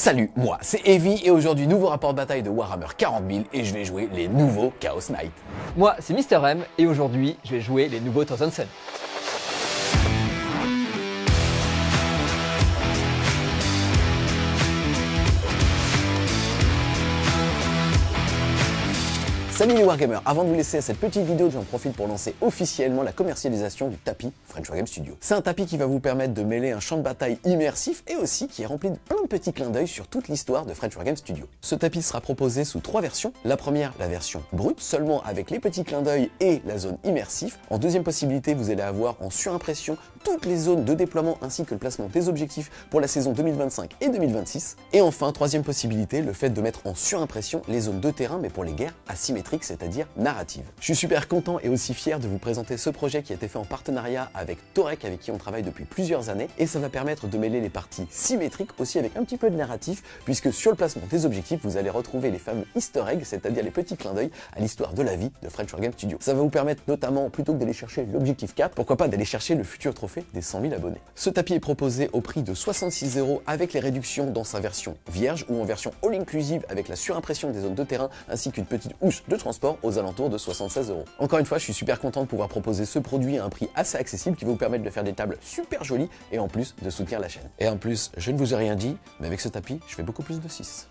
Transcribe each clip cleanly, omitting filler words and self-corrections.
Salut, moi c'est Heavy et aujourd'hui nouveau rapport de bataille de Warhammer 40 000 et je vais jouer les nouveaux Chaos Knights. Moi c'est Mister M et aujourd'hui je vais jouer les nouveaux Thousand Sun. Salut les Wargamers, avant de vous laisser cette petite vidéo, j'en profite pour lancer officiellement la commercialisation du tapis French Wargame Studio. C'est un tapis qui va vous permettre de mêler un champ de bataille immersif et aussi qui est rempli de plein de petits clins d'œil sur toute l'histoire de French Wargame Studio. Ce tapis sera proposé sous 3 versions. La première, la version brute, seulement avec les petits clins d'œil et la zone immersif. En deuxième possibilité, vous allez avoir en surimpression toutes les zones de déploiement ainsi que le placement des objectifs pour la saison 2025 et 2026. Et enfin, troisième possibilité, le fait de mettre en surimpression les zones de terrain mais pour les guerres asymétriques, c'est-à-dire narrative. Je suis super content et aussi fier de vous présenter ce projet qui a été fait en partenariat avec Torek, avec qui on travaille depuis plusieurs années, et ça va permettre de mêler les parties symétriques aussi avec un petit peu de narratif, puisque sur le placement des objectifs, vous allez retrouver les fameux easter eggs, c'est-à-dire les petits clins d'œil à l'histoire de la vie de French Wargame Studio. Ça va vous permettre notamment, plutôt que d'aller chercher l'objectif 4, pourquoi pas d'aller chercher le futur trophée des 100 000 abonnés. Ce tapis est proposé au prix de 66 € avec les réductions dans sa version vierge ou en version all-inclusive avec la surimpression des zones de terrain ainsi qu'une petite housse de transport aux alentours de 76 €. Encore une fois, je suis super content de pouvoir proposer ce produit à un prix assez accessible qui va vous permettre de faire des tables super jolies et en plus de soutenir la chaîne. Et en plus, je ne vous ai rien dit, mais avec ce tapis, je fais beaucoup plus de 6.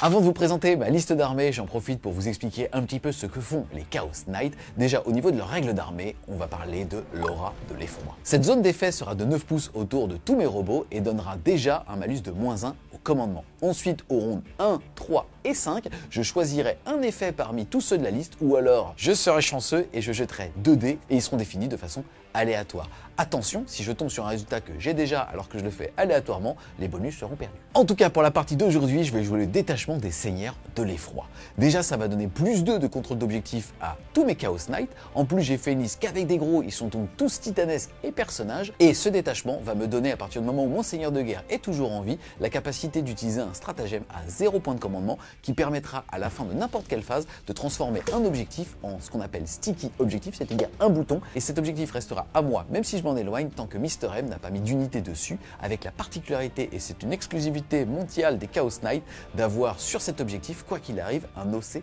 Avant de vous présenter ma liste d'armées, j'en profite pour vous expliquer un petit peu ce que font les Chaos Knights. Déjà, au niveau de leurs règles d'armée, on va parler de l'aura de l'effondrement. Cette zone d'effet sera de 9 pouces autour de tous mes robots et donnera déjà un malus de -1 au commandement. Ensuite, aux rondes 1, 3 et 5, je choisirai un effet parmi tous ceux de la liste ou alors je serai chanceux et je jetterai 2 dés et ils seront définis de façon aléatoire. Attention, si je tombe sur un résultat que j'ai déjà alors que je le fais aléatoirement, les bonus seront perdus. En tout cas, pour la partie d'aujourd'hui, je vais jouer le détachement des seigneurs de l'effroi. Déjà, ça va donner +2 de contrôle d'objectif à tous mes Chaos Knights. En plus, j'ai fait une liste qu'avec des gros, ils sont donc tous titanesques et personnages. Et ce détachement va me donner, à partir du moment où mon seigneur de guerre est toujours en vie, la capacité d'utiliser un stratagème à 0 point de commandement qui permettra à la fin de n'importe quelle phase de transformer un objectif en ce qu'on appelle sticky objectif, c'est-à-dire un bouton. Et cet objectif restera à moi, même si je m'en éloigne, tant que Mister M n'a pas mis d'unité dessus, avec la particularité, et c'est une exclusivité mondiale des Chaos Knights, d'avoir sur cet objectif, quoi qu'il arrive, un OC5.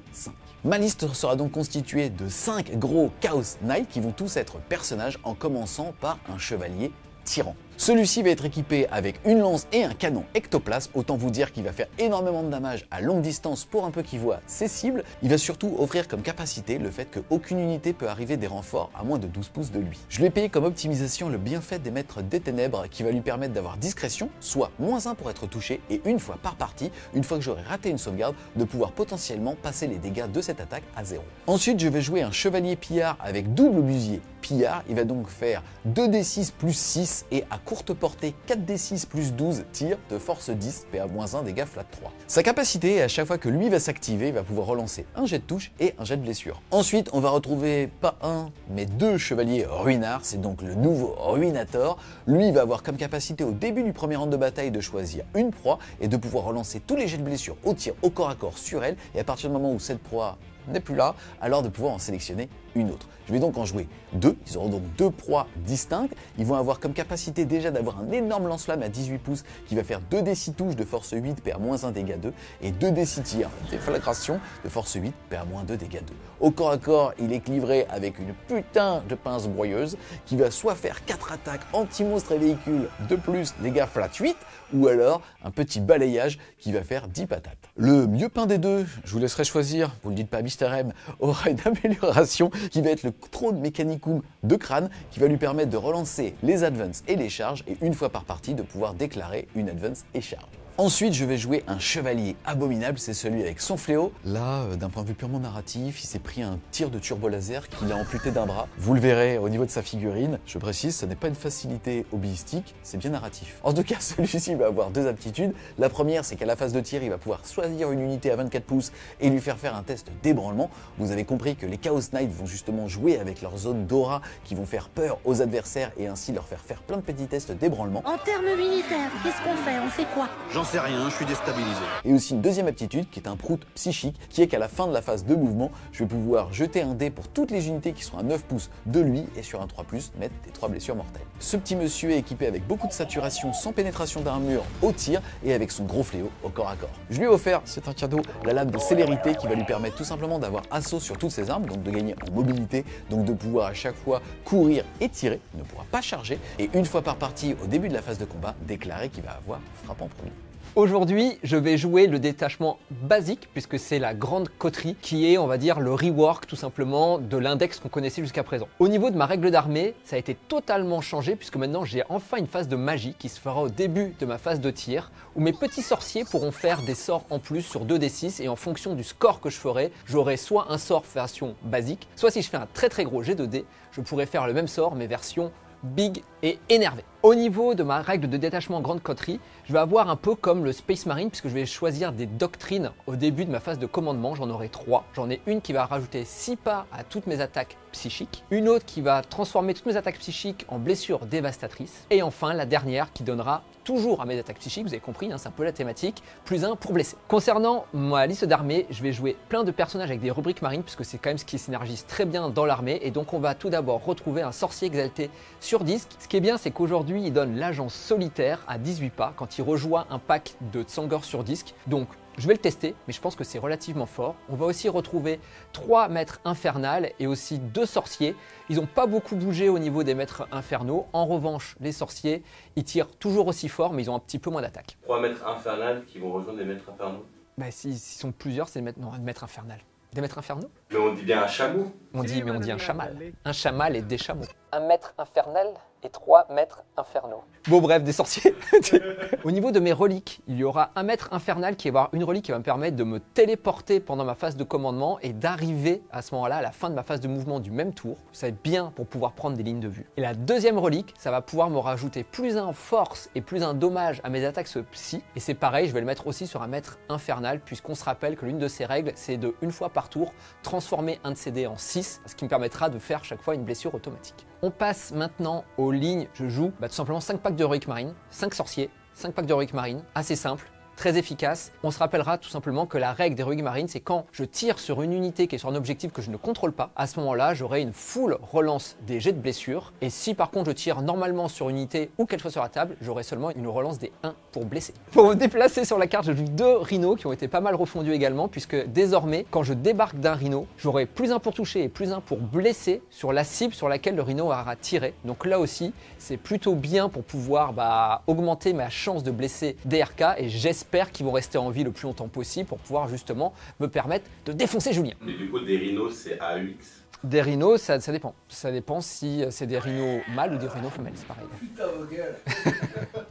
Ma liste sera donc constituée de 5 gros Chaos Knights qui vont tous être personnages, en commençant par un chevalier tyran. Celui-ci va être équipé avec une lance et un canon ectoplasme, autant vous dire qu'il va faire énormément de dommages à longue distance pour un peu qu'il voit ses cibles. Il va surtout offrir comme capacité le fait qu'aucune unité peut arriver des renforts à moins de 12 pouces de lui. Je lui ai payé comme optimisation le bienfait des maîtres des ténèbres qui va lui permettre d'avoir discrétion, soit -1 pour être touché et une fois par partie, une fois que j'aurai raté une sauvegarde, de pouvoir potentiellement passer les dégâts de cette attaque à 0. Ensuite, je vais jouer un chevalier pillard avec double obusier pillard. Il va donc faire 2d6 plus 6 et à courte portée 4d6 plus 12 tirs de force 10 PA-1 dégâts flat 3. Sa capacité, à chaque fois que lui va s'activer, il va pouvoir relancer un jet de touche et un jet de blessure. Ensuite, on va retrouver pas un, mais 2 chevaliers ruinards, c'est donc le nouveau Ruinator. Lui, il va avoir comme capacité au début du premier round de bataille de choisir une proie et de pouvoir relancer tous les jets de blessure au tir au corps à corps sur elle, et à partir du moment où cette proie n'est plus là, alors de pouvoir en sélectionner une autre. Je vais donc en jouer 2, ils auront donc 2 proies distinctes, ils vont avoir comme capacité déjà d'avoir un énorme lance-flamme à 18 pouces qui va faire 2d6 touches de force 8 PA-1 dégâts 2 et 2d6 tirs déflagration de force 8 PA-2 dégâts 2. Au corps à corps, il est livré avec une putain de pince broyeuse qui va soit faire 4 attaques anti-monstres et véhicules de plus dégâts flat 8 ou alors un petit balayage qui va faire 10 patates. Le mieux peint des deux, je vous laisserai choisir, vous le dites pas à Mister M, aura une amélioration qui va être le Trône Mechanicum de crâne qui va lui permettre de relancer les advances et les charges et une fois par partie de pouvoir déclarer une advance et charge. Ensuite, je vais jouer un chevalier abominable, c'est celui avec son fléau. Là, d'un point de vue purement narratif, il s'est pris un tir de turbo laser qu'il a amputé d'un bras. Vous le verrez au niveau de sa figurine. Je précise, ce n'est pas une facilité hobbyistique, c'est bien narratif. En tout cas, celui-ci va avoir 2 aptitudes. La première, c'est qu'à la phase de tir, il va pouvoir choisir une unité à 24 pouces et lui faire un test d'ébranlement. Vous avez compris que les Chaos Knights vont justement jouer avec leur zone d'aura qui vont faire peur aux adversaires et ainsi leur faire plein de petits tests d'ébranlement. En termes militaires, qu'est-ce qu'on fait? On fait quoi? J'en sais rien, je suis déstabilisé. Et aussi une deuxième aptitude qui est un prout psychique, qui est qu'à la fin de la phase de mouvement, je vais pouvoir jeter un dé pour toutes les unités qui sont à 9 pouces de lui et sur un 3+, mettre des 3 blessures mortelles. Ce petit monsieur est équipé avec beaucoup de saturation, sans pénétration d'armure au tir et avec son gros fléau au corps à corps. Je lui ai offert, c'est un cadeau, la lame de célérité qui va lui permettre tout simplement d'avoir assaut sur toutes ses armes, donc de gagner en mobilité, donc de pouvoir à chaque fois courir et tirer, il ne pourra pas charger, et une fois par partie au début de la phase de combat, déclarer qu'il va avoir frappe en premier. Aujourd'hui, je vais jouer le détachement basique, puisque c'est la grande coterie qui est, on va dire, le rework tout simplement de l'index qu'on connaissait jusqu'à présent. Au niveau de ma règle d'armée, ça a été totalement changé, puisque maintenant j'ai enfin une phase de magie qui se fera au début de ma phase de tir, où mes petits sorciers pourront faire des sorts en plus sur 2d6, et en fonction du score que je ferai, j'aurai soit un sort version basique, soit si je fais un très gros jet de dés, je pourrai faire le même sort, mais version big et énervé. Au niveau de ma règle de détachement grande coterie, je vais avoir un peu comme le Space Marine puisque je vais choisir des doctrines au début de ma phase de commandement. J'en aurai 3. J'en ai une qui va rajouter 6 pas à toutes mes attaques psychiques, une autre qui va transformer toutes mes attaques psychiques en blessures dévastatrices, et enfin la dernière qui donnera toujours à mes attaques psychiques, vous avez compris, hein, c'est un peu la thématique, +1 pour blesser. Concernant ma liste d'armée, je vais jouer plein de personnages avec des rubriques marines puisque c'est quand même ce qui synergise très bien dans l'armée, et donc on va tout d'abord retrouver un sorcier exalté sur disque. Ce qui est bien, c'est qu'aujourd'hui il donne l'agent solitaire à 18 pas quand il rejoint un pack de Tsangor sur disque, donc je vais le tester, mais je pense que c'est relativement fort. On va aussi retrouver 3 maîtres infernales et aussi 2 sorciers. Ils n'ont pas beaucoup bougé au niveau des maîtres infernaux. En revanche, les sorciers, ils tirent toujours aussi fort, mais ils ont un petit peu moins d'attaque. 3 maîtres infernales qui vont rejoindre les maîtres infernaux. Bah, s'ils sont plusieurs, c'est un maître infernal. Des maîtres infernaux? Mais on dit bien un chameau. On dit un chamal. Un chamal et des chameaux. Un maître infernal et 3 maîtres infernaux. Bon bref, des sorciers. Au niveau de mes reliques, il y aura un maître infernal qui va avoir une relique qui va me permettre de me téléporter pendant ma phase de commandement et d'arriver à ce moment-là à la fin de ma phase de mouvement du même tour. Ça va être bien pour pouvoir prendre des lignes de vue. Et la deuxième relique, ça va pouvoir me rajouter +1 force et +1 dommage à mes attaques psy. Et c'est pareil, je vais le mettre aussi sur un maître infernal puisqu'on se rappelle que l'une de ses règles, c'est de, une fois par tour, transformer un de ses dés en 6, ce qui me permettra de faire chaque fois une blessure automatique. On passe maintenant aux lignes. Je joue tout simplement 5 packs d'Heroic Marine, 5 sorciers, 5 packs d'Heroic Marine, assez simple, très efficace. On se rappellera tout simplement que la règle d'Heroic Marine, c'est quand je tire sur une unité qui est sur un objectif que je ne contrôle pas, à ce moment-là, j'aurai une full relance des jets de blessure. Et si par contre je tire normalement sur une unité ou quelque chose sur la table, j'aurai seulement une relance des 1 pour blesser. Pour me déplacer sur la carte, je joue 2 rhinos qui ont été pas mal refondus également, puisque désormais, quand je débarque d'un rhino, j'aurai +1 pour toucher et +1 pour blesser sur la cible sur laquelle le rhino aura tiré. Donc là aussi, c'est plutôt bien pour pouvoir augmenter ma chance de blesser des RK, et j'espère qu'ils vont rester en vie le plus longtemps possible pour pouvoir justement me permettre de défoncer Julien. Mais du coup, des rhinos, c'est AUX. Des rhinos, ça dépend. Ça dépend si c'est des rhinos mâles ou des rhinos femelles, c'est pareil. Putain, vos gueules.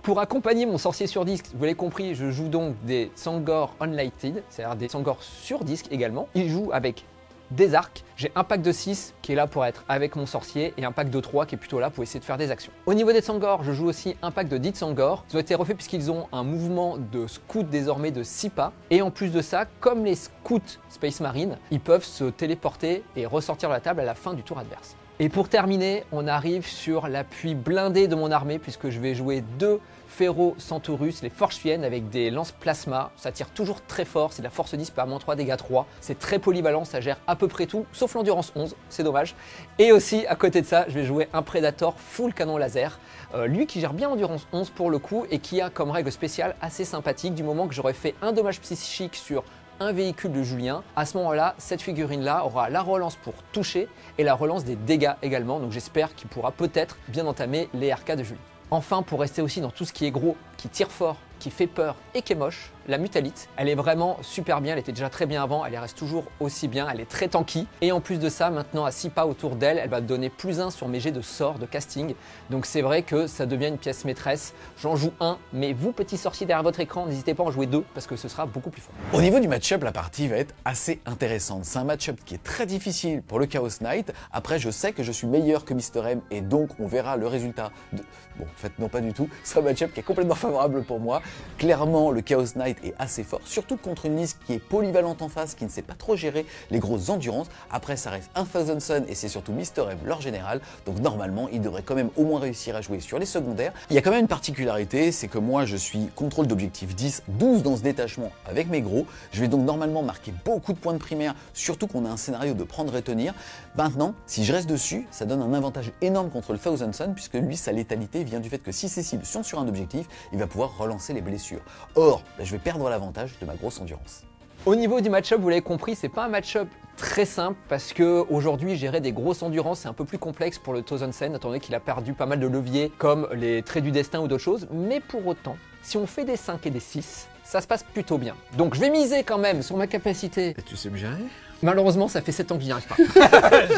Pour accompagner mon sorcier sur disque, vous l'avez compris, je joue donc des Tsangor Unlighted, c'est-à-dire des Tsangor sur disque également. Il joue avec des arcs. J'ai un pack de 6 qui est là pour être avec mon sorcier et un pack de 3 qui est plutôt là pour essayer de faire des actions. Au niveau des Tsangor, je joue aussi un pack de 10 Tsangor. Ils ont été refaits puisqu'ils ont un mouvement de scout désormais de 6 pas. Et en plus de ça, comme les scouts Space Marine, ils peuvent se téléporter et ressortir de la table à la fin du tour adverse. Et pour terminer, on arrive sur l'appui blindé de mon armée puisque je vais jouer 2 Féro Centaurus, les Forchefiennes avec des lances plasma. Ça tire toujours très fort, c'est de la force 10 par -3, dégâts 3. C'est très polyvalent, ça gère à peu près tout, sauf l'endurance 11, c'est dommage. Et aussi, à côté de ça, je vais jouer un Predator full canon laser. Lui qui gère bien endurance 11 pour le coup et qui a comme règle spéciale assez sympathique du moment que j'aurais fait un dommage psychique sur un véhicule de Julien. À ce moment-là, cette figurine-là aura la relance pour toucher et la relance des dégâts également. Donc j'espère qu'il pourra peut-être bien entamer les RK de Julien. Enfin, pour rester aussi dans tout ce qui est gros, qui tire fort, qui fait peur et qui est moche, la Mutalite, elle est vraiment super bien, elle était déjà très bien avant, elle reste toujours aussi bien, elle est très tanky. Et en plus de ça, maintenant à 6 pas autour d'elle, elle va donner +1 sur mes jets de sort, de casting. Donc c'est vrai que ça devient une pièce maîtresse. J'en joue un, mais vous petits sorciers derrière votre écran, n'hésitez pas à en jouer 2 parce que ce sera beaucoup plus fort. Au niveau du match-up, la partie va être assez intéressante. C'est un match-up qui est très difficile pour le Chaos Knight. Après, je sais que je suis meilleur que Mister M et donc on verra le résultat de... Bon, en fait, non pas du tout. C'est un match-up qui est complètement favorable pour moi. Clairement, le Chaos Knight est assez fort, surtout contre une liste qui est polyvalente en face, qui ne sait pas trop gérer les grosses endurances. Après, ça reste un Thousand Sun et c'est surtout Mr. M, leur général. Donc normalement, il devrait quand même au moins réussir à jouer sur les secondaires. Il y a quand même une particularité, c'est que moi, je suis contrôle d'objectif 10, 12 dans ce détachement avec mes gros. Je vais donc normalement marquer beaucoup de points de primaire, surtout qu'on a un scénario de prendre et tenir. Maintenant, si je reste dessus, ça donne un avantage énorme contre le Thousand Sun, puisque lui, sa létalité vient du fait que si ses cibles sont sur un objectif, il va pouvoir relancer les blessures. Or, je vais perdre l'avantage de ma grosse endurance. Au niveau du match-up, vous l'avez compris, c'est pas un match-up très simple parce que aujourd'hui gérer des grosses endurances c'est un peu plus complexe pour le Thousand Sun, étant donné qu'il a perdu pas mal de leviers comme les traits du destin ou d'autres choses. Mais pour autant, si on fait des 5 et des 6, ça se passe plutôt bien. Donc je vais miser quand même sur ma capacité. Et tu sais me gérer ? Malheureusement, ça fait 7 ans que j'y arrive pas.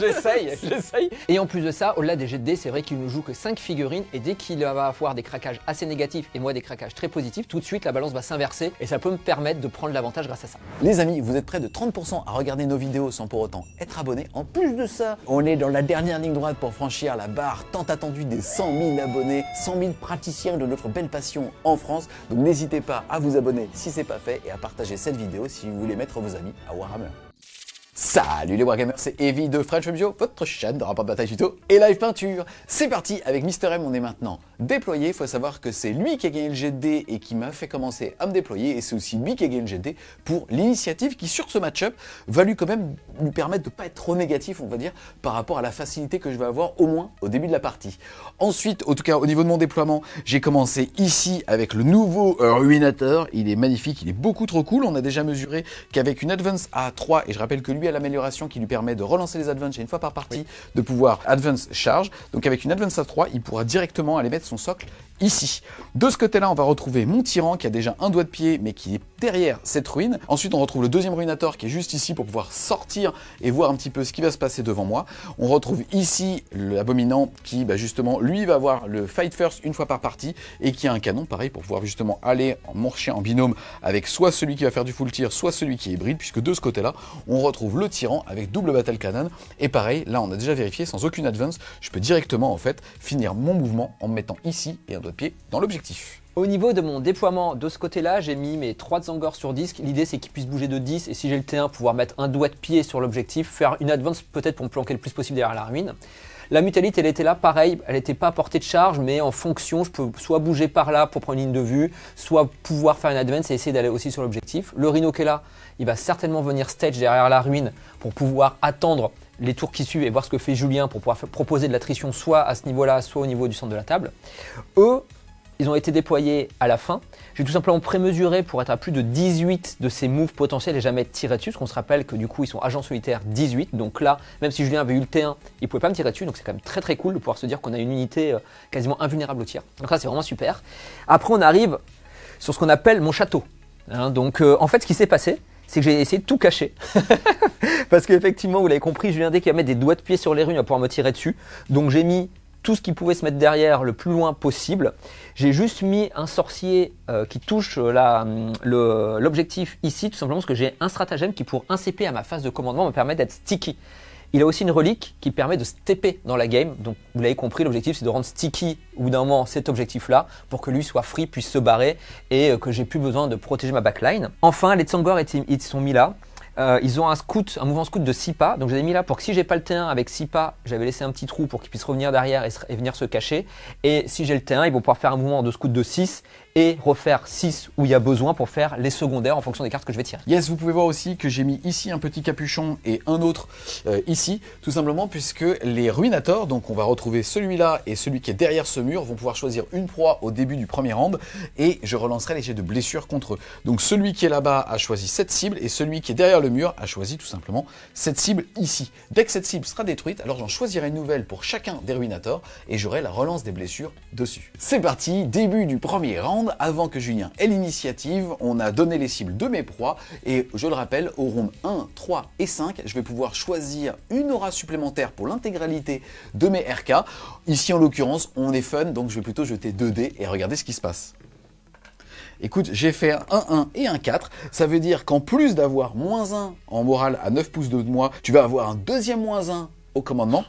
J'essaye. Et en plus de ça, au-delà des jets de dés, c'est vrai qu'il ne joue que 5 figurines et dès qu'il va avoir des craquages assez négatifs et moi des craquages très positifs, tout de suite la balance va s'inverser et ça peut me permettre de prendre l'avantage grâce à ça. Les amis, vous êtes près de 30% à regarder nos vidéos sans pour autant être abonné. En plus de ça, on est dans la dernière ligne droite pour franchir la barre tant attendue des 100 000 abonnés, 100 000 praticiens de notre belle passion en France. Donc n'hésitez pas à vous abonner si c'est pas fait et à partager cette vidéo si vous voulez mettre vos amis à Warhammer. Salut les Wargamers, c'est Evie de French Bio, votre chaîne de rapport de bataille tuto et live peinture. C'est parti, avec Mr. M, on est maintenant déployé. Il faut savoir que c'est lui qui a gagné le jet de dés et qui m'a fait commencer à me déployer. Et c'est aussi lui qui a gagné le jet de dés pour l'initiative qui, sur ce match-up, va lui quand même lui permettre de ne pas être trop négatif, on va dire, par rapport à la facilité que je vais avoir au moins au début de la partie. Ensuite, en tout cas au niveau de mon déploiement, j'ai commencé ici avec le nouveau Ruinator. Il est magnifique, il est beaucoup trop cool. On a déjà mesuré qu'avec une Advance à 3, et je rappelle que lui l'amélioration qui lui permet de relancer les advances une fois par partie, de pouvoir advance charge. Donc avec une advance à 3, il pourra directement aller mettre son socle ici. De ce côté-là, on va retrouver mon tyran qui a déjà un doigt de pied mais qui est derrière cette ruine. Ensuite, on retrouve le deuxième ruinator qui est juste ici pour pouvoir sortir et voir un petit peu ce qui va se passer devant moi. On retrouve ici l'abominant qui justement lui va avoir le fight first une fois par partie et qui a un canon pareil pour pouvoir justement aller marcher en binôme avec soit celui qui va faire du full tir, soit celui qui est hybride, puisque de ce côté-là, on retrouve le tyran avec double battle cannon. Et pareil, là on a déjà vérifié, sans aucune advance, je peux directement en fait finir mon mouvement en me mettant ici et un doigt de pied dans l'objectif. Au niveau de mon déploiement de ce côté-là, j'ai mis mes 3 Zangors sur disque. L'idée c'est qu'ils puissent bouger de 10 et si j'ai le T1, pouvoir mettre un doigt de pied sur l'objectif, faire une advance peut-être pour me planquer le plus possible derrière la ruine. La mutalite, elle était là, pareil, elle n'était pas à portée de charge, mais en fonction, je peux soit bouger par là pour prendre une ligne de vue, soit pouvoir faire une advance et essayer d'aller aussi sur l'objectif. Le Rhino qui est là, il va certainement venir stage derrière la ruine pour pouvoir attendre les tours qui suivent et voir ce que fait Julien pour pouvoir proposer de l'attrition soit à ce niveau-là, soit au niveau du centre de la table. Eux, ils ont été déployés à la fin. J'ai tout simplement prémesuré pour être à plus de 18 de ces moves potentiels et jamais être tiré dessus, parce qu'on se rappelle que du coup ils sont agents solitaires 18, donc là, même si Julien avait eu le T1, il ne pouvait pas me tirer dessus, donc c'est quand même très très cool de pouvoir se dire qu'on a une unité quasiment invulnérable au tir. Donc ça c'est vraiment super. Après on arrive sur ce qu'on appelle mon château. Donc en fait ce qui s'est passé, c'est que j'ai essayé de tout cacher. Parce qu'effectivement, vous l'avez compris, Julien, dès qu'il va mettre des doigts de pied sur les runes, il va pouvoir me tirer dessus. Donc j'ai mis tout ce qui pouvait se mettre derrière le plus loin possible. J'ai juste mis un sorcier qui touche l'objectif ici, tout simplement parce que j'ai un stratagème qui, pour un CP à ma phase de commandement, me permet d'être sticky. Il a aussi une relique qui permet de stepper dans la game. Donc vous l'avez compris, l'objectif c'est de rendre sticky au bout d'un moment cet objectif-là pour que lui soit free, puisse se barrer et que j'ai plus besoin de protéger ma backline. Enfin, les Tsangors ils sont mis là. Ils ont un mouvement scout de 6 pas, donc je les ai mis là pour que si j'ai pas le T1 avec 6 pas, j'avais laissé un petit trou pour qu'ils puissent revenir derrière et venir se cacher. Et si j'ai le T1, ils vont pouvoir faire un mouvement de scout de 6 et refaire 6 où il y a besoin pour faire les secondaires en fonction des cartes que je vais tirer. Yes, vous pouvez voir aussi que j'ai mis ici un petit capuchon et un autre ici, tout simplement puisque les Ruinators, donc on va retrouver celui-là et celui qui est derrière ce mur, vont pouvoir choisir une proie au début du premier round et je relancerai les jets de blessure contre eux. Donc celui qui est là-bas a choisi cette cible et celui qui est derrière le mur a choisi tout simplement cette cible ici. Dès que cette cible sera détruite, alors j'en choisirai une nouvelle pour chacun des Ruinators et j'aurai la relance des blessures dessus. C'est parti, début du premier round. Avant que Julien ait l'initiative, on a donné les cibles de mes proies et je le rappelle, au round 1, 3 et 5, je vais pouvoir choisir une aura supplémentaire pour l'intégralité de mes RK. Ici en l'occurrence, on est fun, donc je vais plutôt jeter 2 dés et regarder ce qui se passe. Écoute, j'ai fait un 1 et un 4, ça veut dire qu'en plus d'avoir -1 en morale à 9 pouces de moi, tu vas avoir un deuxième -1 au commandement.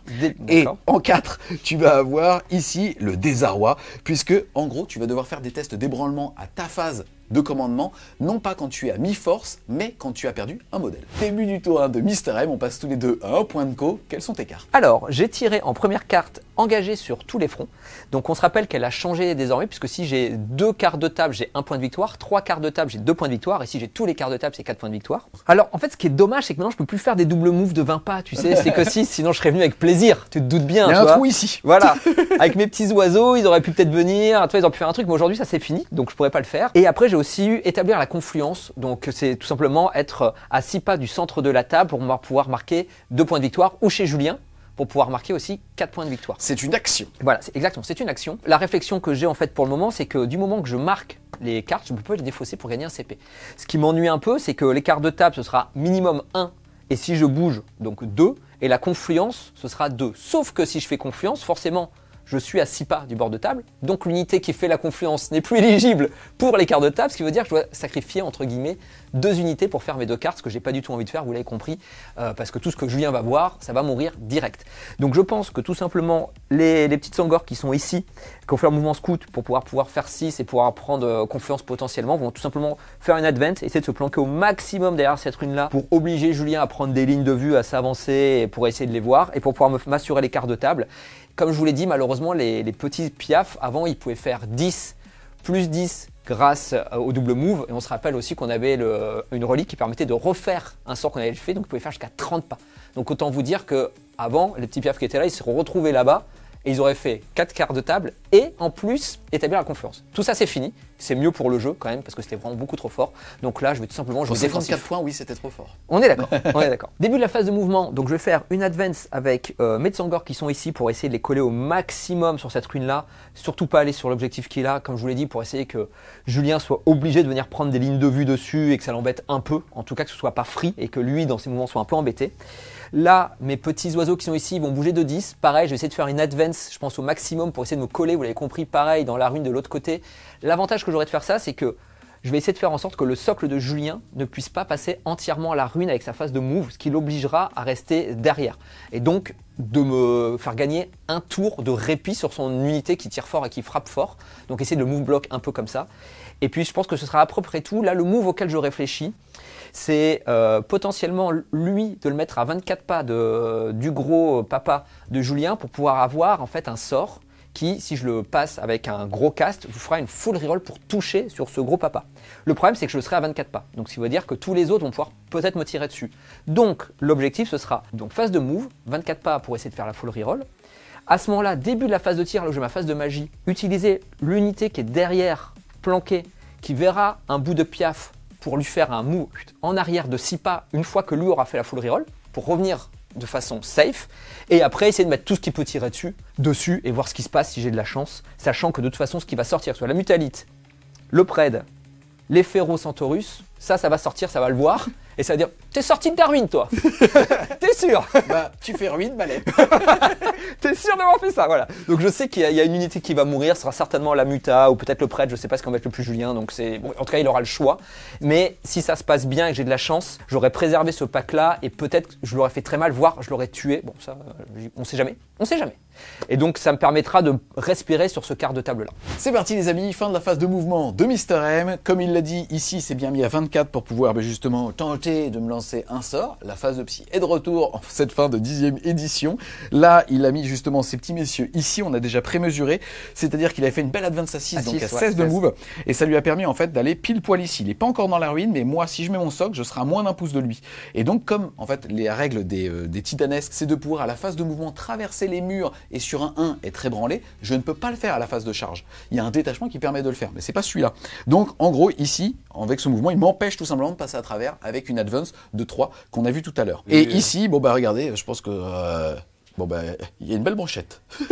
Et D'accord. en 4, tu vas avoir ici le désarroi, puisque en gros, tu vas devoir faire des tests d'ébranlement à ta phase de commandement, non pas quand tu es à mi-force, mais quand tu as perdu un modèle. Début du tour 1 de Mister M, on passe tous les deux à un point de co. Quelles sont tes cartes? Alors, j'ai tiré en première carte engagée sur tous les fronts. Donc on se rappelle qu'elle a changé désormais, puisque si j'ai 2 quarts de table, j'ai 1 point de victoire, 3 quarts de table, j'ai 2 points de victoire, et si j'ai tous les quarts de table, c'est 4 points de victoire. Alors en fait, ce qui est dommage, c'est que maintenant je peux plus faire des doubles moves de 20 pas, tu sais, c'est que si, sinon je serais venu avec plaisir, tu te doutes bien. Il y a tu un vois. trou ici. Voilà, avec mes petits oiseaux, ils auraient pu peut-être venir, tu vois, ils auraient pu faire un truc, mais aujourd'hui ça c'est fini, donc je pourrais pas le faire. Et après j'ai aussi eu établir la confluence, donc c'est tout simplement être à 6 pas du centre de la table pour pouvoir marquer 2 points de victoire, ou chez Julien, pour pouvoir marquer aussi 4 points de victoire. C'est une action. Voilà, exactement, c'est une action. La réflexion que j'ai en fait pour le moment, c'est que du moment que je marque les cartes, je peux les défausser pour gagner un CP. Ce qui m'ennuie un peu, c'est que les cartes de table, ce sera minimum 1, et si je bouge, donc 2, et la confluence, ce sera 2. Sauf que si je fais confluence, forcément, je suis à 6 pas du bord de table, donc l'unité qui fait la confluence n'est plus éligible pour les cartes de table, ce qui veut dire que je dois sacrifier, entre guillemets, 2 unités pour faire mes 2 cartes, ce que j'ai pas du tout envie de faire, vous l'avez compris, parce que tout ce que Julien va voir, ça va mourir direct. Donc je pense que tout simplement, les petites Sangors qui sont ici, qui ont fait leur mouvement scout pour pouvoir faire 6 et pouvoir prendre confluence potentiellement, vont tout simplement faire une advance, essayer de se planquer au maximum derrière cette rune-là, pour obliger Julien à prendre des lignes de vue, à s'avancer, et pour essayer de les voir, et pour pouvoir m'assurer les cartes de table. Comme je vous l'ai dit, malheureusement, les petits piafs, avant, ils pouvaient faire 10, plus 10 grâce au double move. Et on se rappelle aussi qu'on avait une relique qui permettait de refaire un sort qu'on avait fait, donc ils pouvaient faire jusqu'à 30 pas. Donc autant vous dire qu'avant, les petits piafs qui étaient là, ils se sont retrouvés là-bas et ils auraient fait 4 quarts de table et en plus établir la confluence. Tout ça, c'est fini. C'est mieux pour le jeu quand même parce que c'était vraiment beaucoup trop fort. Donc là, je vais tout simplement jouer défensif. 54 points, oui, c'était trop fort. On est d'accord, on est d'accord. Début de la phase de mouvement, donc je vais faire une advance avec mes Tsangors qui sont ici pour essayer de les coller au maximum sur cette rune-là. Surtout pas aller sur l'objectif qu'il a, comme je vous l'ai dit, pour essayer que Julien soit obligé de venir prendre des lignes de vue dessus et que ça l'embête un peu. En tout cas, que ce soit pas free et que lui, dans ses mouvements, soit un peu embêté. Là, mes petits oiseaux qui sont ici ils vont bouger de 10. Pareil, je vais essayer de faire une advance, je pense au maximum pour essayer de me coller, vous l'avez compris, pareil, dans la rune de l'autre côté. L'avantage que j'aurais de faire ça, c'est que je vais essayer de faire en sorte que le socle de Julien ne puisse pas passer entièrement la rune avec sa phase de move, ce qui l'obligera à rester derrière. Et donc, de me faire gagner un tour de répit sur son unité qui tire fort et qui frappe fort. Donc, essayer de le move block un peu comme ça. Et puis, je pense que ce sera à peu près tout. Là, le move auquel je réfléchis, c'est potentiellement lui de le mettre à 24 pas du gros papa de Julien pour pouvoir avoir en fait un sort qui, si je le passe avec un gros cast, vous fera une full reroll pour toucher sur ce gros papa. Le problème, c'est que je serai à 24 pas. Donc, ce qui veut dire que tous les autres vont pouvoir peut-être me tirer dessus. Donc, l'objectif, ce sera donc phase de move, 24 pas pour essayer de faire la full reroll. À ce moment-là, début de la phase de tir, là où j'ai ma phase de magie, utiliser l'unité qui est derrière, planquée, qui verra un bout de piaf pour lui faire un move en arrière de 6 pas une fois que lui aura fait la full reroll, pour revenir de façon safe, et après essayer de mettre tout ce qui peut tirer dessus et voir ce qui se passe si j'ai de la chance, sachant que de toute façon ce qui va sortir, soit la mutalite, le pred, les Centaurus, ça va sortir, ça va le voir, et ça va dire « T'es sorti de ta ruine, toi !» T'es sûr? Bah, tu fais ruine, balai. T'es sûr d'avoir fait ça, voilà. Donc je sais qu'il y a une unité qui va mourir, ce sera certainement la muta ou peut-être le prêtre, je sais pas ce qu'on va être le plus Julien, donc bon, en tout cas il aura le choix. Mais si ça se passe bien et que j'ai de la chance, j'aurais préservé ce pack-là et peut-être je l'aurais fait très mal, voire je l'aurais tué. Bon ça, on sait jamais, on sait jamais. Et donc ça me permettra de respirer sur ce quart de table-là. C'est parti les amis, fin de la phase de mouvement de Mister M. Comme il l'a dit, ici c'est bien mis à 24 pour pouvoir justement tenter de me lancer un sort. La phase de psy est de retour en cette fin de 10e édition. Là, il a mis justement ces petits messieurs ici, on a déjà prémesuré, c'est-à-dire qu'il avait fait une belle advance à 6, donc à 16 de move, et ça lui a permis en fait d'aller pile poil ici. Il n'est pas encore dans la ruine, mais moi si je mets mon socle, je serai à moins d'un pouce de lui. Et donc comme en fait les règles des titanesques, c'est de pouvoir à la phase de mouvement traverser les murs et sur un 1 être ébranlé, je ne peux pas le faire à la phase de charge. Il y a un détachement qui permet de le faire, mais c'est pas celui-là. Donc en gros ici, avec ce mouvement, il m'empêche tout simplement de passer à travers avec une advance de 3 qu'on a vu tout à l'heure. Et ici, bon bah regardez, je pense que Bon bah, il y a une belle brochette. Il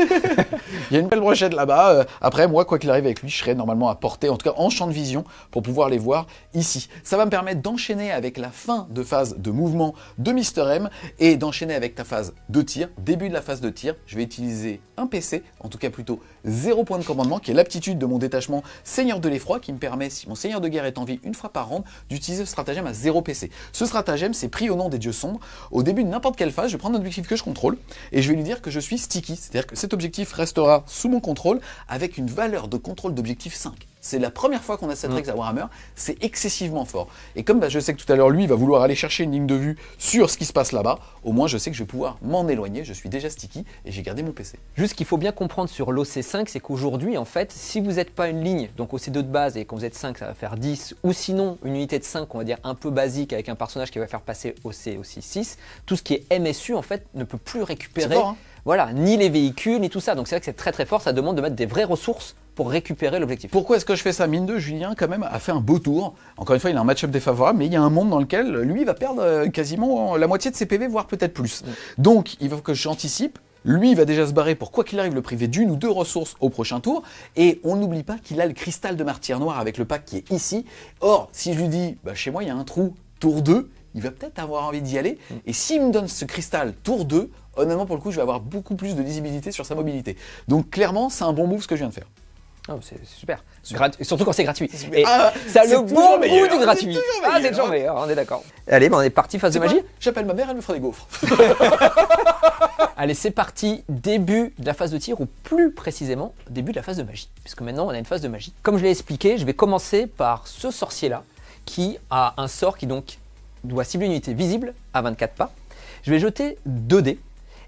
y a une belle brochette là-bas. Après, moi, quoi qu'il arrive avec lui, je serai normalement à portée, en tout cas en champ de vision, pour pouvoir les voir ici. Ça va me permettre d'enchaîner avec la fin de phase de mouvement de Mister M et d'enchaîner avec ta phase de tir. Début de la phase de tir, je vais utiliser un PC, en tout cas plutôt 0 point de commandement, qui est l'aptitude de mon détachement Seigneur de l'Effroi, qui me permet, si mon Seigneur de guerre est en vie une fois par round, d'utiliser ce stratagème à 0 PC. Ce stratagème, c'est pris au nom des dieux sombres. Au début de n'importe quelle phase, je vais prendre un objectif que je contrôle et je vais lui dire que je suis sticky, c'est-à-dire que cet objectif restera sous mon contrôle avec une valeur de contrôle d'objectif 5. C'est la première fois qu'on a cette règle à Warhammer, c'est excessivement fort. Et comme je sais que tout à l'heure, lui, il va vouloir aller chercher une ligne de vue sur ce qui se passe là-bas, au moins je sais que je vais pouvoir m'en éloigner, je suis déjà sticky et j'ai gardé mon PC. Juste qu'il faut bien comprendre sur l'OC5, c'est qu'aujourd'hui, en fait, si vous n'êtes pas une ligne, donc OC2 de base, et quand vous êtes 5, ça va faire 10, ou sinon une unité de 5, on va dire un peu basique, avec un personnage qui va faire passer OC aussi 6, tout ce qui est MSU, en fait, ne peut plus récupérer, fort, hein. Voilà, ni les véhicules, ni tout ça. Donc c'est vrai que c'est très très fort, ça demande de mettre des vraies ressources pour récupérer l'objectif. Pourquoi est-ce que je fais ça? Mine de Julien, quand même, a fait un beau tour. Encore une fois, il a un match-up défavorable, mais il y a un monde dans lequel, lui, il va perdre quasiment la moitié de ses PV, voire peut-être plus. Donc, il faut que j'anticipe. Lui, il va déjà se barrer pour quoi qu'il arrive le priver d'une ou deux ressources au prochain tour. Et on n'oublie pas qu'il a le cristal de martyr noir avec le pack qui est ici. Or, si je lui dis, bah, chez moi, il y a un trou, tour 2, il va peut-être avoir envie d'y aller. Et s'il me donne ce cristal tour 2, honnêtement, pour le coup, je vais avoir beaucoup plus de lisibilité sur sa mobilité. Donc, clairement, c'est un bon move ce que je viens de faire. Oh, c'est super. Surtout quand c'est gratuit. Super. Et ça a le bon meilleur, goût du gratuit. C'est toujours meilleur, on est d'accord. Allez, on est parti, phase de magie. J'appelle ma mère, elle me fera des gaufres. Allez, c'est parti, début de la phase de tir, ou plus précisément, début de la phase de magie. Puisque maintenant, on a une phase de magie. Comme je l'ai expliqué, je vais commencer par ce sorcier-là, qui a un sort qui donc doit cibler une unité visible à 24 pas. Je vais jeter 2 dés,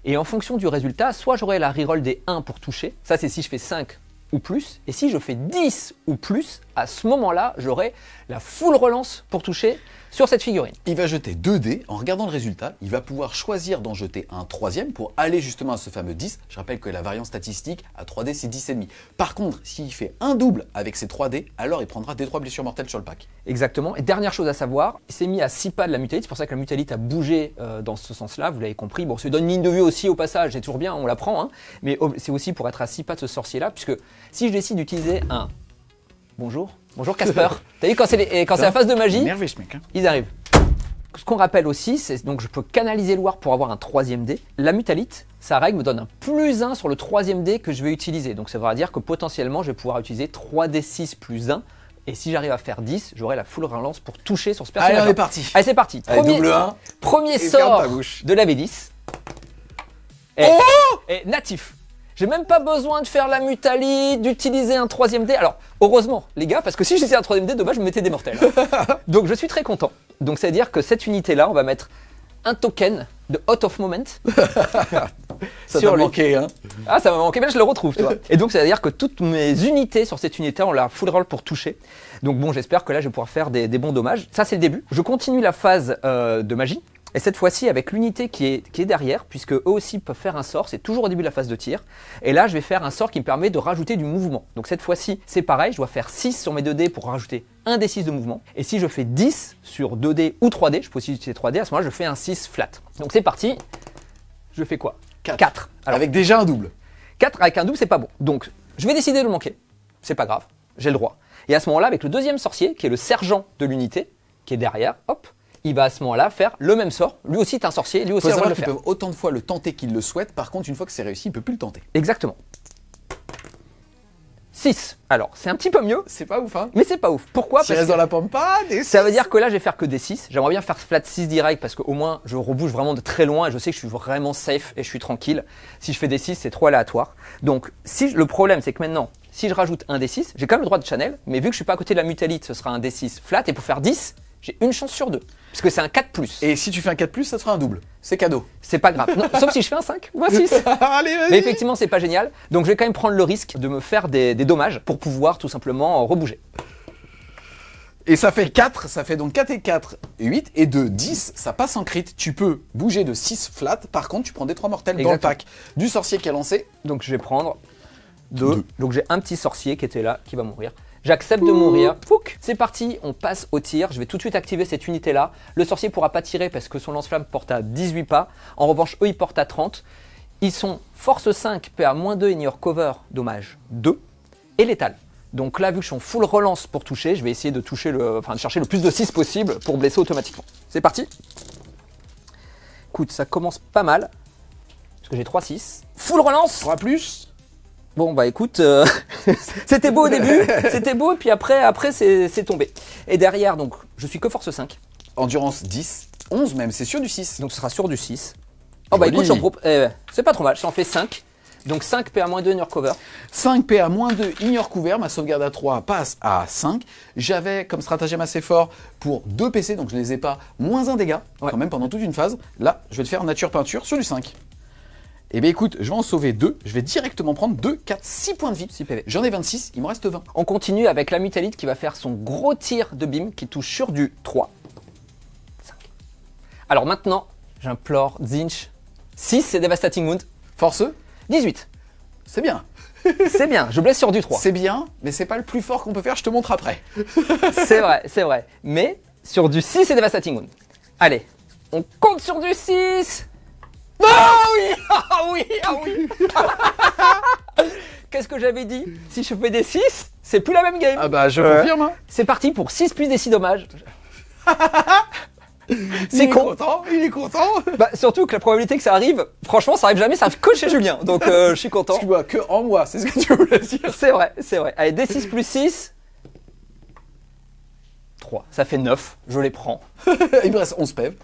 et en fonction du résultat, soit j'aurai la reroll des 1 pour toucher, ça c'est si je fais 5 ou plus, et si je fais 10 ou plus, à ce moment-là, j'aurai la full relance pour toucher sur cette figurine. Il va jeter 2 dés, en regardant le résultat, il va pouvoir choisir d'en jeter un troisième pour aller justement à ce fameux 10. Je rappelle que la variance statistique à 3D c'est 10,5. Par contre, s'il fait un double avec ces 3 dés, alors il prendra des 3 blessures mortelles sur le pack. Exactement, et dernière chose à savoir, il s'est mis à 6 pas de la mutalite, c'est pour ça que la mutalite a bougé dans ce sens-là, vous l'avez compris. Bon, ça donne une ligne de vue aussi au passage, c'est toujours bien, on la prend, hein, mais c'est aussi pour être à 6 pas de ce sorcier-là, puisque si je décide d'utiliser un... Bonjour Casper. T'as vu quand c'est la phase de magie, Énervé ce mec, hein. ils arrivent. Ce qu'on rappelle aussi, c'est donc je peux canaliser le war pour avoir un 3e dé. La mutalite, sa règle me donne un +1 sur le 3e dé que je vais utiliser. Donc ça va dire que potentiellement je vais pouvoir utiliser 3d6 plus 1. Et si j'arrive à faire 10, j'aurai la full relance pour toucher sur ce personnage. Allez, on est parti. Allez, c'est parti. Allez, double 1. Premier Et ferme sort ta bouche. de la V10. Et natif. J'ai même pas besoin de faire la mutalite, d'utiliser un 3e dé. Alors, heureusement, les gars, parce que si j'utilisais un 3e dé, dommage, je me mettais des mortels. Donc, je suis très content. Donc, c'est à dire que cette unité-là, on va mettre un token de Out of Moment. Ça t'a manqué, hein. Ah, ça m'a manqué, mais je le retrouve, tu vois. Et donc, c'est à dire que toutes mes unités sur cette unité, on la full roll pour toucher. Donc, bon, j'espère que là, je vais pouvoir faire des bons dommages. Ça, c'est le début. Je continue la phase de magie. Et cette fois-ci avec l'unité qui est derrière, puisque eux aussi peuvent faire un sort, c'est toujours au début de la phase de tir. Et là, je vais faire un sort qui me permet de rajouter du mouvement. Donc cette fois-ci, c'est pareil, je dois faire 6 sur mes 2 dés pour rajouter un D6 de mouvement. Et si je fais 10 sur 2 dés ou 3 dés, je peux aussi utiliser 3 dés, à ce moment-là, je fais un 6 flat. Donc c'est parti, je fais quoi 4. Alors, avec déjà un double. 4 avec un double, c'est pas bon. Donc je vais décider de le manquer, c'est pas grave, j'ai le droit. Et à ce moment-là, avec le deuxième sorcier, qui est le sergent de l'unité, qui est derrière, hop, il va à ce moment-là faire le même sort. Lui aussi est un sorcier, lui aussi a le droit de le faire. Ils peuvent autant de fois le tenter qu'ils le souhaitent. Par contre, une fois que c'est réussi, il ne peut plus le tenter. Exactement. 6. Alors, c'est un petit peu mieux. C'est pas ouf, hein. Mais c'est pas ouf. Pourquoi? Parce reste dans la pampa, des ça veut dire que là, je vais faire que des 6. J'aimerais bien faire flat 6 direct parce qu'au moins, je rebouge vraiment de très loin et je sais que je suis vraiment safe et je suis tranquille. Si je fais des 6, c'est trop aléatoire. Donc, le problème, c'est que maintenant, si je rajoute un D6, j'ai quand même le droit de channel, mais vu que je suis pas à côté de la mutalite, ce sera un D6 flat et pour faire 10, j'ai une chance sur 2. Parce que c'est un 4+. Et si tu fais un 4+, ça sera un double. C'est cadeau. C'est pas grave. Non, sauf si je fais un 5 ou un 6. Allez, vas-y. Mais effectivement, c'est pas génial. Donc je vais quand même prendre le risque de me faire des dommages pour pouvoir tout simplement rebouger. Et ça fait 4, ça fait donc 4 et 4, 8 et 2, 10, ça passe en crit. Tu peux bouger de 6 flat, par contre tu prends des 3 mortels dans le pack du sorcier qui a lancé. Donc je vais prendre 2. Donc j'ai un petit sorcier qui était là, qui va mourir. J'accepte de mourir. Pouc. C'est parti, on passe au tir. Je vais tout de suite activer cette unité-là. Le sorcier ne pourra pas tirer parce que son lance-flamme porte à 18 pas. En revanche, eux, ils portent à 30. Ils sont force 5, PA-2 in your cover, dommage 2, et létal. Donc là, vu que je suis en full relance pour toucher, je vais essayer de toucher de chercher le plus de 6 possible pour blesser automatiquement. C'est parti. Écoute, ça commence pas mal, parce que j'ai 3-6. Full relance. 3 plus. Bon bah écoute, c'était beau au début, c'était beau, et puis après c'est tombé. Et derrière, donc, je suis que force 5. Endurance 10, 11 même, c'est sûr du 6. Donc ce sera sur du 6. Oh bah écoute, c'est pas trop mal, j'en fais 5. Donc 5 PA-2 in your cover. 5 PA-2 ignore couvert, ma sauvegarde à 3 passe à 5. J'avais comme stratagème assez fort pour 2 PC, donc je les ai pas, moins 1 dégât, quand même pendant toute une phase. Là, je vais le faire nature peinture sur du 5. Eh bien écoute, je vais en sauver 2, je vais directement prendre 2, 4, 6 points de vie. 6 PV. J'en ai 26, il me reste 20. On continue avec la Mutalite qui va faire son gros tir de bim qui touche sur du 3. 5. Alors maintenant, j'implore Tzeentch. 6, c'est Devastating Wound. Force 18. C'est bien. C'est bien, je blesse sur du 3. C'est bien, mais c'est pas le plus fort qu'on peut faire, je te montre après. C'est vrai, c'est vrai. Mais sur du 6, c'est Devastating Wound. Allez, on compte sur du 6. Ah oui, ah oui, ah oui. Qu'est-ce que j'avais dit? Si je fais des 6, c'est plus la même game. Ah bah je confirme. Hein. C'est parti pour 6 plus des 6 dommages. C'est con. Il est content. Bah, surtout que la probabilité que ça arrive, franchement, ça arrive jamais, ça arrive que chez Julien. Donc je suis content. Tu vois que en moi, c'est ce que tu voulais dire. C'est vrai, c'est vrai. Allez, D6 plus 6. 3, ça fait 9, je les prends. Il me reste 11 PEV.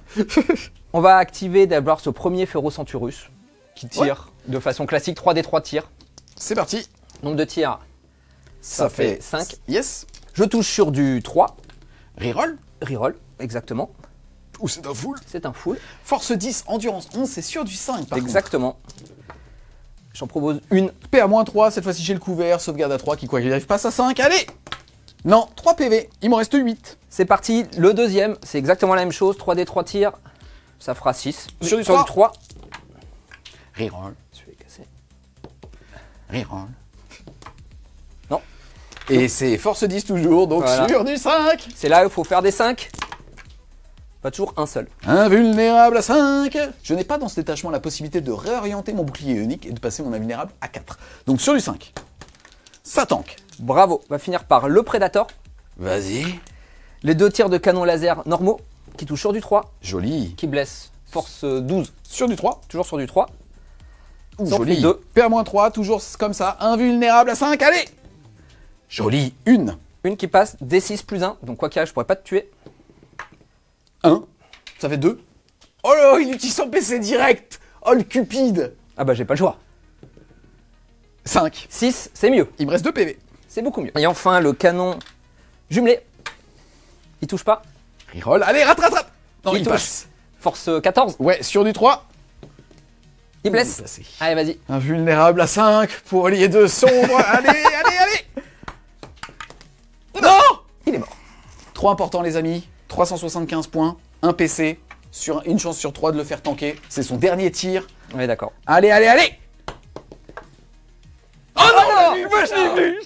On va activer d'abord ce premier Ferocenturus qui tire de façon classique 3d3 tirs. C'est parti. Nombre de tirs, ça fait 5. Yes. Je touche sur du 3. Reroll. Reroll, exactement. Ou c'est un full. C'est un full. Force 10, endurance 11, c'est sûr du 5 par Exactement. J'en propose une. PA-3, cette fois-ci j'ai le couvert, sauvegarde à 3 qui quoi qu'il arrive passe à 5. Allez. Non, 3 PV, il m'en reste 8. C'est parti, le deuxième, c'est exactement la même chose, 3d3 tirs, ça fera 6. Sur du 3. Reroll. Je vais casser. Reroll. Non. Et c'est force 10 toujours, donc Voilà. sur du 5. C'est là où il faut faire des 5. Pas toujours un seul. Invulnérable à 5. Je n'ai pas dans ce détachement la possibilité de réorienter mon bouclier unique et de passer mon invulnérable à 4. Donc sur du 5. Ça tank. Bravo, on va finir par le Predator. Vas-y. Les 2 tirs de canon laser normaux qui touchent sur du 3, Joli. qui blessent force 12, Sur du 3. toujours sur du 3. Ouh, Ça en fait joli. 2. PA-3, toujours comme ça. Invulnérable à 5. Allez. Joli. Une. Une qui passe, D6 plus 1, donc quoi qu'il arrive, je pourrais pas te tuer. 1. Ça fait 2. Oh là, il utilise son PC direct. Oh le cupide. Ah bah j'ai pas le choix. 5. 6, c'est mieux, Il me reste 2 PV. c'est beaucoup mieux. Et enfin, le canon jumelé. Il touche pas. Reroll. Allez, rate. Non, il touche. passe. Force 14, Ouais, sur du 3. il blesse. Placé. Allez, vas-y. Invulnérable à 5 pour lier de sombre. allez. Non. Il est mort. Trop important les amis. 375 points. Un PC. Sur une chance sur 3 de le faire tanker. C'est son dernier tir. Ouais, d'accord. Allez. Oh non, je l'ai vu.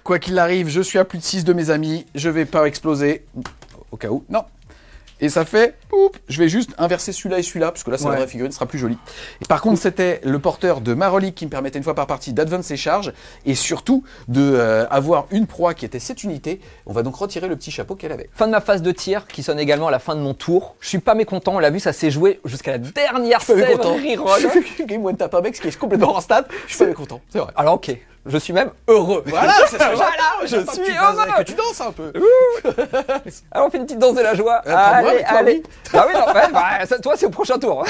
Quoi qu'il arrive, je suis à plus de 6 de mes amis. Je vais pas exploser. Au cas où. Non. Et ça fait... Poup, je vais juste inverser celui-là et celui-là, parce que là, c'est la Ouais. vraie figurine, ce sera plus joli. Et par contre, c'était le porteur de ma relique qui me permettait une fois par partie d'advance ses charges, et surtout de avoir une proie qui était cette unité. On va donc retirer le petit chapeau qu'elle avait. Fin de ma phase de tir, qui sonne également à la fin de mon tour. Je suis pas mécontent, on l'a vu, ça s'est joué jusqu'à la dernière Je suis pas save mécontent. reroll. Game One Tapabex qui est complètement en stade. Je suis pas mécontent, c'est vrai. Alors ok, je suis même heureux. Voilà, c'est ça. Voilà, je J'attends suis que tu fasses- heureux. Que tu danses un peu. Alors on fait une petite danse de la joie. pas moi, mais toi, oui. Ah oui, non, ouais, bah, toi c'est au prochain tour.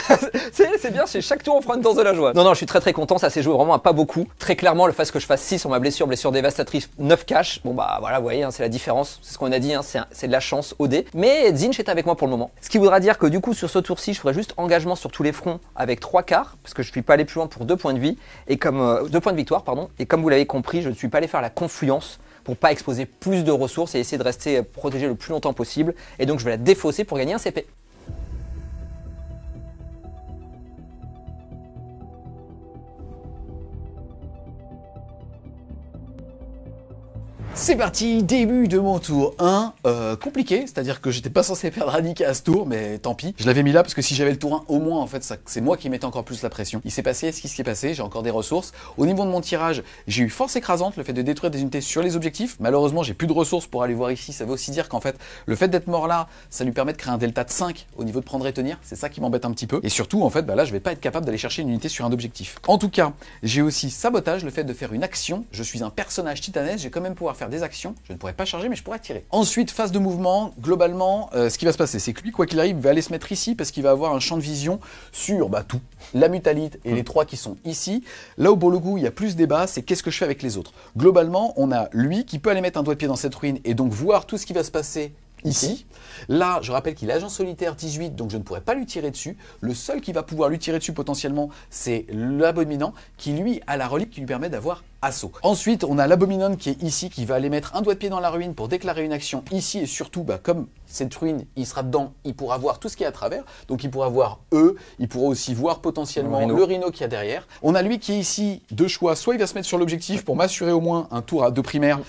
c'est bien, c'est chaque tour on fera une danse de la joie. Non, je suis très content, ça s'est joué vraiment à pas beaucoup. Très clairement, le fait que je fasse 6 sur ma blessure dévastatrice, 9 cash. Bon bah voilà, vous voyez, hein, c'est la différence. C'est ce qu'on a dit, hein, c'est de la chance au dé. Mais Tzeentch est avec moi pour le moment. Ce qui voudra dire que du coup sur ce tour-ci, je ferai juste engagement sur tous les fronts avec 3 quarts, parce que je suis pas allé plus loin pour 2 points de vie, et comme 2 points de victoire, pardon. Et comme vous l'avez compris, je ne suis pas allé faire la confluence pour pas exposer plus de ressources et essayer de rester protégé le plus longtemps possible. Et donc je vais la défausser pour gagner un CP. C'est parti, début de mon tour 1, compliqué, c'est-à-dire que j'étais pas censé perdre Annika à ce tour, mais tant pis. Je l'avais mis là parce que si j'avais le tour 1, au moins en fait, c'est moi qui mettais encore plus la pression. Il s'est passé ce qui s'est passé, j'ai encore des ressources. Au niveau de mon tirage, j'ai eu force écrasante, le fait de détruire des unités sur les objectifs. Malheureusement, j'ai plus de ressources pour aller voir ici, ça veut aussi dire qu'en fait, le fait d'être mort là, ça lui permet de créer un delta de 5 au niveau de prendre et tenir, c'est ça qui m'embête un petit peu. Et surtout, en fait, bah là, je vais pas être capable d'aller chercher une unité sur un objectif. En tout cas, j'ai aussi sabotage, le fait de faire une action. Je suis un personnage titanesque, j'ai quand même pouvoir faire des actions. Je ne pourrais pas charger, mais je pourrais tirer. Ensuite, phase de mouvement, globalement, ce qui va se passer, c'est que lui, quoi qu'il arrive, va aller se mettre ici parce qu'il va avoir un champ de vision sur tout. La mutalite et les 3 qui sont ici. Là où pour le coup, il y a plus débat, c'est qu'est-ce que je fais avec les autres. Globalement, on a lui qui peut aller mettre un doigt de pied dans cette ruine et donc voir tout ce qui va se passer ici. Là, je rappelle qu'il est agent solitaire 18, donc je ne pourrais pas lui tirer dessus. Le seul qui va pouvoir lui tirer dessus potentiellement, c'est l'abominant, qui lui a la relique qui lui permet d'avoir assaut. Ensuite, on a l'abominant qui est ici, qui va aller mettre un doigt de pied dans la ruine pour déclarer une action ici, et surtout, comme cette ruine, il sera dedans, il pourra voir tout ce qui est à travers, donc il pourra voir eux, il pourra aussi voir potentiellement le rhino qu'il y a derrière. On a lui qui est ici, deux choix, soit il va se mettre sur l'objectif pour m'assurer au moins un tour à 2 primaires.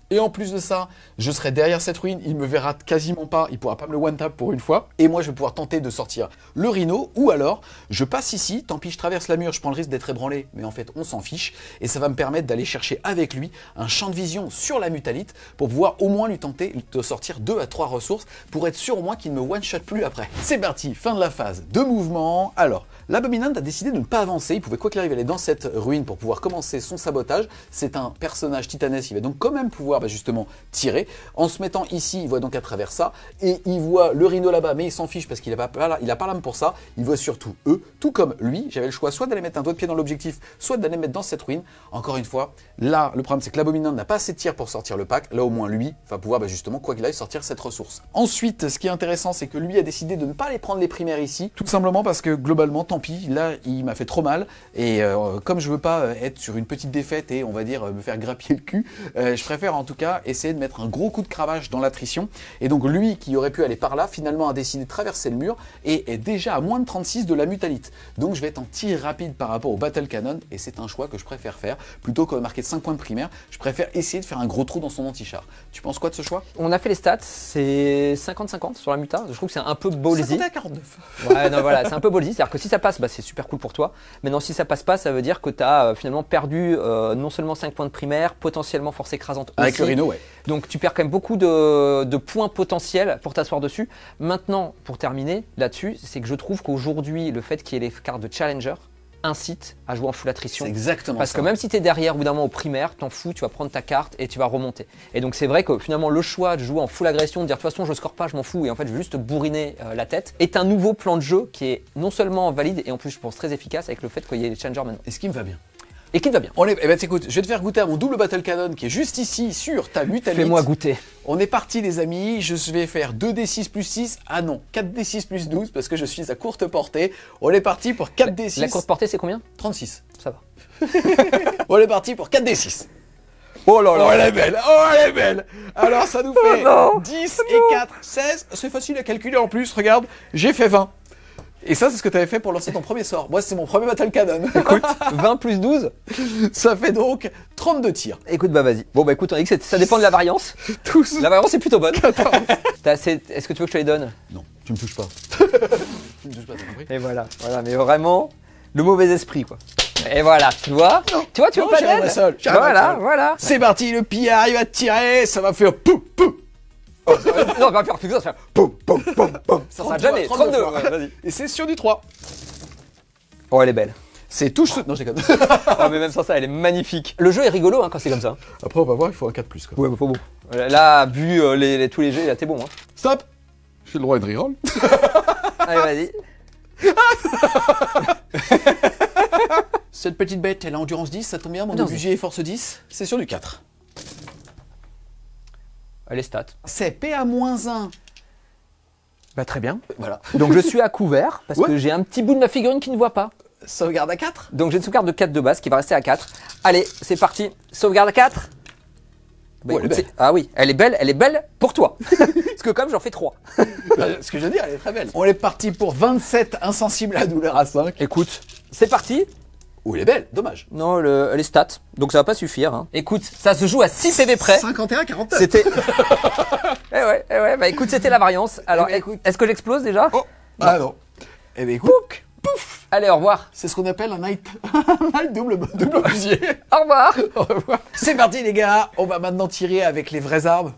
Et en plus de ça, je serai derrière cette ruine, il me verra quasiment pas, il pourra pas me le one-tap pour une fois. Et moi, je vais pouvoir tenter de sortir le rhino, ou alors, je passe ici, tant pis, je traverse la mur, je prends le risque d'être ébranlé, mais en fait, on s'en fiche. Et ça va me permettre d'aller chercher avec lui un champ de vision sur la mutalite pour pouvoir au moins lui tenter de sortir 2 à 3 ressources pour être sûr au moins qu'il ne me one-shot plus après. C'est parti, fin de la phase de mouvement. Alors, l'abominant a décidé de ne pas avancer, il pouvait quoi qu'il arrive aller dans cette ruine pour pouvoir commencer son sabotage. C'est un personnage titanesque, il va donc quand même pouvoir justement tirer. En se mettant ici, il voit donc à travers ça, et il voit le rhino là-bas, mais il s'en fiche parce qu'il n'a pas l'âme pour ça. Il voit surtout eux, tout comme lui. J'avais le choix soit d'aller mettre un doigt de pied dans l'objectif, soit d'aller mettre dans cette ruine. Encore une fois, là, le problème c'est que l'abominant n'a pas assez de tir pour sortir le pack. Là, au moins, lui va pouvoir justement, quoi qu'il aille, sortir cette ressource. Ensuite, ce qui est intéressant, c'est que lui a décidé de ne pas aller prendre les primaires ici, tout simplement parce que globalement, tant pis, là, il m'a fait trop mal. Et comme je veux pas être sur une petite défaite et on va dire me faire grappiller le cul, je préfère en tout cas essayer de mettre un gros coup de cravache dans l'attrition. Et donc lui qui aurait pu aller par là, finalement a décidé de traverser le mur et est déjà à moins de 36 de la mutalite. Donc je vais être en tir rapide par rapport au battle cannon et c'est un choix que je préfère faire. Plutôt que de marquer 5 points de primaire, je préfère essayer de faire un gros trou dans son anti-char. Tu penses quoi de ce choix? On a fait les stats, c'est 50-50 sur la muta. Je trouve que c'est un peu ballsy. 50 à 49. Ouais, non, voilà, c'est un peu ballsy. C'est-à-dire que si ça passe, c'est super cool pour toi. Maintenant, si ça passe pas, ça veut dire que tu as finalement perdu non seulement 5 points de primaire, potentiellement force écrasante aussi. Avec le rhino, ouais. Donc tu perds quand même beaucoup de points potentiels pour t'asseoir dessus. Maintenant, pour terminer là-dessus, c'est que je trouve qu'aujourd'hui, le fait qu'il y ait les cartes de Challenger incite à jouer en full attrition. C'est exactement Parce ça. que même si tu es derrière, au bout d'un moment au primaire, t'en fous, tu vas prendre ta carte et tu vas remonter. Et donc c'est vrai que finalement le choix de jouer en full agression, de dire de toute façon je score pas, je m'en fous et en fait je vais juste bourriner la tête, est un nouveau plan de jeu qui est non seulement valide et en plus je pense très efficace avec le fait qu'il y ait les challengers maintenant. Et ce qui me va bien. Et qui te va bien. Eh ben écoute, je vais te faire goûter à mon double battle cannon qui est juste ici sur ta mutalite. Fais-moi goûter. On est parti les amis, je vais faire 2d6 plus 6, ah non, 4d6 plus 12 parce que je suis à courte portée. On est parti pour 4d6. La courte portée c'est combien? 36. Ça va. On est parti pour 4d6. Oh là là. Oh elle est belle, oh elle est belle. Alors ça nous fait 10 et 4, 16. C'est facile à calculer en plus, regarde, j'ai fait 20. Et ça, c'est ce que tu avais fait pour lancer ton premier sort. Moi, c'est mon premier battle cannon. Écoute, 20 plus 12, ça fait donc 32 tirs. Écoute, bah vas-y. Bon, bah écoute, on dit que ça dépend de la variance. Tous. La variance est plutôt bonne. Est-ce que tu veux que je te les donne? Non, tu me touches pas. Tu me touches pas, t'as compris? Et voilà, mais vraiment, le mauvais esprit, quoi. Et voilà, tu vois? Tu vois pas j'arriverai d'aide? seul. Voilà. C'est parti, le pillard, il va tirer, ça va faire poum, poum. Non, on va faire plus que ça, faire Poum, poum, poum, poum. ça sera jamais. 32, ouais, vas-y. Et c'est sur du 3. Oh, elle est belle. C'est touche. Non, j'ai comme. Oh, mais même sans ça, elle est magnifique. Le jeu est rigolo quand c'est comme ça. Après, on va voir, il faut un 4 plus. Ouais, faut bon. Là, vu tous les jeux, là, t'es bon. Hein. Stop. J'ai le droit à une reroll. Allez, vas-y. Cette petite bête, elle a endurance 10, ça tombe bien, mon obusier est force 10. C'est sur du 4. Les stats. C'est PA-1. Bah très bien. Voilà. Donc je suis à couvert parce que j'ai un petit bout de ma figurine qui ne voit pas. Sauvegarde à 4. Donc j'ai une sauvegarde de 4 de base qui va rester à 4. Allez, c'est parti. Sauvegarde à 4. Bah, elle est belle. Ah oui, elle est belle pour toi. Parce que comme j'en fais 3. Ce que je veux dire, elle est très belle. On est parti pour 27 insensibles à la douleur à 5. Écoute, c'est parti. Oh, elle est belle, dommage. Non, elle est stat, donc ça va pas suffire. Hein. Écoute, ça se joue à 6 PV près. 51-49. C'était... eh ouais, bah écoute, c'était la variance. Alors, écoute. est-ce que j'explose déjà? Oh, ah non. Eh ben écoute, Pouf. Allez, au revoir. c'est ce qu'on appelle un night, double fusier. Au revoir. Au revoir. C'est parti les gars, on va maintenant tirer avec les vraies armes.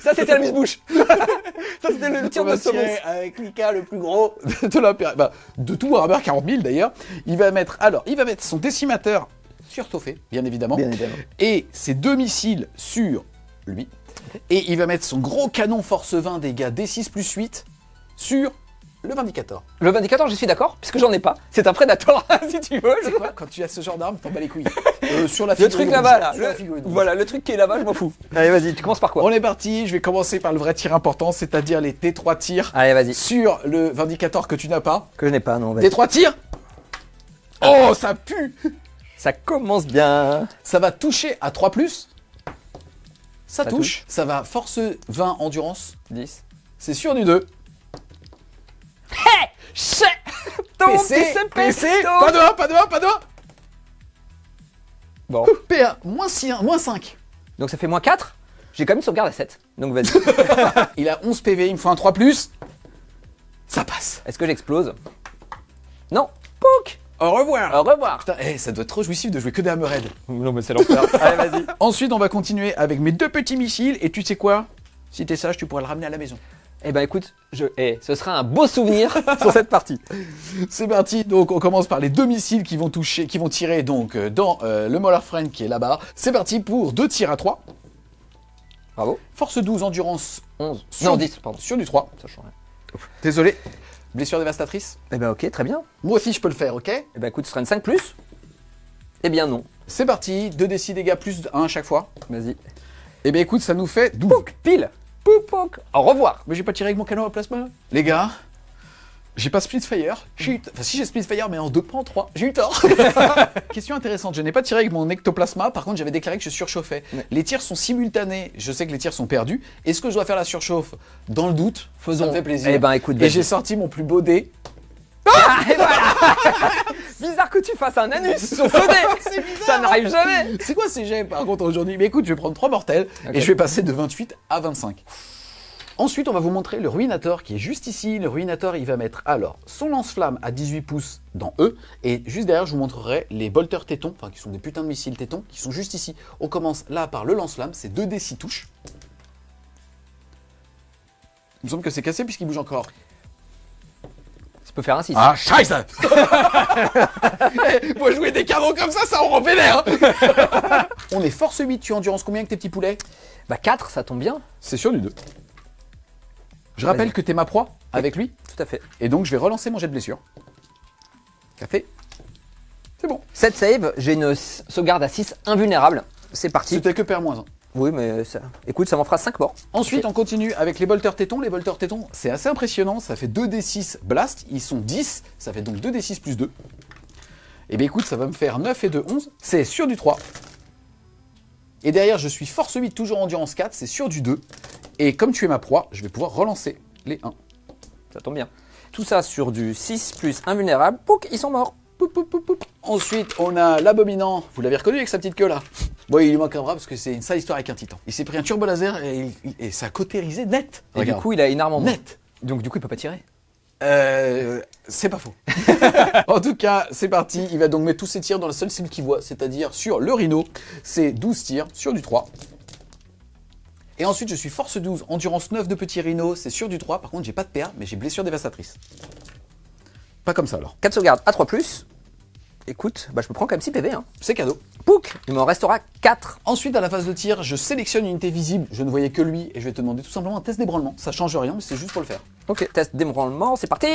Ça, c'était la mise-bouche. Ça, c'était le tir On de va semonce. tirer avec Mika le plus gros de la de tout Warhammer 40 000 d'ailleurs. Il va mettre son décimateur surchauffé, bien évidemment. Bien évidemment. Et ses 2 missiles sur lui. Et il va mettre son gros canon force 20 dégâts D6 plus 8 sur le Vindicator. Le Vindicator, je suis d'accord, puisque j'en ai pas. C'est un Predator, si tu veux. C'est quoi? Quand tu as ce genre d'arme, t'en bats les couilles. Sur la Le truc là-bas, là. Sur la figurine rouge. Voilà, le truc qui est là-bas, je m'en fous. Allez, vas-y, tu commences par quoi? On est parti, je vais commencer par le vrai tir important, c'est-à-dire les T3 tirs Allez, vas-y. sur le Vindicator que tu n'as pas. Que je n'ai pas, non, vas-y. T3 tirs. Oh, ça pue. Ça commence bien. Ça va toucher à 3+. Ça touche. touche. Ça va force 20 endurance. 10. C'est sûr du 2. Chais. PC, pas de 1, pas de 1, pas de 1. Bon. PA, moins 5. Donc ça fait moins 4. J'ai quand même une sauvegarde à 7. Donc vas-y. Il a 11 PV, il me faut un 3+. Ça passe. Est-ce que j'explose? Non. Pouk. Au revoir. Au revoir. Putain, ça doit être trop jouissif de jouer que des Hammerhead. Non, mais c'est l'enfer. Allez, vas-y. Ensuite, on va continuer avec mes 2 petits missiles. Et tu sais quoi? Si t'es sage, tu pourras le ramener à la maison. Eh ben écoute, ce sera un beau souvenir sur cette partie. C'est parti, donc on commence par les 2 missiles qui vont tirer donc dans le Mauler Friend qui est là-bas. C'est parti pour 2 tirs à 3. Bravo. Force 12, endurance 11. sur Non, du- 10, pardon. sur du 3. Ça change rien. Désolé. Blessure dévastatrice. Eh ben ok, très bien. Moi aussi je peux le faire, ok? Eh ben écoute, ce sera une 5+. Eh bien non. C'est parti, 2d6 dégâts plus 1 à chaque fois. Vas-y. Et bien écoute, ça nous fait 12. Pouk, pile. Pouk, pouk. Au revoir. Mais j'ai pas tiré avec mon canon à plasma. Les gars, j'ai pas Splitfire. Enfin si j'ai Splitfire mais en 2, pas en 3. J'ai eu tort. Question intéressante, je n'ai pas tiré avec mon ectoplasma, par contre j'avais déclaré que je surchauffais. Ouais. Les tirs sont simultanés, je sais que les tirs sont perdus. Est-ce que je dois faire la surchauffe? Dans le doute, Faisons. ça me fait plaisir. Eh ben écoute, Et vas-y. j'ai sorti mon plus beau dé. Ah, et voilà. Bizarre que tu fasses un anus sur ce dé. Ça n'arrive jamais. C'est quoi ces jets par contre aujourd'hui? Mais écoute, je vais prendre 3 mortels Ok. et je vais passer de 28 à 25. Ensuite, on va vous montrer le Ruinator qui est juste ici. Le Ruinator, il va mettre alors son lance-flamme à 18 pouces dans E. Et juste derrière, je vous montrerai les bolters tétons, enfin qui sont des putains de missiles tétons, qui sont juste ici. On commence là par le lance-flamme, c'est 2d6 touches. Il me semble que c'est cassé puisqu'il bouge encore. Ça peut faire un 6. Ah, scheiße. Moi, jouer des canons comme ça en rend vénère. On est force 8, tu as endurance combien avec tes petits poulets? Bah 4, ça tombe bien. C'est sûr du 2. Je rappelle Vas-y. que t'es ma proie avec lui, Tout à fait. et donc je vais relancer mon jet de blessure. Café. C'est bon. 7 save, j'ai une sauvegarde à 6 invulnérable. C'est parti. C'était que pair-1. Oui, mais ça... écoute, ça m'en fera 5 morts. Ensuite, on continue avec les bolters tétons. Les bolters tétons, c'est assez impressionnant. Ça fait 2d6 blast. Ils sont 10. Ça fait donc 2d6 plus 2. Et bien écoute, ça va me faire 9 et 2, 11. C'est sur du 3. Et derrière, je suis force 8, toujours endurance 4. C'est sur du 2. Et comme tu es ma proie, je vais pouvoir relancer les 1. Ça tombe bien. Tout ça sur du 6 plus invulnérable. Pouc, ils sont morts. Poup, poup, poup, poup. Ensuite, on a l'abominant. Vous l'avez reconnu avec sa petite queue là? Bon, il lui manque un bras parce que c'est une sale histoire avec un titan. Il s'est pris un turbo laser et ça a cautérisé net. Et Regarde. du coup, il a énormément moins. Net. Donc du coup, il peut pas tirer. C'est pas faux. En tout cas, c'est parti. Il va donc mettre tous ses tirs dans la seule cible qu'il voit, c'est-à-dire sur le rhino. C'est 12 tirs sur du 3. Et ensuite, je suis force 12, endurance 9 de petit rhino, c'est sur du 3. Par contre, j'ai pas de PA, mais j'ai blessure dévastatrice. Pas comme ça alors. 4 sauvegardes à 3 plus. Écoute, bah je me prends quand même 6 PV. Hein. C'est cadeau. Pouc, il m'en restera 4. Ensuite, à la phase de tir, je sélectionne une unité visible. Je ne voyais que lui et je vais te demander tout simplement un test d'ébranlement. Ça change rien, mais c'est juste pour le faire. Ok, test d'ébranlement, c'est parti.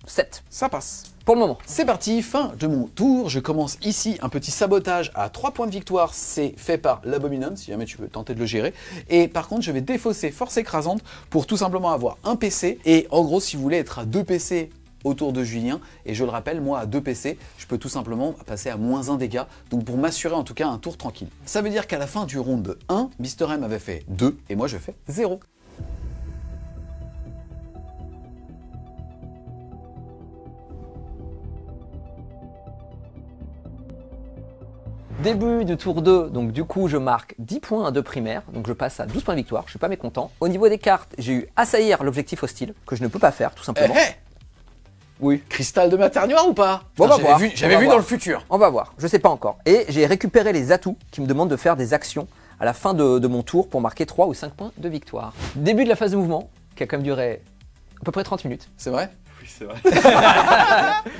7 Ça passe. pour le moment. C'est parti, fin de mon tour. Je commence ici un petit sabotage à 3 points de victoire. C'est fait par l'Abominant, si jamais tu veux tenter de le gérer. Et par contre, je vais défausser force écrasante pour tout simplement avoir un PC. Et en gros, si vous voulez être à 2 PC autour de Julien, et je le rappelle, moi à 2 PC, je peux tout simplement passer à -1 dégâts, donc pour m'assurer en tout cas un tour tranquille. Ça veut dire qu'à la fin du round 1, Mr M avait fait 2, et moi je fais 0. Début du tour 2, donc du coup je marque 10 points de primaire, donc je passe à 12 points de victoire, je suis pas mécontent. Au niveau des cartes, j'ai eu assaillir l'objectif hostile, que je ne peux pas faire tout simplement. Oui. Cristal de maternoire ou pas? Bon, on va voir. J'avais vu dans le futur. On va voir, je sais pas encore. Et j'ai récupéré les atouts qui me demandent de faire des actions à la fin de mon tour pour marquer 3 ou 5 points de victoire. Début de la phase de mouvement, qui a quand même duré à peu près 30 minutes. C'est vrai? Oui, c'est vrai.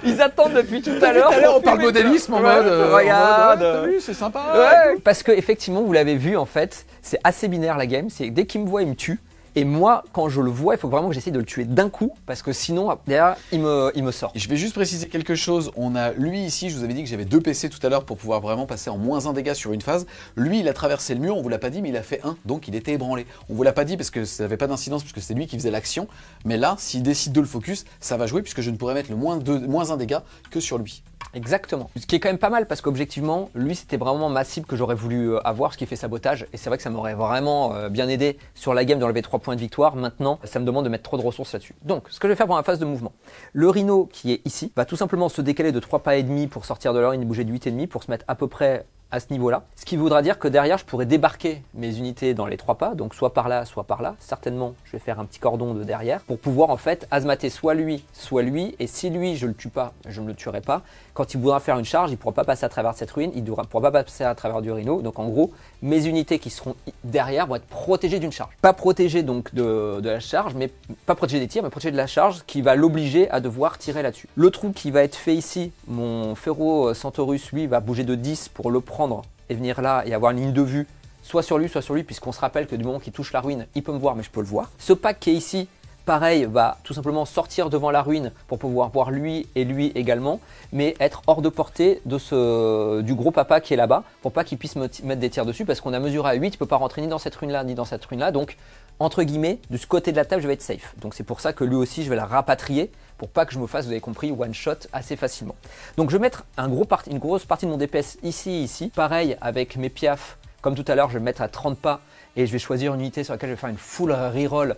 Ils attendent depuis tout à l'heure. On parle modélisme en mode. Regarde. T'as vu, c'est sympa. Ouais, parce que effectivement, vous l'avez vu en fait, c'est assez binaire la game. C'est dès qu'il me voit, il me tue. Et moi, quand je le vois, il faut vraiment que j'essaye de le tuer d'un coup, parce que sinon, derrière, il me sort. Je vais juste préciser quelque chose. On a lui ici, je vous avais dit que j'avais 2 PC tout à l'heure pour pouvoir vraiment passer en -1 dégâts sur une phase. Lui, il a traversé le mur, on vous l'a pas dit, mais il a fait 1, donc il était ébranlé. On vous l'a pas dit parce que ça n'avait pas d'incidence, puisque c'est lui qui faisait l'action. Mais là, s'il décide de le focus, ça va jouer, puisque je ne pourrais mettre le -1 dégâts que sur lui. Exactement. Ce qui est quand même pas mal, parce qu'objectivement, lui, c'était vraiment ma cible que j'aurais voulu avoir, ce qui fait sabotage. Et c'est vrai que ça m'aurait vraiment bien aidé sur la game d'enlever 3 points de victoire. Maintenant, ça me demande de mettre trop de ressources là-dessus. Donc, ce que je vais faire pour ma phase de mouvement, le rhino qui est ici va tout simplement se décaler de 3 pas et demi pour sortir de là, il bouger de 8 et demi pour se mettre à peu près à ce niveau-là. Ce qui voudra dire que derrière, je pourrais débarquer mes unités dans les 3 pas, donc soit par là, soit par là. Certainement, je vais faire un petit cordon de derrière pour pouvoir en fait azmater soit lui, et si lui, je le tue pas, je ne le tuerai pas. Quand il voudra faire une charge, il ne pourra pas passer à travers cette ruine, il ne pourra pas passer à travers du rhino. Donc en gros, mes unités qui seront derrière vont être protégées d'une charge. Pas protégées donc de la charge, mais pas protégées des tirs, mais protégées de la charge qui va l'obliger à devoir tirer là-dessus. Le trou qui va être fait ici, mon Ferro Centaurus, lui, va bouger de 10 pour le prendre et venir là et avoir une ligne de vue soit sur lui, puisqu'on se rappelle que du moment qu'il touche la ruine, il peut me voir, mais je peux le voir. Ce pack qui est ici, pareil, va tout simplement sortir devant la ruine pour pouvoir voir lui et lui également, mais être hors de portée du gros papa qui est là-bas, pour pas qu'il puisse me mettre des tirs dessus, parce qu'on a mesuré à 8, il peut pas rentrer ni dans cette ruine-là, ni dans cette ruine-là, donc entre guillemets, de ce côté de la table, je vais être safe. Donc c'est pour ça que lui aussi, je vais la rapatrier, pour pas que je me fasse, vous avez compris, one shot assez facilement. Donc je vais mettre une grosse partie de mon DPS ici. Pareil avec mes piafs, comme tout à l'heure, je vais le mettre à 30 pas et je vais choisir une unité sur laquelle je vais faire une full reroll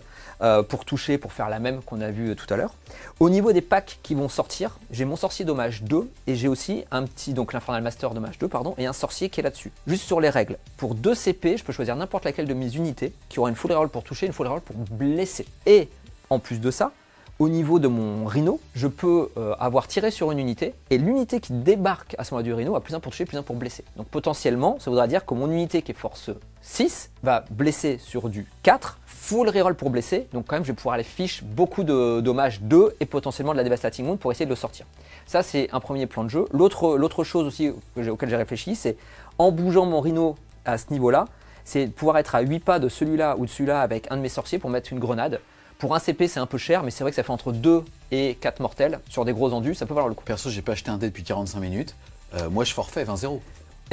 pour toucher, pour faire la même qu'on a vu tout à l'heure. Au niveau des packs qui vont sortir, j'ai mon sorcier dommage 2 et j'ai aussi un petit, donc l'Infernal Master dommage 2, pardon, et un sorcier qui est là-dessus. Juste sur les règles, pour 2 CP, je peux choisir n'importe laquelle de mes unités qui aura une full reroll pour toucher, une full reroll pour blesser. Et en plus de ça, au niveau de mon rhino, je peux avoir tiré sur une unité et l'unité qui débarque à ce moment-là du rhino a plus 1 pour toucher, plus 1 pour blesser. Donc potentiellement, ça voudra dire que mon unité qui est force 6 va blesser sur du 4, full reroll pour blesser, donc quand même je vais pouvoir aller fiche beaucoup de dommages 2 et potentiellement de la Devastating Wound pour essayer de le sortir. Ça c'est un premier plan de jeu. L'autre chose aussi auquel j'ai réfléchi, c'est en bougeant mon rhino à ce niveau-là, c'est pouvoir être à 8 pas de celui-là ou de celui-là avec un de mes sorciers pour mettre une grenade. Pour un CP, c'est un peu cher, mais c'est vrai que ça fait entre 2 et 4 mortels sur des gros endus, ça peut valoir le coup. Perso, j'ai pas acheté un dé depuis 45 minutes. Moi, je forfait 20-0.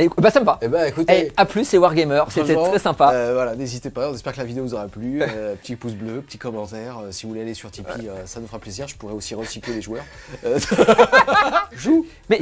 Et, bah ça me va. Et bah écoutez, A plus, c'est Wargamer, c'était franchement, très sympa. Voilà, n'hésitez pas, on espère que la vidéo vous aura plu. Petit pouce bleu, petit commentaire. Si vous voulez aller sur Tipeee, ça nous fera plaisir. Je pourrais aussi recycler les joueurs. Joue. Mais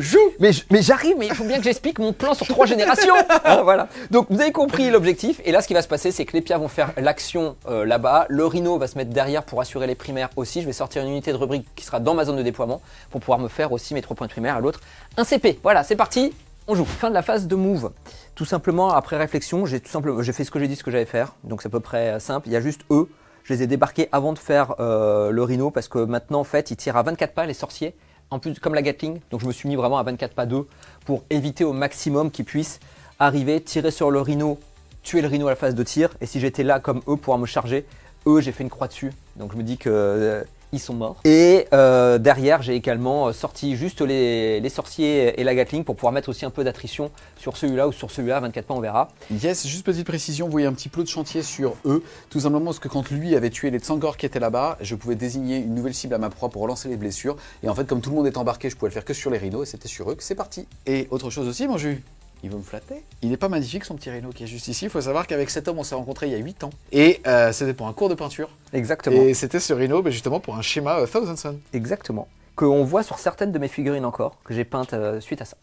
j'arrive, mais il faut bien que j'explique mon plan sur 3 générations. Hein, voilà. Donc vous avez compris l'objectif. Et là, ce qui va se passer, c'est que les pias vont faire l'action là-bas. Le rhino va se mettre derrière pour assurer les primaires aussi. Je vais sortir une unité de rubrique qui sera dans ma zone de déploiement pour pouvoir me faire aussi mes 3 points de primaire à l'autre. Un CP. Voilà, c'est parti. On joue. Fin de la phase de move. Tout simplement, après réflexion, j'ai fait ce que j'ai dit, ce que j'allais faire. Donc c'est à peu près simple. Il y a juste eux. Je les ai débarqués avant de faire le rhino parce que maintenant, en fait, ils tirent à 24 pas les sorciers. En plus, comme la Gatling. Donc je me suis mis vraiment à 24 pas 2 pour éviter au maximum qu'ils puissent arriver, tirer sur le rhino, tuer le rhino à la phase de tir. Et si j'étais là comme eux, pouvoir me charger. Eux, j'ai fait une croix dessus. Donc je me dis que... ils sont morts. Et derrière, j'ai également sorti juste les sorciers et la Gatling pour pouvoir mettre aussi un peu d'attrition sur celui-là ou sur celui-là, 24 pas, on verra. Yes, juste petite précision, vous voyez un petit plot de chantier sur eux, tout simplement parce que quand lui avait tué les Tsangor qui étaient là-bas, je pouvais désigner une nouvelle cible à ma proie pour relancer les blessures. Et en fait, comme tout le monde est embarqué, je pouvais le faire que sur les rhinos et c'était sur eux que c'est parti. Et autre chose aussi, mon jus. Il veut me flatter. Il n'est pas magnifique son petit rhino qui est juste ici. Il faut savoir qu'avec cet homme, on s'est rencontrés il y a 8 ans. Et c'était pour un cours de peinture. Exactement. Et c'était ce rhino, justement pour un schéma Thousand Sun. Exactement. qu'on voit sur certaines de mes figurines encore, que j'ai peintes suite à ça.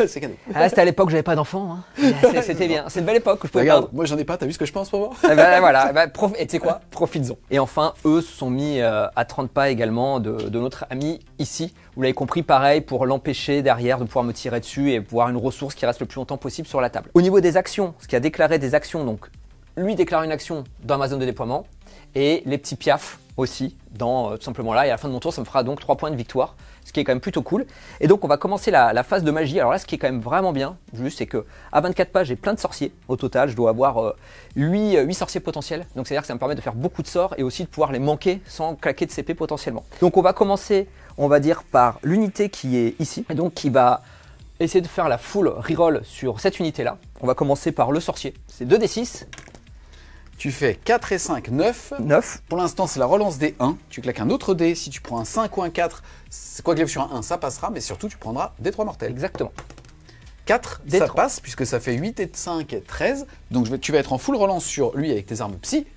C'est cadeau. Ah, c'était à l'époque où j'avais pas d'enfant. Hein. C'était bien. C'est une belle époque où je pouvais Regarde, peindre. moi j'en ai pas, t'as vu ce que je pense pour voir? Voilà, et tu sais quoi, profites-en. Et enfin, eux se sont mis à 30 pas également de notre ami ici. Vous l'avez compris, pareil, pour l'empêcher derrière de pouvoir me tirer dessus et voir une ressource qui reste le plus longtemps possible sur la table. Au niveau des actions, ce qui a déclaré des actions, donc lui déclare une action dans ma zone de déploiement et les petits piafs aussi, tout simplement là. Et à la fin de mon tour, ça me fera donc 3 points de victoire, ce qui est quand même plutôt cool. Et donc, on va commencer la phase de magie. Alors là, ce qui est quand même vraiment bien, juste, c'est que à 24 pages, j'ai plein de sorciers. Au total, je dois avoir 8 sorciers potentiels. Donc, c'est-à-dire que ça me permet de faire beaucoup de sorts et aussi de pouvoir les manquer sans claquer de CP potentiellement. Donc, on va commencer, on va dire, par l'unité qui est ici. Et donc, qui va essayer de faire la full reroll sur cette unité-là. On va commencer par le sorcier. C'est 2d6. Tu fais 4 et 5, 9. 9. Pour l'instant, c'est la relance des 1. Tu claques un autre dé. Si tu prends un 5 ou un 4, quoi que lève sur un 1, ça passera. Mais surtout, tu prendras des 3 mortels. Exactement. 4, Des ça 3. passe, puisque ça fait 8 et 5 et 13. Donc tu vas être en full relance sur lui avec tes armes psy.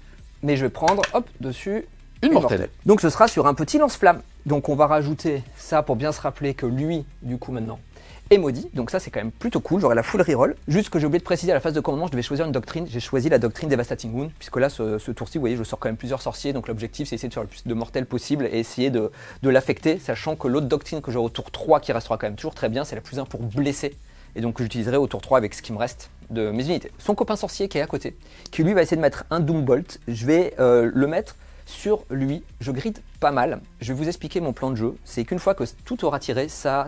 Mais je vais prendre, hop, dessus, Une mortelle. Donc ce sera sur un petit lance-flamme. Donc on va rajouter ça pour bien se rappeler que lui, du coup maintenant, est maudit. Donc ça c'est quand même plutôt cool, j'aurai la full reroll. Juste que j'ai oublié de préciser à la phase de commandement, je devais choisir une doctrine. J'ai choisi la doctrine Devastating Wound, puisque là ce tour-ci, vous voyez, je sors quand même plusieurs sorciers. Donc l'objectif c'est essayer de faire le plus de mortels possible et essayer de l'affecter, sachant que l'autre doctrine que j'aurai au tour 3, qui restera quand même toujours très bien, c'est la plus 1 pour blesser. Et donc que j'utiliserai au tour 3 avec ce qui me reste de mes unités. Son copain sorcier qui est à côté, qui lui va essayer de mettre un Doombolt. Je vais le mettre sur lui, je gride pas mal. Je vais vous expliquer mon plan de jeu. C'est qu'une fois que tout aura tiré, ça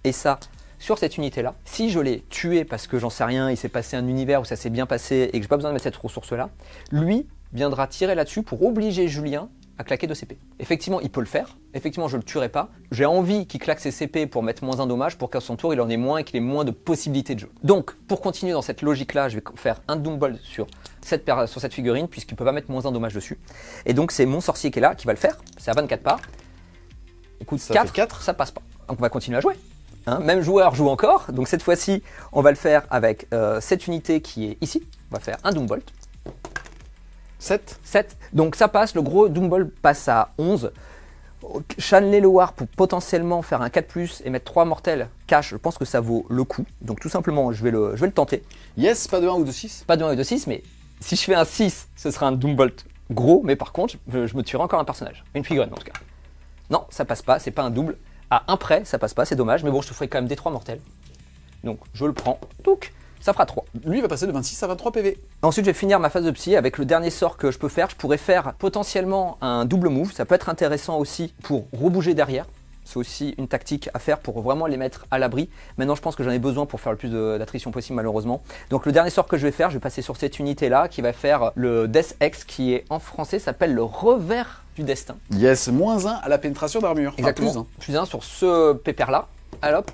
et ça sur cette unité-là, si je l'ai tué parce que j'en sais rien, il s'est passé un univers où ça s'est bien passé et que j'ai pas besoin de mettre cette ressource-là, lui viendra tirer là-dessus pour obliger Julien à claquer 2 CP. Effectivement, il peut le faire. Effectivement, je le tuerai pas. J'ai envie qu'il claque ses CP pour mettre moins un dommage, pour qu'à son tour, il en ait moins et qu'il ait moins de possibilités de jeu. Donc, pour continuer dans cette logique-là, je vais faire un Doombolt sur cette figurine, puisqu'il peut pas mettre moins un dommage dessus. Et donc, c'est mon sorcier qui est là, qui va le faire. C'est à 24 pas. Écoute, Ça 4, fait 4. ça passe pas. Donc, on va continuer à jouer. Hein, même joueur joue encore. Donc, cette fois-ci, on va le faire avec cette unité qui est ici. On va faire un Doombolt. 7. 7. Donc ça passe, le gros Doombolt passe à 11. Channeler le War pour potentiellement faire un 4+, et mettre 3 mortels cash, je pense que ça vaut le coup. Donc tout simplement, je vais le tenter. Yes, pas de 1 ou de 6. Pas de 1 et de 6, mais si je fais un 6, ce sera un Doombolt gros, mais par contre, je me tuerai encore un personnage. Une figurine en tout cas. Non, ça passe pas, c'est pas un double. À 1 près, ça passe pas, c'est dommage, mais bon, je te ferai quand même des 3 mortels. Donc je le prends. Donc ça fera 3. Lui, il va passer de 26 à 23 PV. Ensuite, je vais finir ma phase de psy avec le dernier sort que je peux faire. Je pourrais faire potentiellement un double move. Ça peut être intéressant aussi pour rebouger derrière. C'est aussi une tactique à faire pour vraiment les mettre à l'abri. Maintenant, je pense que j'en ai besoin pour faire le plus d'attrition possible, malheureusement. Donc, le dernier sort que je vais faire, je vais passer sur cette unité-là qui va faire le Death X, qui est en français s'appelle le revers du destin. Yes, moins 1 à la pénétration d'armure. Enfin, Exactement. Plus 1 sur ce pépère-là. Allop.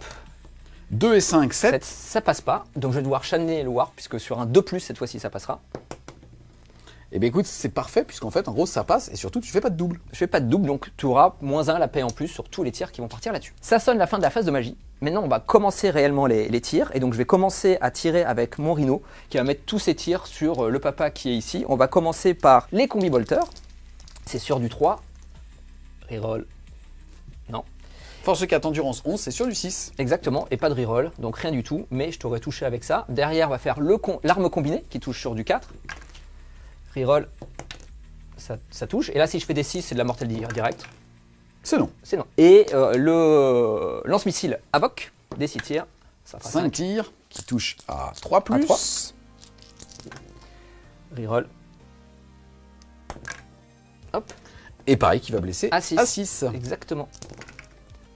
2 et 5, 7. Ça passe pas. Donc, je vais devoir channeler le War, puisque sur un 2+, cette fois-ci, ça passera. Et bien écoute, c'est parfait, puisqu'en fait, en gros, ça passe, et surtout, tu fais pas de double. Je fais pas de double, donc tu auras moins 1 la paix en plus sur tous les tirs qui vont partir là-dessus. Ça sonne la fin de la phase de magie. Maintenant, on va commencer réellement les tirs. Et donc, je vais commencer à tirer avec mon Rhino, qui va mettre tous ses tirs sur le papa qui est ici. On va commencer par les combi-bolters. C'est sur du 3. Reroll. Non. Force 4, endurance 11, c'est sur du 6. Exactement, et pas de reroll, donc rien du tout. Mais je t'aurais touché avec ça. Derrière, on va faire l'arme combinée, qui touche sur du 4. Reroll, ça touche. Et là, si je fais des 6, c'est de la mortelle direct. C'est non. C'est non. Et le lance-missile Avoc, des 6 tirs. Ça fera 5 tirs qui touchent à 3 plus. À 3. Reroll. Hop. Et pareil, qui va blesser À 6. À 6. Exactement.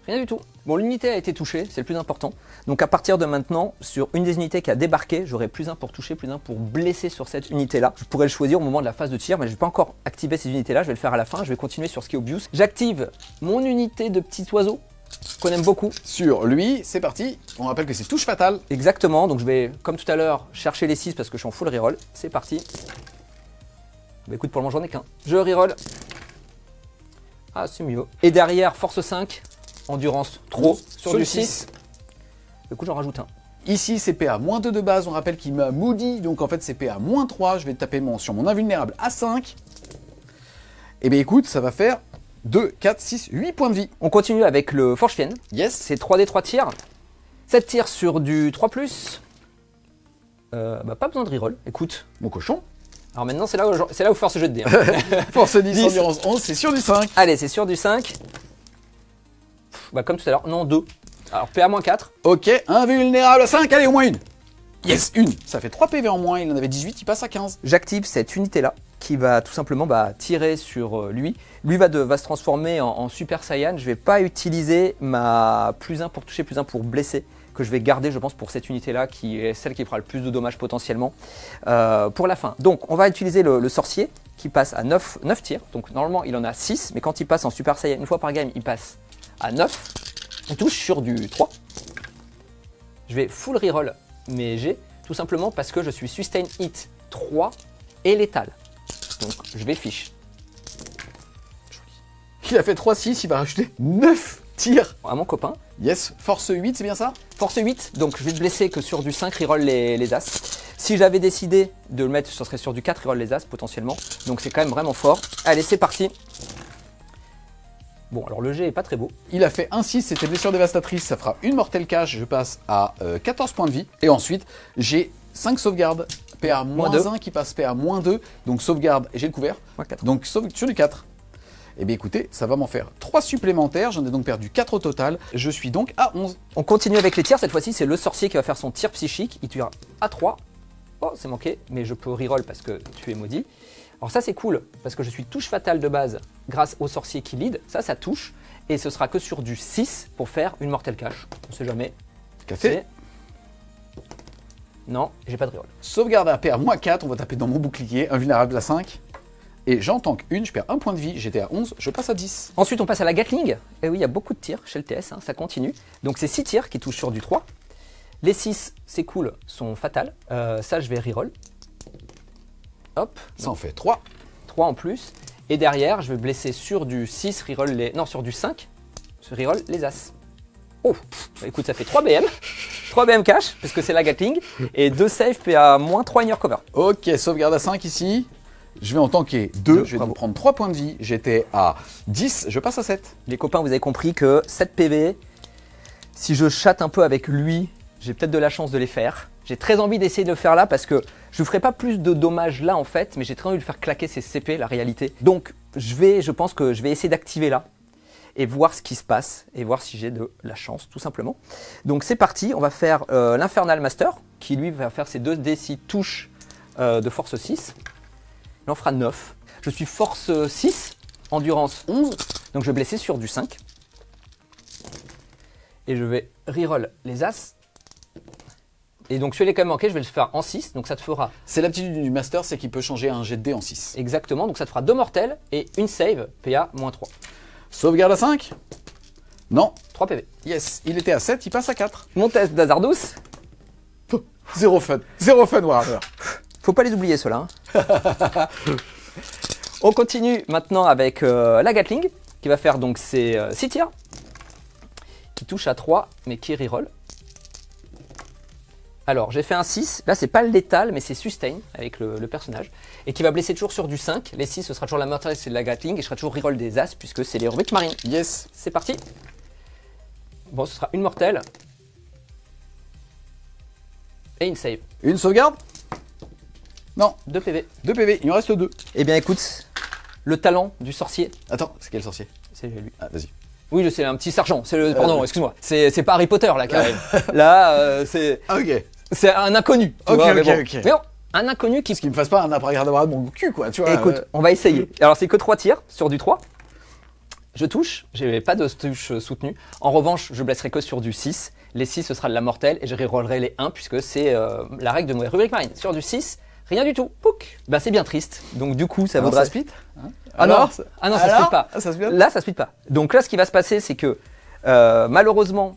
Rien du tout. Bon, l'unité a été touchée, c'est le plus important. Donc à partir de maintenant, sur une des unités qui a débarqué, j'aurai plus 1 pour toucher, plus 1 pour blesser sur cette unité-là. Je pourrais le choisir au moment de la phase de tir, mais je ne vais pas encore activer ces unités-là, je vais le faire à la fin. Je vais continuer sur ce qui est obvious. J'active mon unité de petits oiseaux, qu'on aime beaucoup. Sur lui, c'est parti. On rappelle que c'est touche fatale. Exactement, donc je vais, comme tout à l'heure, chercher les 6 parce que je suis en full reroll. C'est parti. Bah écoute, pour le moment, j'en ai qu'un. Je reroll. Ah, c'est mieux. Et derrière, force 5. Endurance trop sur du 6. Du coup, j'en rajoute un. Ici, c'est PA moins 2 de base. On rappelle qu'il m'a maudit. Donc en fait, c'est PA moins 3. Je vais taper sur mon invulnérable à 5. Et bien écoute, ça va faire 2, 4, 6, 8 points de vie. On continue avec le Forchefien. Yes. C'est 3D 3 tirs. 7 tirs sur du 3+. Pas besoin de reroll. Écoute. Mon cochon. Alors maintenant, c'est là où il faut faire ce jeu de dés. Hein. Force 10, 10. endurance 11, c'est sur du 5. Allez, c'est sur du 5. Comme tout à l'heure. Non, 2. Alors, PA-4. Ok, invulnérable à 5, allez, au moins une. Yes, une. Ça fait 3 PV en moins, il en avait 18, il passe à 15. J'active cette unité-là qui va tout simplement tirer sur lui. Lui va se transformer en Super Saiyan. Je ne vais pas utiliser ma +1 pour toucher, +1 pour blesser, que je vais garder, je pense, pour cette unité-là, qui est celle qui fera le plus de dommages potentiellement pour la fin. Donc, on va utiliser le sorcier qui passe à 9 tirs. Donc, normalement, il en a 6, mais quand il passe en Super Saiyan, une fois par game, il passe à 9. Il touche sur du 3. Je vais full reroll mes G, tout simplement parce que je suis sustain hit 3 et létal. Donc, je vais fiche. Il a fait 3, 6, il va rajouter 9 tirs. À mon copain. Yes, force 8, c'est bien ça? Force 8, donc je vais te blesser que sur du 5, reroll les As. Si j'avais décidé de le mettre, ce serait sur du 4, reroll les As potentiellement. Donc c'est quand même vraiment fort. Allez, c'est parti. Bon, alors le jet est pas très beau. Il a fait 1, 6, c'était blessure dévastatrice, ça fera une mortelle cache, je passe à 14 points de vie. Et ensuite, j'ai 5 sauvegardes, PA-1 qui passe PA-2, donc sauvegarde et j'ai le couvert. Donc sur du 4. Eh bien écoutez, ça va m'en faire 3 supplémentaires, j'en ai donc perdu 4 au total, je suis donc à 11. On continue avec les tirs, cette fois-ci c'est le sorcier qui va faire son tir psychique, il tire à 3. Oh, c'est manqué, mais je peux reroll parce que tu es maudit. Alors ça c'est cool, parce que je suis touche fatale de base grâce au sorcier qui lead, ça touche, et ce sera que sur du 6 pour faire une mortelle cache, on sait jamais. Café. Non, j'ai pas de reroll. Sauvegarde à PA-4, on va taper dans mon bouclier, invulnérable à 5. Et j'en tank une, je perds 1 point de vie, j'étais à 11, je passe à 10. Ensuite on passe à la Gatling, et oui il y a beaucoup de tirs chez le TS, hein, ça continue. Donc c'est 6 tirs qui touchent sur du 3. Les 6, c'est cool, sont fatales, ça je vais reroll. Hop. Ça en fait 3. 3 en plus. Et derrière, je vais blesser sur du 6, reroll les... Non, sur du 5, reroll les As. Oh, écoute, ça fait 3 BM. 3 BM cash, parce que c'est la Gatling. Et 2 save PA-3 in your cover. Ok, sauvegarde à 5 ici. Je vais en tanker 2, je vais donc prendre 3 points de vie. J'étais à 10, je passe à 7. Les copains, vous avez compris que 7 PV, si je chatte un peu avec lui, j'ai peut-être de la chance de les faire. J'ai très envie d'essayer de le faire là parce que je ne ferai pas plus de dommages là en fait, mais j'ai très envie de faire claquer ces CP, la réalité. Donc je pense que je vais essayer d'activer là et voir ce qui se passe et voir si j'ai de la chance tout simplement. Donc c'est parti, on va faire l'Infernal Master qui lui va faire ses 2 D6 touches de force 6. Il en fera 9. Je suis force 6, endurance 11, donc je vais blesser sur du 5. Et je vais reroll les As. Et donc celui-là est quand même manqué, je vais le faire en 6, donc ça te fera... C'est l'aptitude du master, c'est qu'il peut changer un jet de dés en 6. Exactement, donc ça te fera 2 mortels et une save, PA-3. Sauvegarde à 5. Non. 3 PV. Yes, il était à 7, il passe à 4. Mon test d'Azardous. Zéro fun. Zéro fun, Warhammer. Faut pas les oublier ceux-là. Hein. On continue maintenant avec la Gatling, qui va faire donc ses 6 tirs, qui touche à 3, mais qui reroll. Alors, j'ai fait un 6, là c'est pas le létal, mais c'est sustain avec le personnage, et qui va blesser toujours sur du 5. Les 6, ce sera toujours la mortelle, c'est de la Gatling, et je ferai toujours reroll des As, puisque c'est les rubriques marines. Yes. C'est parti. Bon, ce sera une mortelle. Et une save. Une sauvegarde. Non. 2 PV. 2 PV, il en reste 2. Eh bien écoute, le talent du sorcier. Attends, c'est quel sorcier? C'est lui. Ah, vas-y. Oui, c'est un petit sergent. Pardon, excuse-moi. C'est pas Harry Potter là, carrément. Là, c'est. Ah, ok. C'est un inconnu. Tu vois, mais bon. Ok. Mais bon, un inconnu qui. Parce qu'il me fasse pas un après-garde de mon cul, quoi, tu vois. Écoute, on va essayer. Alors, c'est que 3 tirs sur du 3. Je touche, j'ai pas de touche soutenue. En revanche, je blesserai que sur du 6. Les 6, ce sera de la mortelle et je rerollerai les 1 puisque c'est la règle de mes rubriques marines. Sur du 6, rien du tout. Pouc. Bah, c'est bien triste. Donc, du coup, ça vaudra. Ça split hein non, ça split pas. Ça split là, ça split pas. Donc là, ce qui va se passer, c'est que malheureusement,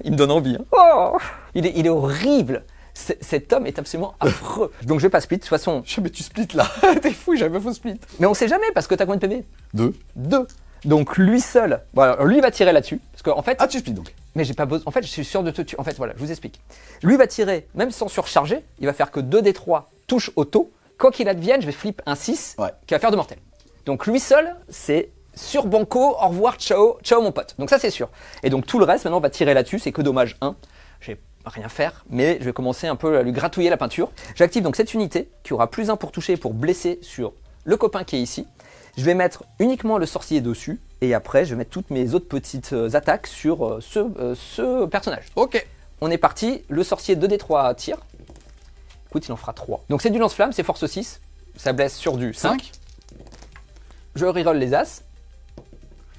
il me donne envie. Hein. Oh, il est horrible. Cet homme est absolument affreux. Donc je vais pas split, de toute façon. Mais tu splits là. T'es fou, jamais faut split. Mais on sait jamais parce que t'as combien de PV? 2. Donc lui seul, voilà, lui va tirer là-dessus. Parce qu'en fait. Ah, tu splits donc. Mais j'ai pas besoin. En fait, je suis sûr de te tuer. En fait, voilà, je vous explique. Lui va tirer, même sans surcharger, il va faire que 2d3 touches auto. Quoi qu'il advienne, je vais flip un 6 qui va faire de mortel. Donc lui seul, c'est sur banco, au revoir, ciao, ciao mon pote. Donc ça c'est sûr. Et donc tout le reste, maintenant on va tirer là-dessus, c'est que dommage 1. Je vais rien faire, mais je vais commencer un peu à lui gratouiller la peinture. J'active donc cette unité qui aura plus 1 pour toucher et pour blesser sur le copain qui est ici. Je vais mettre uniquement le sorcier dessus et après je vais mettre toutes mes autres petites attaques sur ce personnage. Ok. On est parti, le sorcier 2d3 tire. Écoute, il en fera 3. Donc c'est du lance-flamme, c'est force 6. Ça blesse sur du 5. Je reroll les as.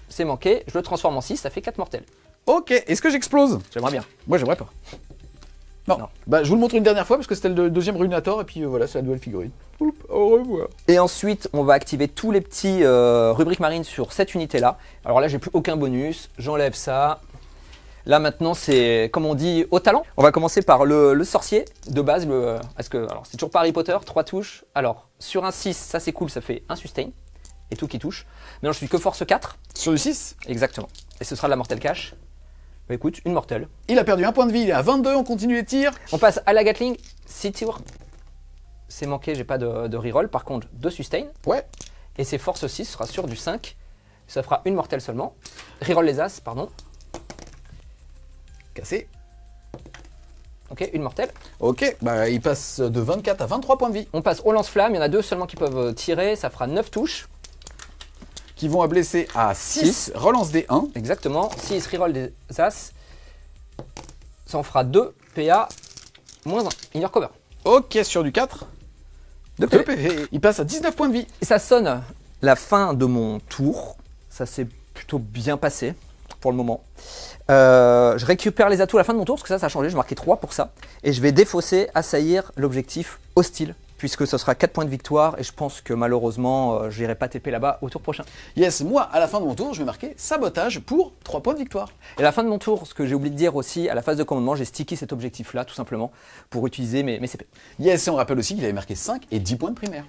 C'est manqué, je le transforme en 6, ça fait 4 mortels. Ok, est-ce que j'explose? J'aimerais bien. Moi, j'aimerais pas. Non. Bah, je vous le montre une dernière fois parce que c'était le deuxième Ruinator et puis voilà, c'est la nouvelle figurine. Oups, au revoir. Et ensuite, on va activer tous les petits rubriques marines sur cette unité-là. Alors là, j'ai plus aucun bonus, j'enlève ça. Là maintenant, c'est comme on dit au talent. On va commencer par le sorcier de base. Alors c'est toujours pas Harry Potter, 3 touches. Alors sur un 6, ça c'est cool, ça fait un sustain. Et tout qui touche. Maintenant je suis que force 4. Sur du 6? Exactement. Et ce sera de la mortel cash. Bah écoute, une mortelle. Il a perdu un point de vie, il est à 22, on continue les tirs. On passe à la Gatling, 6 tours. C'est manqué, j'ai pas de reroll. Par contre, 2 sustain. Ouais. Et c'est force 6, ce sera sur du 5. Ça fera une mortelle seulement. Reroll les as, pardon. Cassé. Ok, une mortelle. Ok, bah il passe de 24 à 23 points de vie. On passe au lance-flamme, il y en a 2 seulement qui peuvent tirer, ça fera 9 touches. Qui vont à blesser à 6, relance des 1. Exactement, 6 reroll des as, ça en fera 2 PA moins 1, inner cover. Ok, sur du 4. 2 2 PV. PV. Il passe à 19 points de vie. Et ça sonne la fin de mon tour, ça s'est plutôt bien passé pour le moment. Je récupère les atouts à la fin de mon tour, parce que ça a changé, je marquais 3 pour ça. Et je vais défausser, assaillir l'objectif hostile, puisque ce sera 4 points de victoire, et je pense que malheureusement, je n'irai pas TP là-bas au tour prochain. Yes, moi, à la fin de mon tour, je vais marquer sabotage pour 3 points de victoire. Et à la fin de mon tour, ce que j'ai oublié de dire aussi, à la phase de commandement, j'ai stické cet objectif-là, tout simplement, pour utiliser mes CP. Yes, et on rappelle aussi qu'il avait marqué 5 et 10 points de primaire.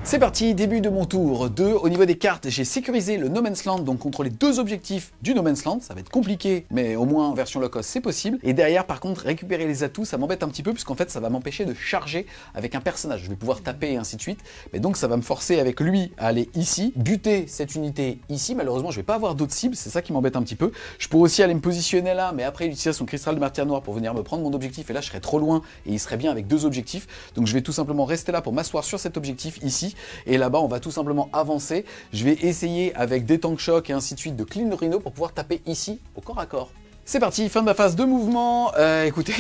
C'est parti, début de mon tour 2. Au niveau des cartes, j'ai sécurisé le No Man's Land, donc contre les 2 objectifs du No Man's Land. Ça va être compliqué, mais au moins en version low cost, c'est possible. Et derrière, par contre, récupérer les atouts, ça m'embête un petit peu, puisqu'en fait, ça va m'empêcher de charger avec un personnage. Je vais pouvoir taper et ainsi de suite. Mais donc, ça va me forcer avec lui à aller ici, buter cette unité ici. Malheureusement, je vais pas avoir d'autres cibles, c'est ça qui m'embête un petit peu. Je pourrais aussi aller me positionner là, mais après, il utilise son cristal de matière noire pour venir me prendre mon objectif. Et là, je serais trop loin et il serait bien avec 2 objectifs. Donc, je vais tout simplement rester là pour m'asseoir sur cet objectif ici. Et là-bas, on va tout simplement avancer. Je vais essayer avec des tank chocs et ainsi de suite de clean le rhino pour pouvoir taper ici au corps à corps. C'est parti, fin de ma phase de mouvement. Écoutez,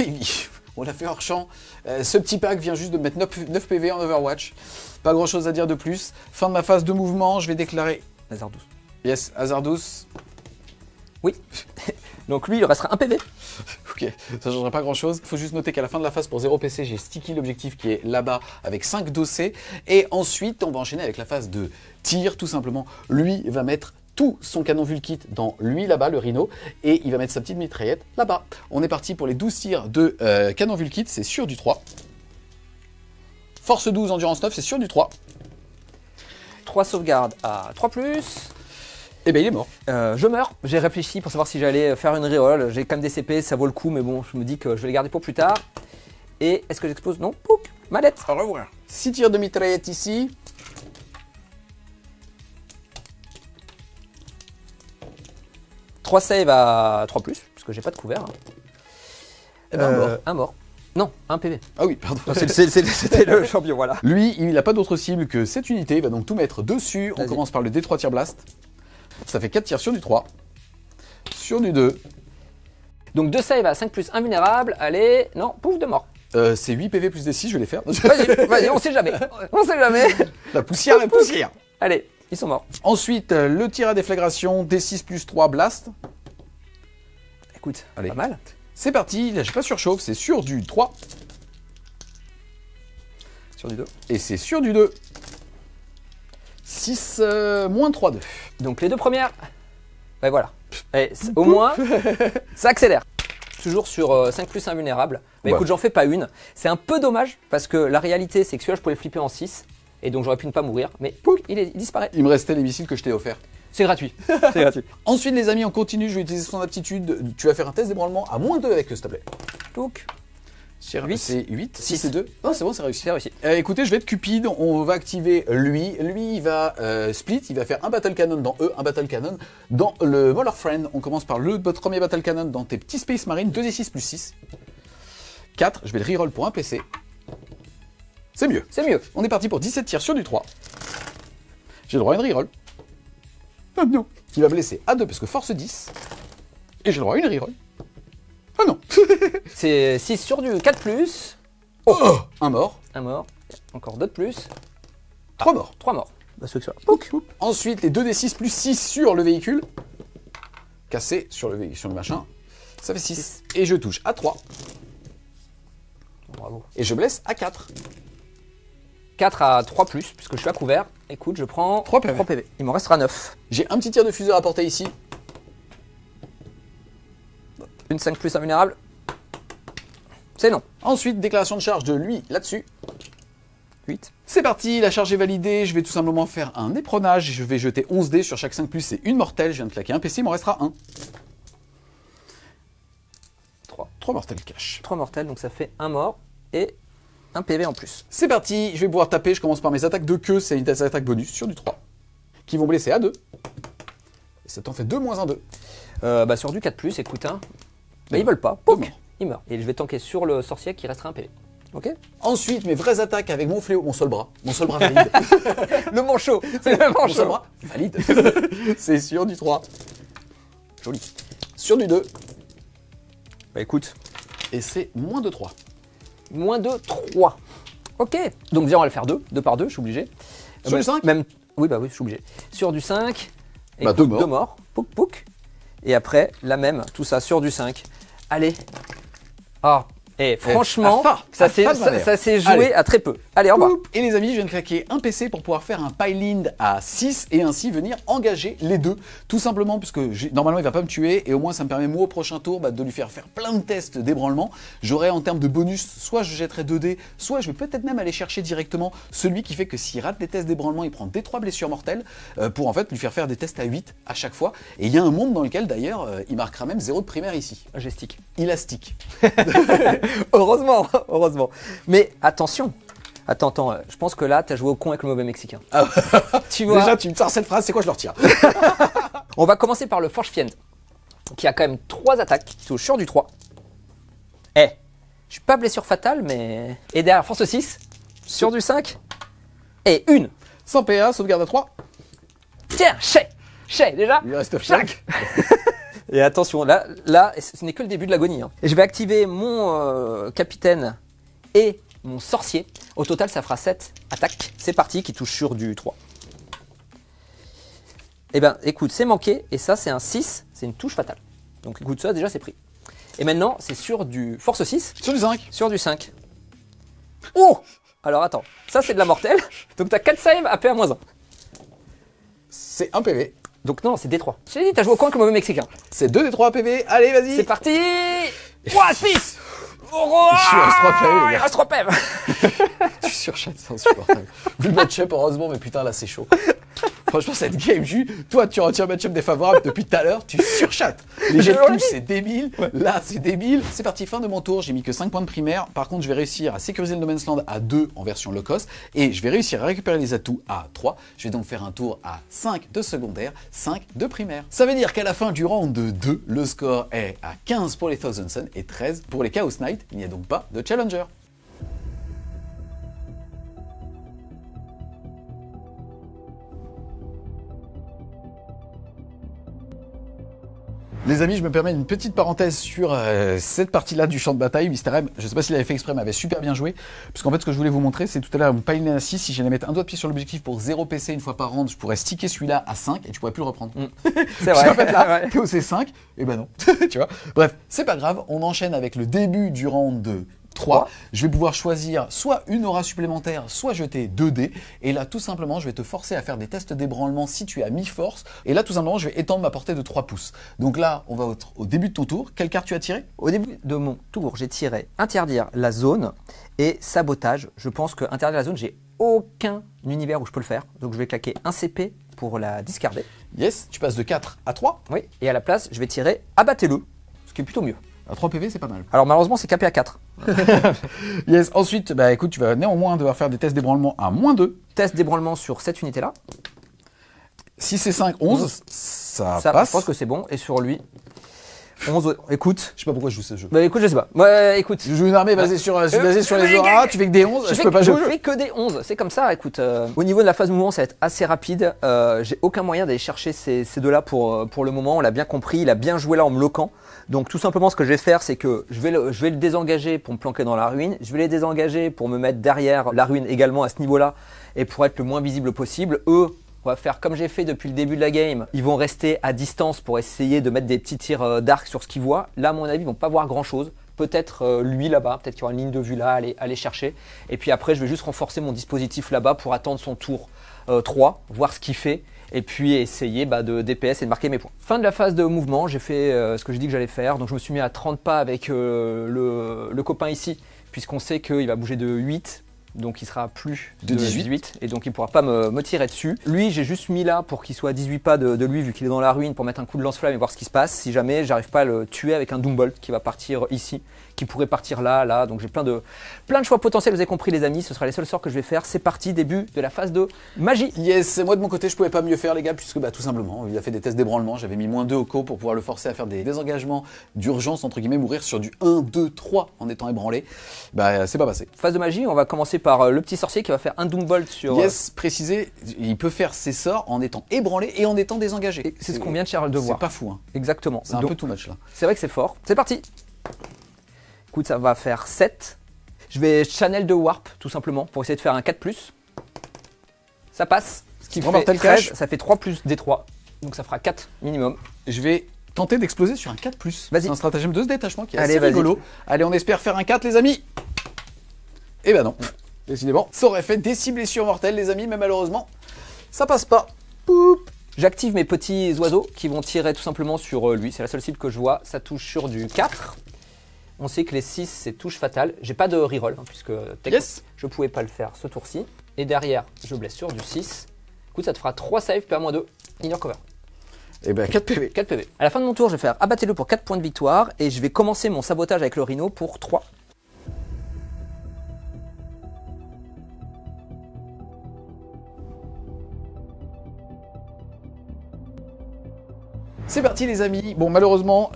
on l'a fait hors champ. Ce petit pack vient juste de mettre 9 PV en Overwatch. Pas grand chose à dire de plus. Fin de ma phase de mouvement, je vais déclarer Hazardous. Yes, Hazardous. Oui. Donc lui, il restera un PV. Ok, ça ne changera pas grand chose. Il faut juste noter qu'à la fin de la phase pour 0 PC, j'ai sticky l'objectif qui est là-bas avec 5 dossés. Et ensuite, on va enchaîner avec la phase de tir, tout simplement. Lui va mettre tout son canon Vulkit dans lui là-bas, le Rhino, et il va mettre sa petite mitraillette là-bas. On est parti pour les 12 tirs de canon Vulkit, c'est sur du 3. Force 12, endurance 9, c'est sur du 3. 3 sauvegardes à 3+. Et bien il est mort. Je meurs, j'ai réfléchi pour savoir si j'allais faire une reroll. J'ai quand même des CP, ça vaut le coup, mais bon, je me dis que je vais les garder pour plus tard. Et est-ce que j'explose? Non, pouc, mallette. Au revoir. 6 tirs de mitraillette ici. Trois save à 3+, parce que j'ai pas de couvert. Eh ben, mort. Un mort. Non, un PV. Ah oui, pardon. C'était le champion, voilà. Lui, il n'a pas d'autre cible que cette unité, il va donc tout mettre dessus. On commence par le D3 tir blast. Ça fait 4 tirs sur du 3. Sur du 2. Donc 2 save à 5+, invulnérable. Allez, non, pouf, de mort. C'est 8 PV plus des 6, je vais les faire. Vas-y, on sait jamais. On sait jamais. La poussière, la poussière. Allez, ils sont morts. Ensuite, le tir à déflagration, D6 plus 3 blast. Écoute, allez. Pas mal. C'est parti, là j'ai pas surchauffe, c'est sur du 3. Sur du 2. Et c'est sur du 2. 6, moins 3, 2. Donc les 2 premières, ouais voilà. Et au moins, ça accélère. Toujours sur 5+ invulnérable. Mais écoute, j'en fais pas une. C'est un peu dommage, parce que la réalité, c'est que celui-là, je pouvais le flipper en 6. Et donc j'aurais pu ne pas mourir. Mais pouf, il disparaît. Il me restait les missiles que je t'ai offerts. C'est gratuit. C'est gratuit. Ensuite, les amis, on continue. Je vais utiliser son aptitude. Tu vas faire un test d'ébranlement à moins 2 avec eux, s'il te plaît. Donc, C'est 8. C'est 8, 6 6. et 2. Non, c'est bon, c'est réussi. c'est réussi. Écoutez, je vais être cupide. On va activer lui. Lui, il va split. Il va faire un battle cannon dans eux, un battle cannon dans le Molar Friend. On commence par le premier battle cannon dans tes petits Space Marines. 2d6 plus 6. 4. Je vais le reroll pour un PC. C'est mieux. C'est mieux. On est parti pour 17 tirs sur du 3. J'ai le droit à une reroll. Ah non. Qui va me laisser à 2 parce que force 10. Et j'ai le droit à une reroll. Ah non. C'est 6 sur du 4+. Oh, un mort. Un mort. Encore 2 de plus. 3 morts. 3 morts. Bah, ceux que ça. Ensuite, les 2d6 plus 6 sur le véhicule. Cassé sur le machin. Ça fait 6. Et je touche à 3. Bravo. Et je blesse à 4. 4 à 3+, puisque je suis à couvert. Écoute, je prends 3 PV. Il m'en restera 9. J'ai un petit tir de fuseur à porter ici. Une 5+ invulnérable. C'est non. Ensuite, déclaration de charge de lui là-dessus. 8. C'est parti, la charge est validée. Je vais tout simplement faire un éperonage. Je vais jeter 11 dés sur chaque 5+. C'est une mortelle. Je viens de claquer un PC, il m'en restera un. 3. 3 mortels cash. 3 mortels, donc ça fait un mort et un PV en plus. C'est parti, je vais pouvoir taper. Je commence par mes attaques de queue. C'est une attaque bonus sur du 3. Qui vont blesser à 2. Et ça t'en fait 2 moins 1, 2. Bah sur du 4+, écoute, hein. Bah ils veulent pas. Pouc, morts. il meurt. Et je vais tanker sur le sorcier qui restera un PV. Ok. Ensuite, mes vraies attaques avec mon fléau, mon seul bras. Mon seul bras valide. Le manchot. C'est le Mon seul manchot. bras valide. C'est sur du 3. Joli. Sur du 2. Bah écoute. Et c'est moins de 3. Moins de 3. Ok. Donc déjà on va le faire 2 par 2, je suis obligé. Sur du 5 Même. Oui bah oui, je suis obligé. Sur du 5. Bah, écoute, 2 morts. 2 morts. Pouc pouc. Et après, la même, tout ça sur du 5. Allez. Ah. Et franchement, ça s'est joué Allez. à très peu. Allez, au revoir. Et les amis, je viens de claquer un PC pour pouvoir faire un pile-in à 6 et ainsi venir engager les deux. Tout simplement parce que normalement il va pas me tuer et au moins ça me permet moi au prochain tour de lui faire plein de tests d'ébranlement. J'aurai en termes de bonus, soit je jetterai 2 dés, soit je vais peut-être même aller chercher directement celui qui fait que s'il rate les tests d'ébranlement, il prend des 3 blessures mortelles pour en fait lui faire des tests à 8 à chaque fois. Et il y a un monde dans lequel d'ailleurs il marquera même 0 de primaire ici. Gestique. Il a stick. Heureusement, heureusement. Mais attention. Attends, je pense que là, t'as joué au con avec le mauvais mexicain. Tu vois. Déjà, tu me sors cette phrase, c'est quoi, je le retire. On va commencer par le Forge Fiend, qui a quand même 3 attaques, qui touche sur du 3. Je suis pas blessure fatale, mais... Et derrière, force 6, sur du 5, et une. Sans PA, sauvegarde à 3. Tiens, chais, déjà. Il reste Chac. Et attention, là, ce n'est que le début de l'agonie. Hein. Et je vais activer mon capitaine et mon sorcier. Au total, ça fera 7 attaques. C'est parti, qui touche sur du 3. Eh ben, écoute, c'est manqué. Et ça, c'est un 6. C'est une touche fatale. Donc, écoute, ça, déjà, c'est pris. Et maintenant, c'est sur du force 6. Sur du 5. Sur du 5. Oh! Alors, attends. Ça, c'est de la mortelle. Donc, t'as 4 save, AP à moins 1. C'est 1 PV. Donc, non, c'est D3. J'ai dit, t'as joué au coin comme mauvais mexicain. C'est 2 des 3 PV. Allez, vas-y. C'est parti! Ouah, 6! Oh, Il reste 3 PV, les il gars. reste 3 PV. Tu surchattes, c'est insupportable. Vu le match-up, heureusement, mais putain, là, c'est chaud. Franchement, cette game, toi, tu retiens le match-up défavorable depuis tout à l'heure, tu surchattes. Les jets de touche, c'est débile. Ouais. Là, c'est débile. C'est parti, fin de mon tour. J'ai mis que 5 points de primaire. Par contre, je vais réussir à sécuriser le No Man's Land à 2 en version low cost. Et je vais réussir à récupérer les atouts à 3. Je vais donc faire un tour à 5 de secondaire, 5 de primaire. Ça veut dire qu'à la fin du round de 2, le score est à 15 pour les Thousand Sun et 13 pour les Chaos Knight. Il n'y a donc pas de challenger. Les amis, je me permets une petite parenthèse sur cette partie-là du champ de bataille. Mister M, je ne sais pas s'il avait fait exprès, mais avait super bien joué. Parce qu'en fait, ce que je voulais vous montrer, c'est tout à l'heure mon pile à 6. Si j'allais mettre un doigt de pied sur l'objectif pour 0 PC une fois par round, je pourrais sticker celui-là à 5 et tu pourrais plus le reprendre. C'est vrai. En fait, là, t'es au C5, et ben non. Tu vois. Bref, c'est pas grave. On enchaîne avec le début du round de 3. Je vais pouvoir choisir soit une aura supplémentaire, soit jeter 2 dés. Et là, tout simplement, je vais te forcer à faire des tests d'ébranlement si tu es à mi-force. Et là, tout simplement, je vais étendre ma portée de 3 pouces. Donc là, on va au début de ton tour. Quelle carte tu as tiré? Au début de mon tour, j'ai tiré interdire la zone et sabotage. Je pense que interdire la zone, j'ai aucun univers où je peux le faire. Donc je vais claquer un CP pour la discarder. Yes, tu passes de 4 à 3. Oui, et à la place, je vais tirer abattez-le, ce qui est plutôt mieux. À 3 PV, c'est pas mal. Alors malheureusement, c'est capé à 4. Yes, ensuite, bah écoute, tu vas néanmoins devoir faire des tests d'ébranlement à -2. Test d'ébranlement sur cette unité-là. 6 et 5, 11, ça Ça, passe. je pense que c'est bon. Et sur lui, 11. Écoute. Je sais pas pourquoi je joue ce jeu. Bah écoute, je sais pas. Ouais, écoute. Je joue une armée basée sur les auras, tu fais que des 11, je peux pas Je jouer. fais que des 11, c'est comme ça, écoute. Au niveau de la phase mouvement, ça va être assez rapide. J'ai aucun moyen d'aller chercher ces deux-là pour le moment. On l'a bien compris, il a bien joué là en me bloquant. Donc tout simplement, ce que je vais faire, c'est que je vais le désengager pour me planquer dans la ruine. Je vais les désengager pour me mettre derrière la ruine également à ce niveau-là et pour être le moins visible possible. Eux, on va faire comme j'ai fait depuis le début de la game. Ils vont rester à distance pour essayer de mettre des petits tirs d'arc sur ce qu'ils voient. Là, à mon avis, ils vont pas voir grand-chose. Peut-être lui là-bas, peut-être qu'il y aura une ligne de vue là, aller chercher. Et puis après, je vais juste renforcer mon dispositif là-bas pour attendre son tour 3, voir ce qu'il fait. Et puis essayer de DPS et de marquer mes points. Fin de la phase de mouvement, j'ai fait ce que j'ai dit que j'allais faire. Donc je me suis mis à 30 pas avec le copain ici, puisqu'on sait qu'il va bouger de 8. Donc il sera plus de 18 et donc il ne pourra pas me tirer dessus. Lui, j'ai juste mis là pour qu'il soit à 18 pas de lui vu qu'il est dans la ruine pour mettre un coup de lance-flamme et voir ce qui se passe. Si jamais j'arrive pas à le tuer avec un Doombolt qui va partir ici, qui pourrait partir là. Donc j'ai plein de choix potentiels, vous avez compris les amis, ce sera les seuls sorts que je vais faire. C'est parti, début de la phase de magie. Yes, moi de mon côté je pouvais pas mieux faire les gars puisque tout simplement il a fait des tests d'ébranlement, j'avais mis -2 au co pour pouvoir le forcer à faire des désengagements d'urgence entre guillemets, mourir sur du 1, 2, 3 en étant ébranlé. C'est pas passé. Phase de magie, on va commencer par le petit sorcier qui va faire un Doombolt sur... Yes, préciser, il peut faire ses sorts en étant ébranlé et en étant désengagé. C'est ce qu'on vient de voir. C'est pas fou hein. Exactement. C'est un peu too much là. C'est vrai que c'est fort. C'est parti. Écoute, ça va faire 7. Je vais channel de warp tout simplement pour essayer de faire un 4+. Ça passe. Ce qui fait 13, ça fait 3 plus D3. Donc ça fera 4 minimum. Je vais tenter d'exploser sur un 4+. Vas-y. C'est un stratagème de ce détachement qui est assez rigolo. Allez, on espère faire un 4 les amis. Eh ben non. Décidément, ça aurait fait des 6 blessures mortelles les amis, mais malheureusement, ça passe pas. Poup. J'active mes petits oiseaux qui vont tirer tout simplement sur lui. C'est la seule cible que je vois. Ça touche sur du 4. On sait que les 6, c'est touche fatale. J'ai pas de reroll, puisque je pouvais pas le faire ce tour-ci. Et derrière, je blesse sur du 6. Écoute, ça te fera 3 saves, PA-2, in your cover. Et 4 PV. 4 PV. À la fin de mon tour, je vais faire abattez-le pour 4 points de victoire. Et je vais commencer mon sabotage avec le rhino pour 3. C'est parti les amis. Bon malheureusement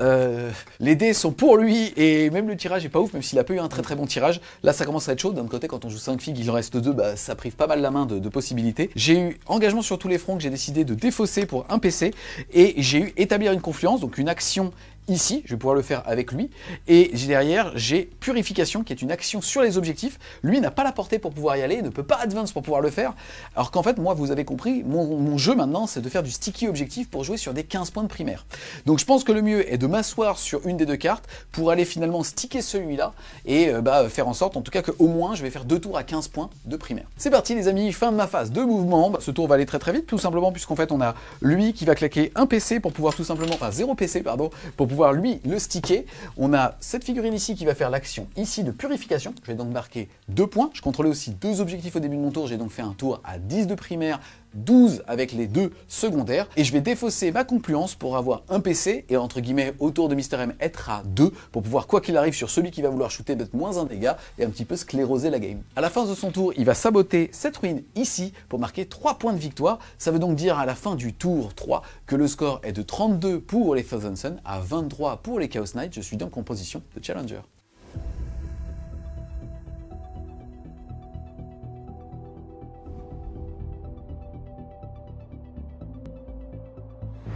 les dés sont pour lui et même le tirage est pas ouf même s'il a pas eu un très bon tirage. Là ça commence à être chaud. D'un côté quand on joue 5 figues il en reste 2, ça prive pas mal la main de possibilités. J'ai eu engagement sur tous les fronts que j'ai décidé de défausser pour un PC et j'ai eu établir une confluence, donc une action ici, je vais pouvoir le faire avec lui, et derrière j'ai purification qui est une action sur les objectifs. Lui n'a pas la portée pour pouvoir y aller, il ne peut pas advance pour pouvoir le faire, alors qu'en fait moi vous avez compris, mon jeu maintenant c'est de faire du sticky objectif pour jouer sur des 15 points de primaire. Donc je pense que le mieux est de m'asseoir sur une des deux cartes pour aller finalement sticker celui-là et faire en sorte en tout cas qu'au moins je vais faire 2 tours à 15 points de primaire. C'est parti les amis, fin de ma phase de mouvement. Ce tour va aller très vite tout simplement puisqu'en fait on a lui qui va claquer un PC pour pouvoir tout simplement, enfin 0 PC pardon, pour pouvoir lui le sticker. On a cette figurine ici qui va faire l'action ici de purification. Je vais donc marquer 2 points. Je contrôlais aussi 2 objectifs au début de mon tour. J'ai donc fait un tour à 10 de primaire, 12 avec les 2 secondaires. Et je vais défausser ma confluence pour avoir un PC et entre guillemets autour de Mister M être à 2 pour pouvoir quoi qu'il arrive sur celui qui va vouloir shooter mettre moins un dégât et un petit peu scléroser la game. À la fin de son tour, il va saboter cette ruine ici pour marquer 3 points de victoire. Ça veut donc dire à la fin du tour 3 que le score est de 32 pour les Thousand Sun à 23 pour les Chaos Knights. Je suis donc en position de challenger.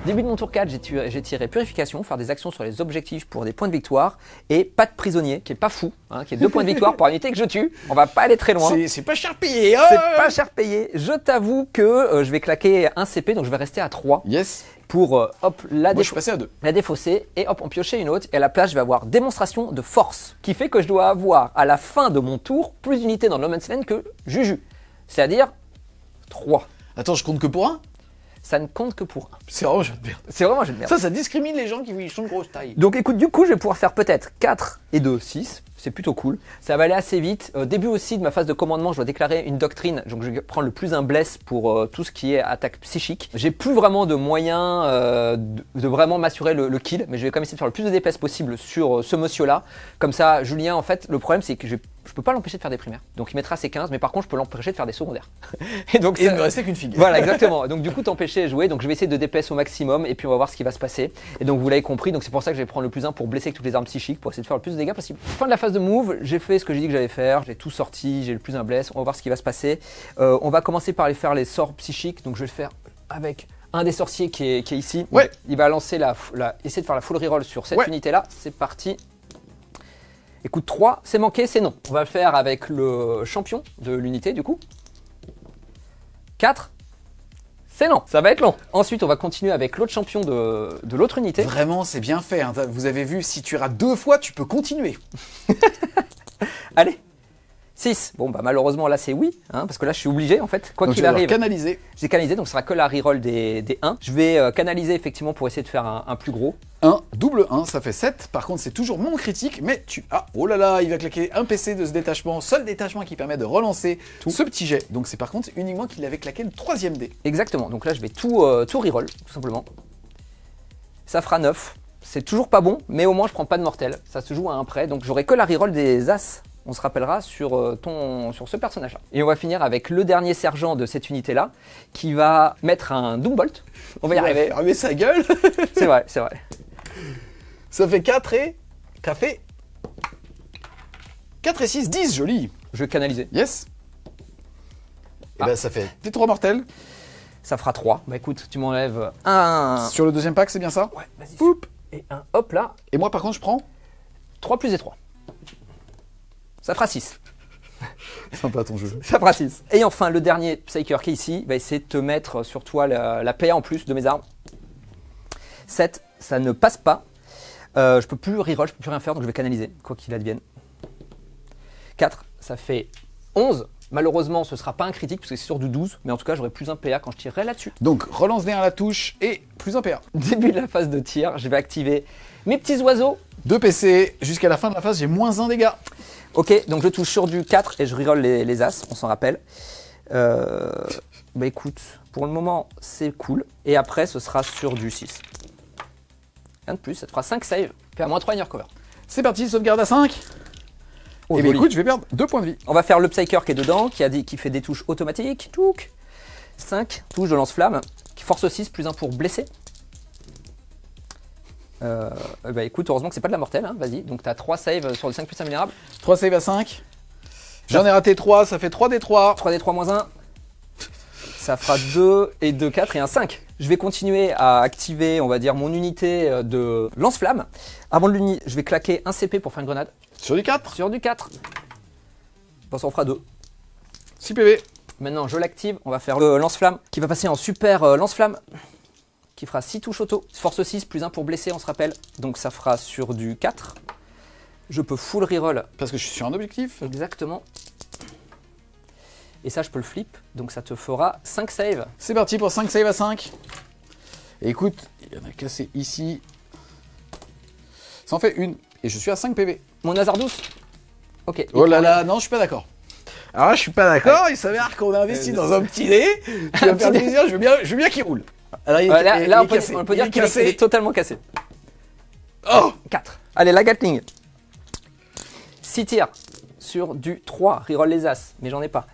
Début de mon tour 4, j'ai tiré purification, faire des actions sur les objectifs pour des points de victoire, et pas de prisonnier, qui est pas fou, qui est 2 points de victoire pour une unité que je tue. On va pas aller très loin. C'est pas cher payé. C'est pas cher payé. Je t'avoue que je vais claquer un CP, donc je vais rester à 3. Yes. Pour hop, Moi, je suis passé à 2. La défausser, et hop, en piocher une autre, et à la place, je vais avoir démonstration de force, qui fait que je dois avoir, à la fin de mon tour, plus d'unités dans No Man's Land que Juju. C'est-à-dire 3. Attends, je compte que pour un? ça ne compte que pour 1. C'est vraiment un jeu de merde. C'est vraiment un jeu de merde. Ça discrimine les gens qui sont de grosse taille. Donc écoute, du coup, je vais pouvoir faire peut-être 4 et 2, 6. C'est plutôt cool. Ça va aller assez vite. Début aussi de ma phase de commandement, je dois déclarer une doctrine. Donc je vais prendre le plus un bless pour tout ce qui est attaque psychique. J'ai plus vraiment de moyens de vraiment m'assurer le kill. Mais je vais quand même essayer de faire le plus de DPS possible sur ce monsieur-là. Comme ça, Julien, en fait, le problème c'est que je peux pas l'empêcher de faire des primaires. Donc il mettra ses 15, mais par contre, je peux l'empêcher de faire des secondaires. Et donc, il ne me restait qu'une figure. Voilà, exactement. Donc du coup, t'empêcher de jouer. Donc je vais essayer de DPS au maximum et puis on va voir ce qui va se passer. Et donc vous l'avez compris, donc c'est pour ça que je vais prendre le plus 1 pour blesser avec toutes les armes psychiques pour essayer de faire le plus de dégâts possible. Fin de la phase de move, j'ai fait ce que j'ai dit que j'allais faire, j'ai tout sorti, j'ai le plus 1 bless, on va voir ce qui va se passer. On va commencer par faire les sorts psychiques, donc je vais le faire avec un des sorciers qui est ici. Ouais. Il va lancer essayer de faire la full reroll sur cette unité là, c'est parti. Écoute, 3, c'est manqué, c'est non. On va le faire avec le champion de l'unité du coup. 4, c'est non, ça va être long. Ensuite, on va continuer avec l'autre champion de l'autre unité. Vraiment, c'est bien fait. Hein. Vous avez vu, si tu rates 2 fois, tu peux continuer. Allez, 6. Bon, bah malheureusement, là, c'est oui, hein, parce que là, je suis obligé, en fait, quoi qu'il arrive. Canaliser. J'ai canalisé, donc ce sera que la reroll des 1. Je vais canaliser, effectivement, pour essayer de faire un plus gros. 1, double 1, ça fait 7. Par contre, c'est toujours mon critique, mais tu... Ah, oh là là, il va claquer un PC de ce détachement. Seul détachement qui permet de relancer ce petit jet. Donc c'est par contre uniquement qu'il avait claqué le 3e dé. Exactement, donc là, je vais tout reroll, tout simplement. Ça fera 9. C'est toujours pas bon, mais au moins, je prends pas de mortel. Ça se joue à un près, donc j'aurai que la reroll des As. On se rappellera sur ce personnage-là. Et on va finir avec le dernier sergent de cette unité-là, qui va mettre un Doombolt. On va y arriver. Fermer sa gueule. C'est vrai, c'est vrai. Ça fait 4 et... Café. 4 et 6, 10, joli. Je vais canaliser. Yes. Et ben ça fait des 3 mortels. Ça fera 3. Bah écoute, tu m'enlèves un... Sur le deuxième pack, c'est bien ça? Ouais, vas-y. Oup. Et un hop là. Et moi par contre, je prends 3 plus et 3. Ça fera 6. Sympa ton jeu. Ça fera 6. Et enfin, le dernier Psyker qui est ici va essayer de te mettre sur toi la PA en plus de mes armes. 7, ça ne passe pas. Je peux plus reroll, je peux plus rien faire, donc je vais canaliser, quoi qu'il advienne. 4, ça fait 11. Malheureusement, ce ne sera pas un critique, parce que c'est sur du 12, mais en tout cas, j'aurai plus un PA quand je tirerai là-dessus. Donc, relance D1 à la touche et plus un PA. Début de la phase de tir, je vais activer mes petits oiseaux. 2 PC, jusqu'à la fin de la phase, j'ai moins 1 dégât. Ok, donc je touche sur du 4 et je reroll les As, on s'en rappelle. Bah écoute, pour le moment, c'est cool. Et après, ce sera sur du 6. Rien de plus, ça te fera 5 saves, puis à moins 3 in your cover. C'est parti, sauvegarde à 5. Oh, et bien joli. écoute, je vais perdre 2 points de vie. On va faire le Psyker qui est dedans, qui fait des touches automatiques. Touc. 5 touches de lance-flamme, qui force 6, plus 1 pour blesser. Bah écoute, heureusement que c'est pas de la mortelle, hein, vas-y. Donc tu as 3 saves sur le 5 plus invulnérable. 3 save à 5. J'en ai raté 3, ça fait 3d3. 3d3 moins 1. Ça fera 2 et 2, 4 et un 5. Je vais continuer à activer, on va dire, mon unité de lance-flamme. Avant de l'unité, je vais claquer un CP pour faire une grenade. Sur du 4. Sur du 4. Bon, ça en fera 2. 6 PV. Maintenant, je l'active. On va faire le lance-flamme qui va passer en super lance-flamme. Qui fera 6 touches auto. Force 6, plus 1 pour blesser, on se rappelle. Donc ça fera sur du 4. Je peux full reroll. Parce que je suis sur un objectif. Exactement. Et ça, je peux le flip. Donc ça te fera 5 saves. C'est parti pour 5 save à 5. Et écoute, il y en a cassé ici. Ça en fait une. Et je suis à 5 PV. Mon hasard douce. Ok. Oh là là, non, je suis pas d'accord. Alors là, je suis pas d'accord. Il s'avère qu'on a investi dans un petit dé. Tu vas me faire plaisir, je veux bien qu'il roule. Alors, là, on peut dire qu'il est totalement cassé. Oh 4. Allez, la Gatling. 6 tirs sur du 3. Reroll les As, mais j'en ai pas.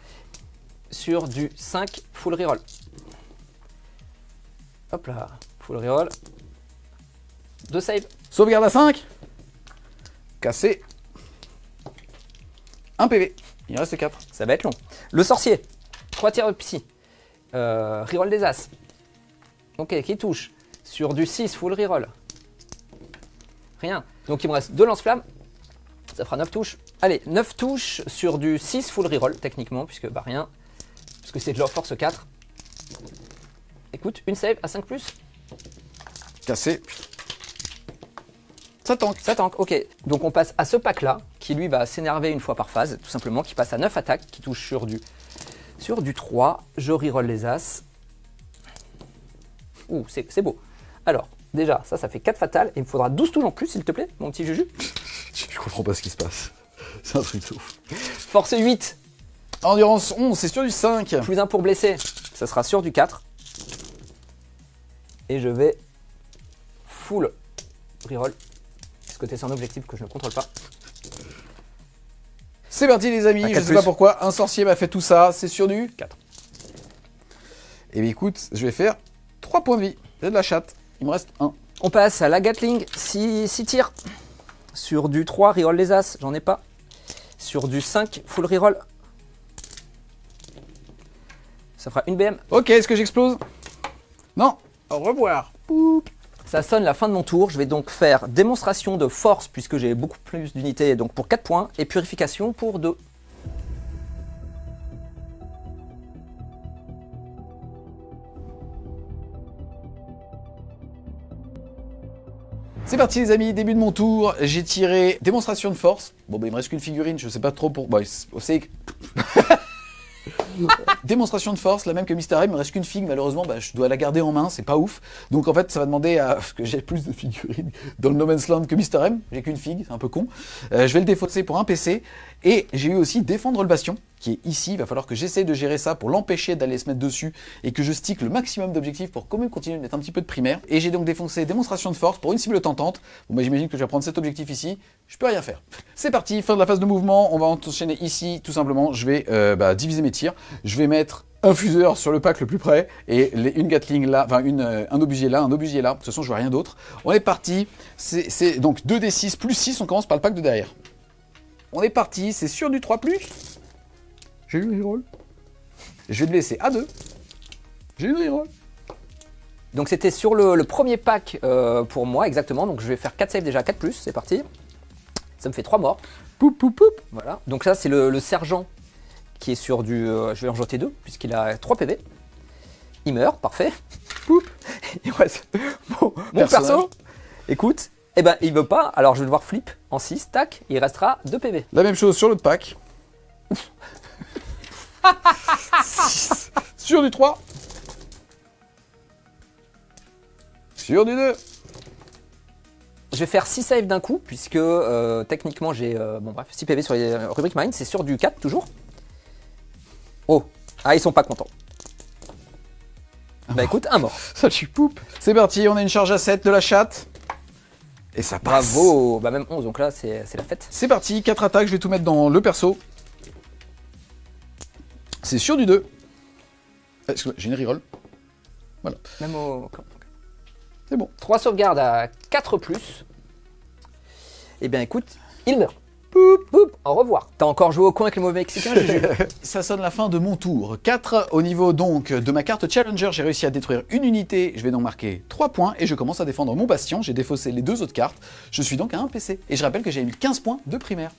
Sur du 5, full reroll. Hop là, full reroll. 2 saves. Sauvegarde à 5. Cassé. 1 PV. Il reste 4. Ça va être long. Le sorcier. 3 tirs de psy. Reroll des As. Ok, qui touche. Sur du 6, full reroll. Rien. Donc il me reste 2 lance-flammes. Ça fera 9 touches. Allez, 9 touches sur du 6 full reroll, techniquement, puisque bah rien. Parce que c'est de leur force 4. Écoute, une save à 5+. Cassé. Ça tank. Ça tank, ok. Donc on passe à ce pack-là, qui lui va s'énerver une fois par phase, tout simplement, qui passe à 9 attaques, qui touche sur du 3. Je reroll les As. Ouh, c'est beau. Alors, déjà, ça fait 4 fatales. Et il me faudra 12 touches en plus, s'il te plaît, mon petit Juju. Je comprends pas ce qui se passe. C'est un truc de ouf. Force 8. Endurance 11, c'est sur du 5. Plus 1 pour blesser. Ça sera sur du 4. Et je vais full reroll. Ce côté, c'est un objectif que je ne contrôle pas. C'est parti les amis, je sais pas pourquoi, un sorcier m'a fait tout ça, c'est sur du 4. Et bien écoute, je vais faire 3 points de vie. J'ai de la chatte, il me reste 1. On passe à la Gatling, 6 tirs. Sur du 3, reroll les as, j'en ai pas. Sur du 5, full reroll. Ça fera une BM. Ok, est-ce que j'explose? Non, au revoir. Poup. Ça sonne la fin de mon tour. Je vais donc faire démonstration de force puisque j'ai beaucoup plus d'unités, donc pour 4 points, et purification pour 2. C'est parti les amis, début de mon tour, j'ai tiré démonstration de force. Bon bah il me reste qu'une figurine, je sais pas trop pour... Bon, c'est... Démonstration de force, la même que Mr. M, il me reste qu'une figue, malheureusement bah, je dois la garder en main, c'est pas ouf. Donc en fait ça va demander à ce que j'ai plus de figurines dans le No Man's Land que Mr. M, j'ai qu'une figue, c'est un peu con. Je vais le défausser pour un PC, et j'ai eu aussi défendre le bastion, qui est ici, il va falloir que j'essaie de gérer ça pour l'empêcher d'aller se mettre dessus, et que je stick le maximum d'objectifs pour quand même continuer de mettre un petit peu de primaire. Et j'ai donc défoncé démonstration de force pour une cible tentante. Bon bah j'imagine que je vais prendre cet objectif ici, je peux rien faire. C'est parti, fin de la phase de mouvement, on va enchaîner ici, tout simplement, je vais diviser mes tirs, je vais mettre un fuseur sur le pack le plus près, et une Gatling là, enfin un obusier là, un obusier là, de toute façon je vois rien d'autre. On est parti, c'est donc 2d6 plus 6, on commence par le pack de derrière. On est parti, c'est sur du 3+. J'ai eu une reroll. Je vais te blesser à 2. J'ai eu une reroll. Donc c'était sur le premier pack pour moi exactement, donc je vais faire 4 saves déjà, 4+, c'est parti. Ça me fait 3 morts. Poup, poup, poup. Voilà, donc ça c'est le sergent qui est sur du... je vais en jeter 2 puisqu'il a 3 PV. Il meurt, parfait. Poup. Il reste mon perso. Écoute, eh ben il veut pas, alors je vais devoir flip en 6, tac, il restera 2 PV. La même chose sur l'autre pack. Sur du 3. Sur du 2. Je vais faire 6 saves d'un coup, puisque techniquement j'ai 6 PV sur les rubriques mine, c'est sur du 4 toujours. Oh, ah ils sont pas contents. Bah écoute, un mort. Ça tu poupes. C'est parti, on a une charge à 7 de la chatte. Et ça passe. Bravo, bah même 11, donc là c'est la fête. C'est parti, 4 attaques, je vais tout mettre dans le perso. C'est sur du 2. Excuse-moi, j'ai une reroll. Voilà. Même au... C'est bon. 3 sauvegardes à 4+. Eh bien écoute, il meurt. Poup, poup, au revoir. T'as encore joué au coin avec le mauvais mexicain, Juju. Ça sonne la fin de mon tour. 4 au niveau donc de ma carte Challenger, j'ai réussi à détruire une unité, je vais donc marquer 3 points et je commence à défendre mon bastion, j'ai défaussé les 2 autres cartes, je suis donc à un PC. Et je rappelle que j'ai mis 15 points de primaire.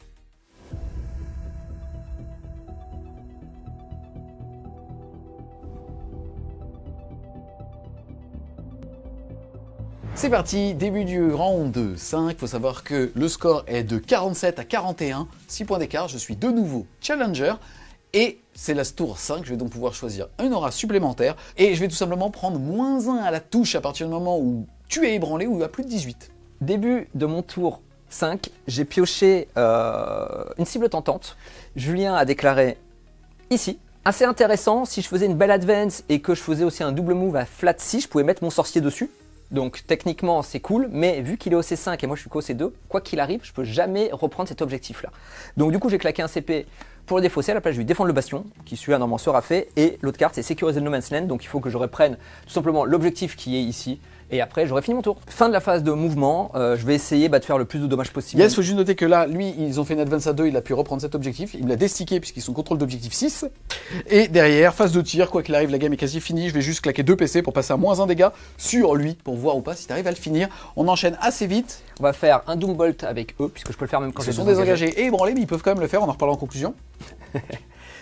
C'est parti, début du round de 5, il faut savoir que le score est de 47 à 41, 6 points d'écart, je suis de nouveau challenger, et c'est la tour 5, je vais donc pouvoir choisir une aura supplémentaire, et je vais tout simplement prendre -1 à la touche à partir du moment où tu es ébranlé ou à plus de 18. Début de mon tour 5, j'ai pioché une cible tentante, Julien a déclaré ici. Assez intéressant, si je faisais une belle advance et que je faisais aussi un double move à flat 6, je pouvais mettre mon sorcier dessus. Donc techniquement c'est cool, mais vu qu'il est au C5 et moi je suis qu'au C2, quoi qu'il arrive, je peux jamais reprendre cet objectif là. Donc du coup j'ai claqué un CP pour le défausser, à la place je vais défendre le bastion, qui celui-là normalement sera fait, et l'autre carte c'est sécuriser le No Man's Land, donc il faut que je reprenne tout simplement l'objectif qui est ici, et après j'aurai fini mon tour. Fin de la phase de mouvement, je vais essayer de faire le plus de dommages possible. Yes, faut juste noter que là, lui, ils ont fait une advance à 2, il a pu reprendre cet objectif, il me l'a destické puisqu'ils sont contrôle d'objectif 6. Et derrière, phase de tir, quoi qu'il arrive, la game est quasi finie, je vais juste claquer 2 PC pour passer à -1 dégâts sur lui, pour voir ou pas si tu arrives à le finir. On enchaîne assez vite. On va faire un Doom Bolt avec eux, puisque je peux le faire même quand ils se sont désengagés et ébranlés, mais ils peuvent quand même le faire, on en reparlera en conclusion.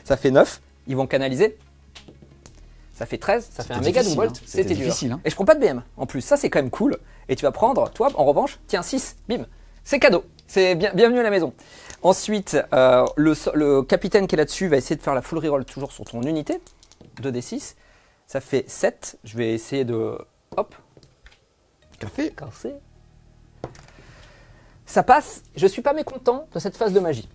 Ça fait 9, ils vont canaliser. Ça fait 13, ça fait un méga Doom Bolt, c'était difficile. Et je prends pas de BM en plus, ça c'est quand même cool. Et tu vas prendre, toi en revanche, tiens 6, bim, c'est cadeau, c'est bienvenue à la maison. Ensuite, le capitaine qui est là-dessus va essayer de faire la full reroll toujours sur ton unité, 2d6. Ça fait 7, je vais essayer de Hop, Café. cassé. Ça passe, je suis pas mécontent de cette phase de magie.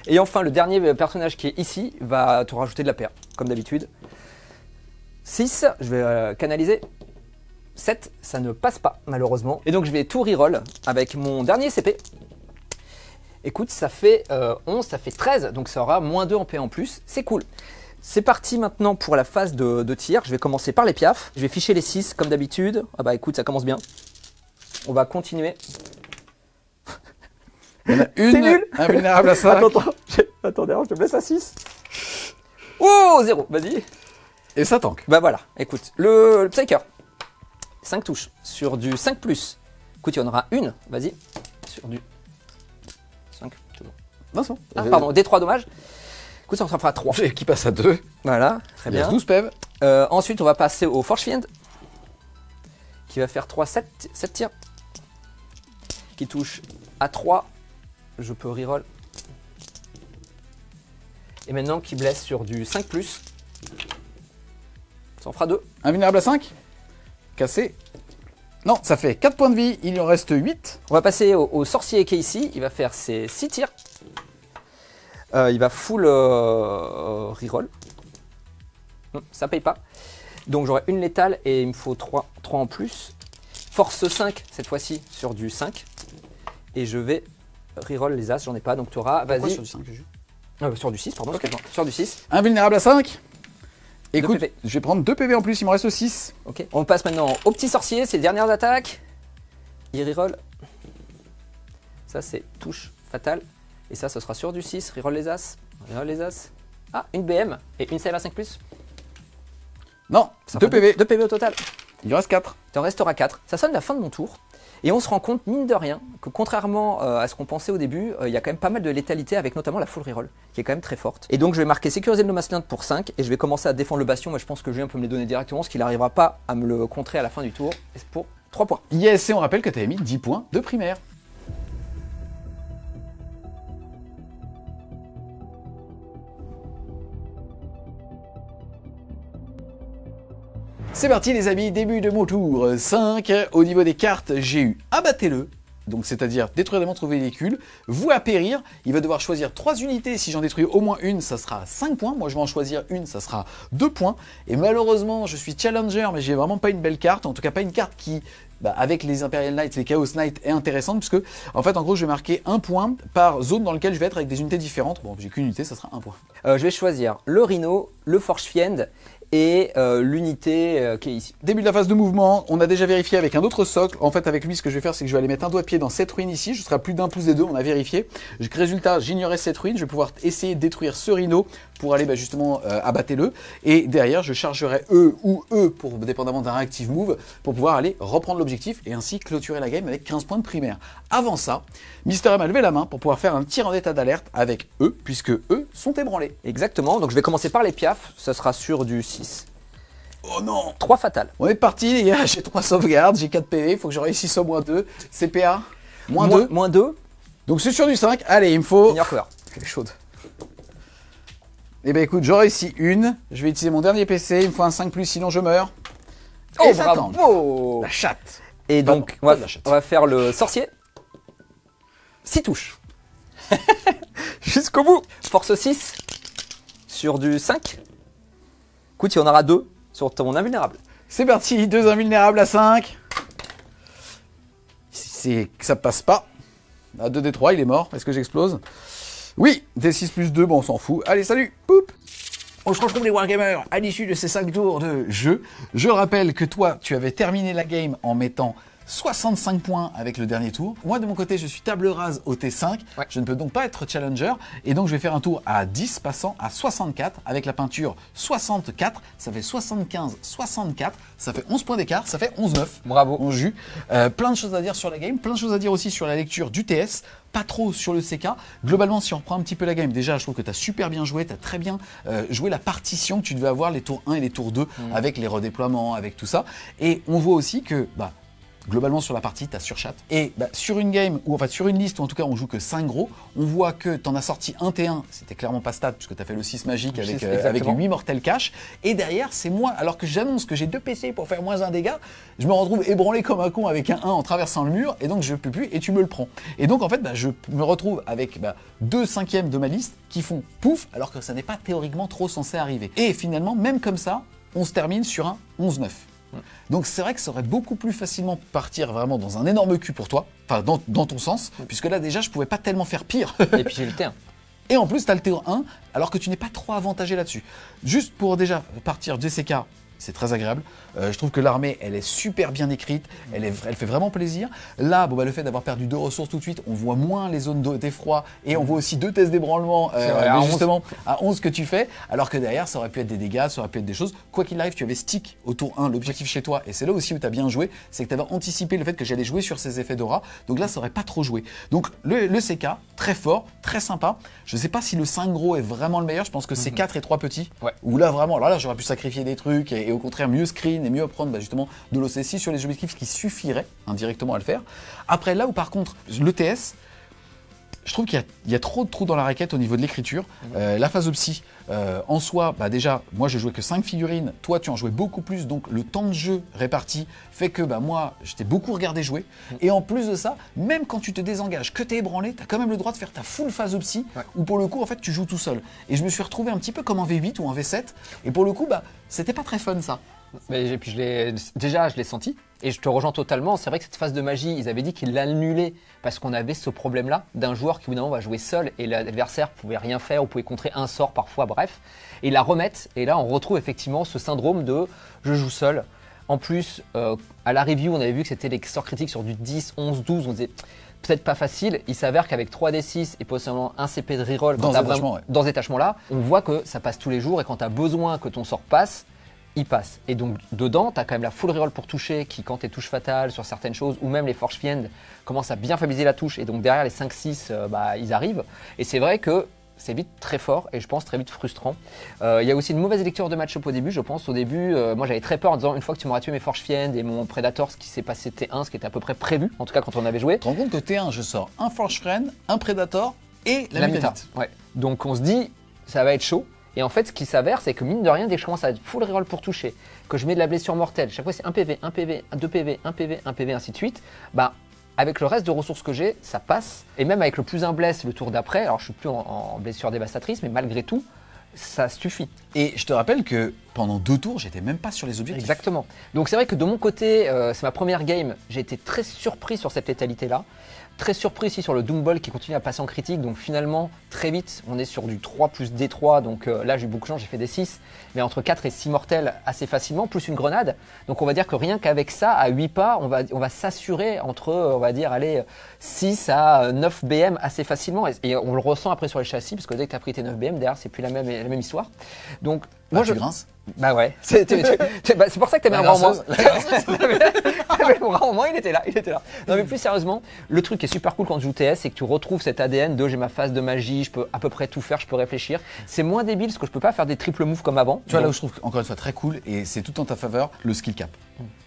Et enfin, le dernier personnage qui est ici va te rajouter de la paire, comme d'habitude. 6, je vais canaliser. 7, ça ne passe pas, malheureusement. Et donc, je vais tout reroll avec mon dernier CP. Écoute, ça fait 11, ça fait 13, donc ça aura moins 2 en PA en plus. C'est cool. C'est parti maintenant pour la phase de tir. Je vais commencer par les piafs. Je vais ficher les 6 comme d'habitude. Ah bah écoute, ça commence bien. On va continuer. Il y en a C'est une nul. invulnérable à 5. Attendez, je te blesse à 6. Oh, 0, vas-y. Et ça tank. Bah voilà, écoute, le Psyker. 5 touches. Sur du 5+. Écoute, il y en aura une, vas-y. Sur du 5, toujours. Non, c'est bon. Ah, pardon, D3 dommages. Écoute, ça en fera 3. Qui passe à 2. Voilà, très Il reste bien. 12 PEV. Ensuite, on va passer au Forge Fiend. Qui va faire 7 tirs. Qui touche à 3. Je peux reroll. Et maintenant, qui blesse sur du 5+. Ça en fera 2. Invulnérable à 5. Cassé. Non, ça fait 4 points de vie. Il en reste 8. On va passer au sorcier qui est ici. Il va faire ses 6 tirs. Il va full reroll. Ça paye pas. Donc j'aurai une létale et il me faut 3 en plus. Force 5 cette fois-ci sur du 5. Et je vais reroll les as, j'en ai pas. Donc tu auras, vas-y. Sur du 5 Sur du 6, pardon. Ok. excuse-moi. Sur du 6. Invulnérable à 5. Écoute, PV. je vais prendre 2 PV en plus. Il m'en reste 6. Ok. On passe maintenant au petit sorcier. C'est les dernières attaques. Il reroll. Ça c'est touche fatale. Et ça, ce sera sur du 6. Reroll les as. Reroll les as. Ah, une BM et une save à 5+. Non, Ça 2 fera PV. 2 PV au total. Il en reste 4. Il en restera 4. Ça sonne la fin de mon tour. Et on se rend compte, mine de rien, que contrairement à ce qu'on pensait au début, il y a quand même pas mal de létalité avec notamment la full reroll, qui est quand même très forte. Et donc je vais marquer sécuriser le Nomasland pour 5 et je vais commencer à défendre le bastion. Moi je pense que Julien peut me les donner directement, parce qu'il n'arrivera pas à me le contrer à la fin du tour. Et c'est pour 3 points. Yes, et on rappelle que tu avais mis 10 points de primaire. C'est parti les amis, début de mon tour 5. Au niveau des cartes, j'ai eu abattez-le, donc c'est-à-dire détruire des monstres ou véhicules, vous à périr, il va devoir choisir 3 unités, si j'en détruis au moins une, ça sera 5 points, moi je vais en choisir une, ça sera 2 points, et malheureusement je suis challenger, mais j'ai vraiment pas une belle carte, en tout cas pas une carte qui, avec les Imperial Knights, les Chaos Knights, est intéressante, puisque en fait en gros je vais marquer 1 point par zone dans lequel je vais être avec des unités différentes, bon j'ai qu'une unité, ça sera 1 point. Je vais choisir le Rhino, le Forge Fiend et l'unité qui est ici. Début de la phase de mouvement, on a déjà vérifié avec un autre socle. En fait, avec lui, ce que je vais faire, c'est que je vais aller mettre un doigt de pied dans cette ruine ici. Je serai à plus d'1 pouce des deux, on a vérifié. Résultat, j'ignorais cette ruine. Je vais pouvoir essayer de détruire ce rhino pour aller justement abattez-le. Et derrière, je chargerai eux ou eux, pour dépendamment d'un reactive move, pour pouvoir aller reprendre l'objectif et ainsi clôturer la game avec 15 points de primaire. Avant ça, Mister M a levé la main pour pouvoir faire un tir en état d'alerte avec eux, puisque eux sont ébranlés. Exactement, donc je vais commencer par les piafs. Ça sera sur du 6. Oh non! 3 fatales. On est parti les gars, j'ai 3 sauvegardes, j'ai 4 PV, il faut que je réussisse au moins 2. CPA, moins 2. Moins 2. Donc c'est sur du 5, allez, il me faut... Senior cover. Elle est chaude. Eh ben écoute, j'en réussis une, je vais utiliser mon dernier PC, il me faut un 5+, sinon je meurs. Oh Et ça tombe. bravo! La chatte. Et donc, Pardon, pas de la chatte. on va faire le sorcier. 6 touches. Jusqu'au bout. Force 6 sur du 5. Écoute, il y en aura 2 sur ton invulnérable. C'est parti, 2 invulnérables à 5. Ça passe pas. À 2d3, il est mort, est-ce que j'explose? Oui, D6 plus 2, bon on s'en fout. Allez, salut, poup. On se retrouve les Wargamers à l'issue de ces 5 tours de jeu. Je rappelle que toi, tu avais terminé la game en mettant 65 points avec le dernier tour. Moi, de mon côté, je suis table rase au T5. Ouais. Je ne peux donc pas être challenger. Et donc, je vais faire un tour à 10, passant à 64 avec la peinture 64. Ça fait 75, 64. Ça fait 11 points d'écart. Ça fait 11-9. Bravo. En jus. Plein de choses à dire sur la game. Plein de choses à dire aussi sur la lecture du TS. Pas trop sur le CK. Globalement, si on reprend un petit peu la game, déjà, je trouve que tu as super bien joué. Tu as très bien joué la partition que tu devais avoir, les tours 1 et les tours 2, avec les redéploiements, avec tout ça. Et on voit aussi que... globalement sur la partie, tu as surchat. Et sur une game, ou en fait sur une liste où en tout cas on joue que 5 gros, on voit que tu en as sorti un T1, c'était clairement pas stat, puisque tu as fait le 6 magique avec 8 mortels cash. Et derrière, c'est moi, alors que j'annonce que j'ai 2 PC pour faire moins 1 dégât, je me retrouve ébranlé comme un con avec un 1 en traversant le mur, et donc je peux plus, et tu me le prends. Et donc en fait, je me retrouve avec 2 cinquièmes de ma liste qui font pouf, alors que ça n'est pas théoriquement trop censé arriver. Et finalement, même comme ça, on se termine sur un 11-9. Donc c'est vrai que ça aurait beaucoup plus facilement partir vraiment dans un énorme cul pour toi, enfin dans ton sens, puisque là déjà je pouvais pas tellement faire pire. Et puis j'ai le T1. Et en plus tu as le T1 alors que tu n'es pas trop avantagé là-dessus. Juste pour déjà partir DCK, c'est très agréable. Je trouve que l'armée, elle est super bien écrite, elle fait vraiment plaisir. Là, le fait d'avoir perdu 2 ressources tout de suite, on voit moins les zones d'effroi et on voit aussi 2 tests d'ébranlement justement à 11 que tu fais, alors que derrière, ça aurait pu être des dégâts, ça aurait pu être des choses. Quoi qu'il arrive, tu avais stick au tour 1, l'objectif chez toi, et c'est là aussi où tu as bien joué, c'est que tu avais anticipé le fait que j'allais jouer sur ces effets d'aura, donc là, ça aurait pas trop joué. Donc le CK, très fort, très sympa. Je sais pas si le 5 gros est vraiment le meilleur, je pense que c'est 4 et 3 petits, où là vraiment, alors là j'aurais pu sacrifier des trucs et au contraire mieux screen et mieux prendre justement de l'OCC sur les objectifs qui suffiraient indirectement à le faire. Après là où par contre l'ETS, je trouve qu'il y a trop de trous dans la raquette au niveau de l'écriture. La phase psy, en soi, déjà, moi je jouais que 5 figurines, toi tu en jouais beaucoup plus, donc le temps de jeu réparti fait que moi je t'ai beaucoup regardé jouer. Et en plus de ça, même quand tu te désengages, que tu es ébranlé, tu as quand même le droit de faire ta full phase psy, où pour le coup en fait tu joues tout seul. Et je me suis retrouvé un petit peu comme en V8 ou en V7, et pour le coup, c'était pas très fun ça. Et puis je l'ai senti et je te rejoins totalement. C'est vrai que cette phase de magie, ils avaient dit qu'ils l'annulaient parce qu'on avait ce problème-là d'un joueur qui au bout d'un moment va jouer seul et l'adversaire pouvait rien faire ou pouvait contrer un sort parfois, bref. Et ils la remettent et là on retrouve effectivement ce syndrome de je joue seul. En plus, à la review, on avait vu que c'était les sorts critiques sur du 10, 11, 12. On disait peut-être pas facile. Il s'avère qu'avec 3d6 et possiblement un CP de reroll dans ce détachement-là, on voit que ça passe tous les jours et quand tu as besoin que ton sort passe, il passe. Et donc dedans, tu as quand même la full reroll pour toucher qui, quand tu touches fatales sur certaines choses, ou même les Forge Fiend, commencent à bien favoriser la touche. Et donc derrière les 5-6, ils arrivent. Et c'est vrai que c'est vite très fort et je pense très vite frustrant. Il y a aussi une mauvaise lecture de match-up au début, je pense. Au début, moi j'avais très peur en disant une fois que tu m'auras tué mes Forge Fiend et mon Predator, ce qui s'est passé T1, ce qui était à peu près prévu, en tout cas quand on avait joué. Tu te rends compte que T1, je sors un Forge Fiend, un Predator et la Mutanite. Ouais. Donc on se dit, ça va être chaud. Et en fait, ce qui s'avère, c'est que mine de rien, dès que je commence à être full reroll pour toucher, que je mets de la blessure mortelle, chaque fois c'est 1 PV, 1 PV, 2 PV, 1 PV, 1 PV, ainsi de suite, avec le reste de ressources que j'ai, ça passe. Et même avec le plus un bless le tour d'après, alors je suis plus en blessure dévastatrice, mais malgré tout, ça suffit. Et je te rappelle que pendant 2 tours, j'étais même pas sur les objectifs. Exactement. Donc c'est vrai que de mon côté, c'est ma première game, j'ai été très surpris sur cette létalité-là. Très surpris ici sur le Doom Ball qui continue à passer en critique. Donc finalement, très vite, on est sur du 3 plus D3. Donc là, j'ai eu beaucoup de chance, j'ai fait des 6. Mais entre 4 et 6 mortels assez facilement, plus une grenade. Donc on va dire que rien qu'avec ça, à 8 pas, on va s'assurer entre, on va dire, 6 à 9 BM assez facilement. Et on le ressent après sur les châssis, parce que dès que tu as pris tes 9 BM, derrière, c'est plus la même histoire. Donc moi, tu grinces. Bah ouais, c'est pour ça que t'avais un bras en moins. T'avais le bras en moins, il était là. Non mais plus sérieusement, le truc qui est super cool quand tu joues TS, c'est que tu retrouves cet ADN de j'ai ma phase de magie, je peux à peu près tout faire, je peux réfléchir. C'est moins débile parce que je peux pas faire des triple moves comme avant. Tu vois là où je trouve encore une fois très cool et c'est tout en ta faveur, le skill cap.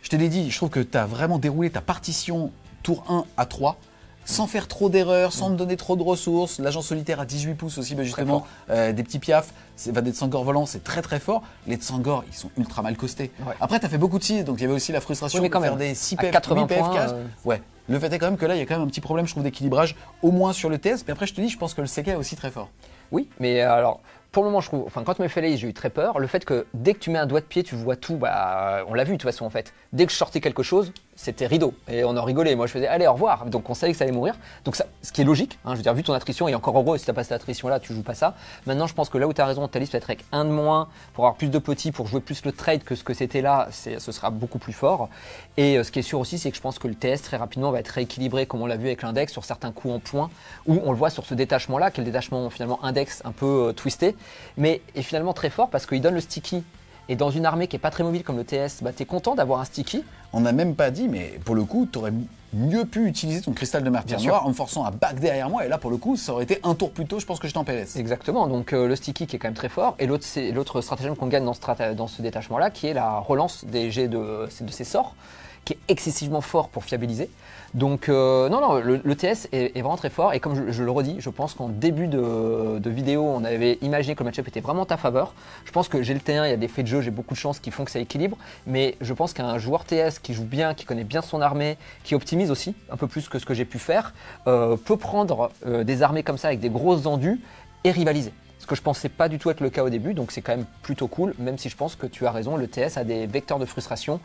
Je te l'ai dit, je trouve que t'as vraiment déroulé ta partition tour 1 à 3. Sans faire trop d'erreurs, sans me donner trop de ressources. L'agent solitaire à 18 pouces aussi, justement, des petits piafs, des Tsangor volants, c'est très très fort. Les Tsangor, ils sont ultra mal costés. Ouais. Après, tu as fait beaucoup de 6, donc il y avait aussi la frustration de faire des 6 PF, 80 PF points, Ouais. Le fait est quand même que là, il y a quand même un petit problème, je trouve, d'équilibrage, au moins sur le TS. Mais après, je te dis, je pense que le CK est aussi très fort. Oui, mais alors, pour le moment, je trouve, quand tu me fais j'ai eu très peur. Le fait que dès que tu mets un doigt de pied, tu vois tout, on l'a vu de toute façon en fait. Dès que je sortais quelque chose, c'était rideau. Et on en rigolait. Moi, je faisais allez, au revoir. Donc, on savait que ça allait mourir. Donc, ça, ce qui est logique, je veux dire, vu ton attrition, et encore heureux, si tu as pas cette attrition-là, tu joues pas ça. Maintenant, je pense que là où tu as raison, ta liste peut être avec un de moins, pour avoir plus de petits, pour jouer plus le trade que ce que c'était là, ce sera beaucoup plus fort. Et ce qui est sûr aussi, c'est que je pense que le TS très rapidement va être rééquilibré, comme on l'a vu avec l'index, sur certains coups en points, où on le voit sur ce détachement-là, qui est le détachement finalement index un peu twisté, mais est finalement très fort parce qu'il donne le sticky. Et dans une armée qui est pas très mobile comme le TS, tu es content d'avoir un sticky. On n'a même pas dit, mais pour le coup, tu aurais mieux pu utiliser ton cristal de martyr noir en me forçant à back derrière moi. Et là, pour le coup, ça aurait été un tour plus tôt, je pense que j'étais en PLS. Exactement, donc le sticky qui est quand même très fort. Et l'autre stratagème qu'on gagne dans ce détachement-là, qui est la relance des jets de ces sorts, qui est excessivement fort pour fiabiliser. Donc non, le TS est vraiment très fort et comme je le redis, je pense qu'en début de vidéo, on avait imaginé que le match-up était vraiment en ta faveur. Je pense que j'ai le T1, il y a des faits de jeu, j'ai beaucoup de chance qui font que ça équilibre, mais je pense qu'un joueur TS qui joue bien, qui connaît bien son armée, qui optimise aussi un peu plus que ce que j'ai pu faire, peut prendre des armées comme ça avec des grosses endus et rivaliser. Ce que je pensais pas du tout être le cas au début, donc c'est quand même plutôt cool, même si je pense que tu as raison, le TS a des vecteurs de frustration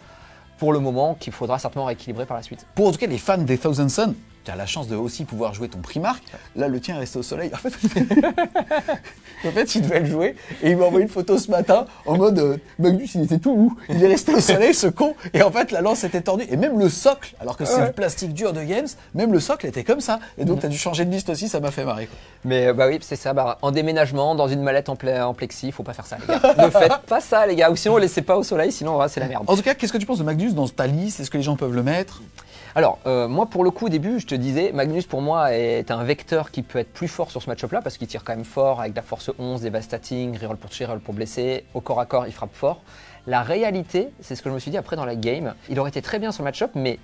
pour le moment qu'il faudra certainement rééquilibrer par la suite. Pour en tout cas les fans des Thousand Sun, tu as la chance de aussi pouvoir jouer ton Primark. Là, le tien est resté au soleil. En fait, il devait le jouer et il m'a envoyé une photo ce matin en mode Magnus, il était tout mou. Il est resté au soleil, ce con. Et en fait, la lance était tordue. Et même le socle, alors que c'est du plastique dur de Games, même le socle était comme ça. Et donc, tu as dû changer de liste aussi, ça m'a fait marrer, quoi. Mais bah oui, c'est ça. Bah, en déménagement, dans une mallette en plexi, faut pas faire ça, les gars. Ne faites pas ça, les gars. Ou sinon, laissez pas au soleil, sinon c'est la merde. En tout cas, qu'est-ce que tu penses de Magnus dans ta liste? Est-ce que les gens peuvent le mettre? Alors, moi, pour le coup, au début, je te disais, Magnus, pour moi, est un vecteur qui peut être plus fort sur ce match-up-là parce qu'il tire quand même fort avec la force 11, devastating, reroll pour toucher, reroll pour blesser. Au corps à corps, il frappe fort. La réalité, c'est ce que je me suis dit après dans la game, il aurait été très bien sur le match-up, mais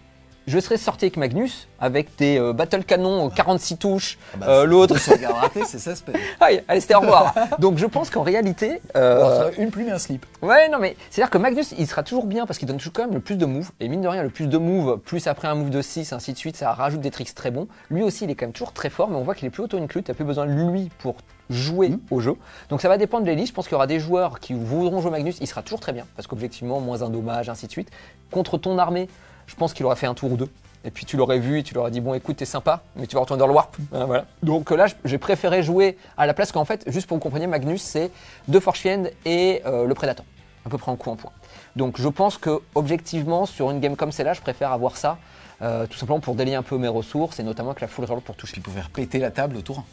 je serais sorti avec Magnus, avec des battle canons 46 touches, l'autre... c'est ça, c'est allez, c'était au revoir. Donc je pense qu'en réalité... une plume et un slip. Ouais, non mais c'est-à-dire que Magnus, il sera toujours bien parce qu'il donne toujours quand même le plus de moves. Et mine de rien, le plus de moves, plus après un move de 6, ainsi de suite, ça rajoute des tricks très bons. Lui aussi, il est quand même toujours très fort, mais on voit qu'il est plus auto-inclus, t'as plus besoin de lui pour jouer au jeu. Donc ça va dépendre de l'élite. Je pense qu'il y aura des joueurs qui voudront jouer Magnus, il sera toujours très bien, parce qu'objectivement, moins un dommage, ainsi de suite. Contre ton armée, je pense qu'il aurait fait un tour ou deux. Et puis tu l'aurais vu et tu l'aurais dit bon écoute t'es sympa mais tu vas retourner dans le warp. Voilà. Donc là j'ai préféré jouer à la place qu'en fait juste pour que vous compreniez Magnus c'est 2 Force Fiend et le Predator. À peu près en coup en point. Donc je pense que objectivement sur une game comme celle-là je préfère avoir ça tout simplement pour délier un peu mes ressources et notamment avec la full reroll pour toucher. Puis pour faire péter la table au tour 1.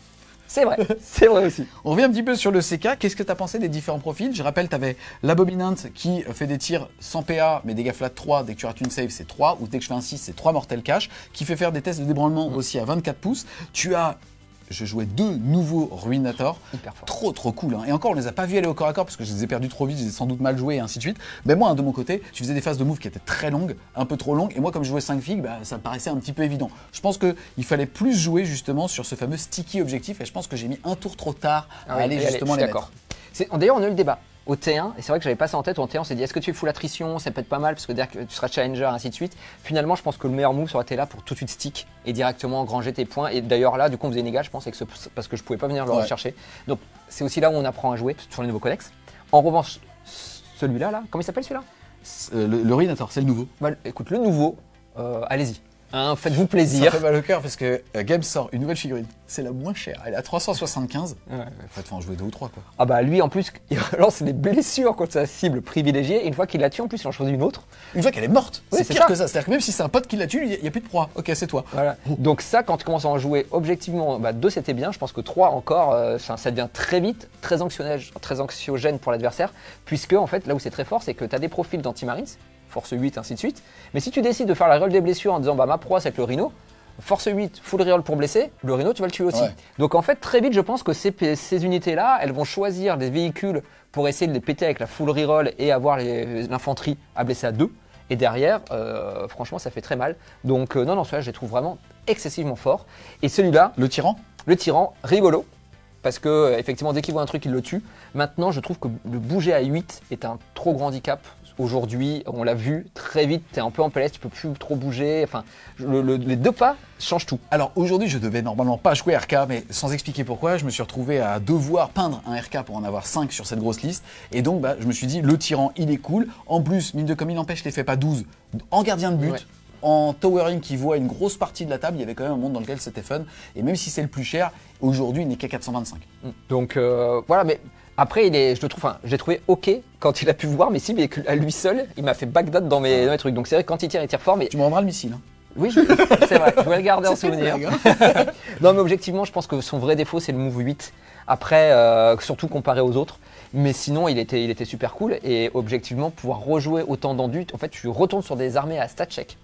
C'est vrai aussi. On revient un petit peu sur le CK. Qu'est-ce que tu as pensé des différents profils? Je rappelle, tu avais l'Abominante qui fait des tirs sans PA, mais dégâts flat 3. Dès que tu rates une save, c'est 3. Ou dès que je fais un 6, c'est 3 Mortel Cash. Qui fait faire des tests de débranlement aussi à 24 pouces. Tu as... Je jouais 2 nouveaux Ruinator, trop cool. Hein. Et encore, on les a pas vus aller au corps à corps parce que je les ai perdus trop vite, je les ai sans doute mal joués et ainsi de suite. Mais moi, de mon côté, tu faisais des phases de move qui étaient très longues, un peu trop longues. Et moi, comme je jouais 5 figs, ça me paraissait un petit peu évident. Je pense qu'il fallait plus jouer justement sur ce fameux sticky objectif. Et je pense que j'ai mis un tour trop tard à aller justement les mettre. D'ailleurs, on a eu le débat. Au T1, et c'est vrai que j'avais pas ça en tête, au T1 on s'est dit est-ce que tu es full attrition, ça peut être pas mal parce que dès que tu seras challenger, ainsi de suite. Finalement, je pense que le meilleur move aurait été là pour tout de suite stick et directement engranger tes points. Et d'ailleurs là, du coup, on faisait négat, je pense, parce que je pouvais pas venir le rechercher. Donc c'est aussi là où on apprend à jouer sur les nouveaux codex. En revanche, celui-là, comment il s'appelle celui-là? Le Ruinator, c'est le nouveau. Bah, écoute, le nouveau, allez-y. Hein, faites-vous plaisir. Ça fait mal au cœur parce que Games sort une nouvelle figurine. C'est la moins chère. Elle est à 375. Faut en jouer 2 ou 3 quoi. Ah bah lui en plus, il relance des blessures contre sa cible privilégiée. Et une fois qu'il la tue, en plus il en choisit une autre. Une fois qu'elle est morte. Oui, c'est pire que ça. C'est-à-dire que même si c'est un pote qui la tue, il n'y a plus de proie. Ok, c'est toi. Voilà. Donc ça, quand tu commences à en jouer objectivement, 2 c'était bien. Je pense que 3 encore, ça devient très vite, très anxiogène pour l'adversaire. Puisque en fait, là où c'est très fort, c'est que tu as des profils d'anti-marines. Force 8, ainsi de suite. Mais si tu décides de faire la reroll des blessures en disant ma proie c'est avec le Rhino, Force 8, full reroll pour blesser, le Rhino tu vas le tuer aussi. Ouais. Donc en fait très vite je pense que ces unités-là, elles vont choisir des véhicules pour essayer de les péter avec la full reroll et avoir l'infanterie à blesser à 2. Et derrière, franchement ça fait très mal. Donc non, celui-là je les trouve vraiment excessivement fort. Et celui-là... Le tyran, rigolo. Parce que effectivement dès qu'il voit un truc il le tue. Maintenant je trouve que le bouger à 8 est un trop grand handicap. Aujourd'hui, on l'a vu, très vite, tu es un peu en PLS, tu peux plus trop bouger. Enfin, les 2 pas changent tout. Alors aujourd'hui, je devais normalement pas jouer RK, mais sans expliquer pourquoi, je me suis retrouvé à devoir peindre un RK pour en avoir 5 sur cette grosse liste. Et donc, je me suis dit, le tyran, il est cool. En plus, mine de comme il n'empêche, les fait pas 12 en gardien de but. Ouais. En towering qui voit une grosse partie de la table, il y avait quand même un monde dans lequel c'était fun. Et même si c'est le plus cher, aujourd'hui, il n'est qu'à 425. Donc voilà, mais après, j'ai trouvé ok quand il a pu voir, mais si, mais à lui seul, il m'a fait Bagdad dans mes trucs. Donc c'est vrai que quand il tire fort. Mais... Tu me rendras le missile. Hein. Oui, c'est vrai, je vais le garder en souvenir. Non, mais objectivement, je pense que son vrai défaut, c'est le move 8. Après, surtout comparé aux autres. Mais sinon, il était super cool. Et objectivement, pouvoir rejouer autant d'endus, en fait, tu retournes sur des armées à stat check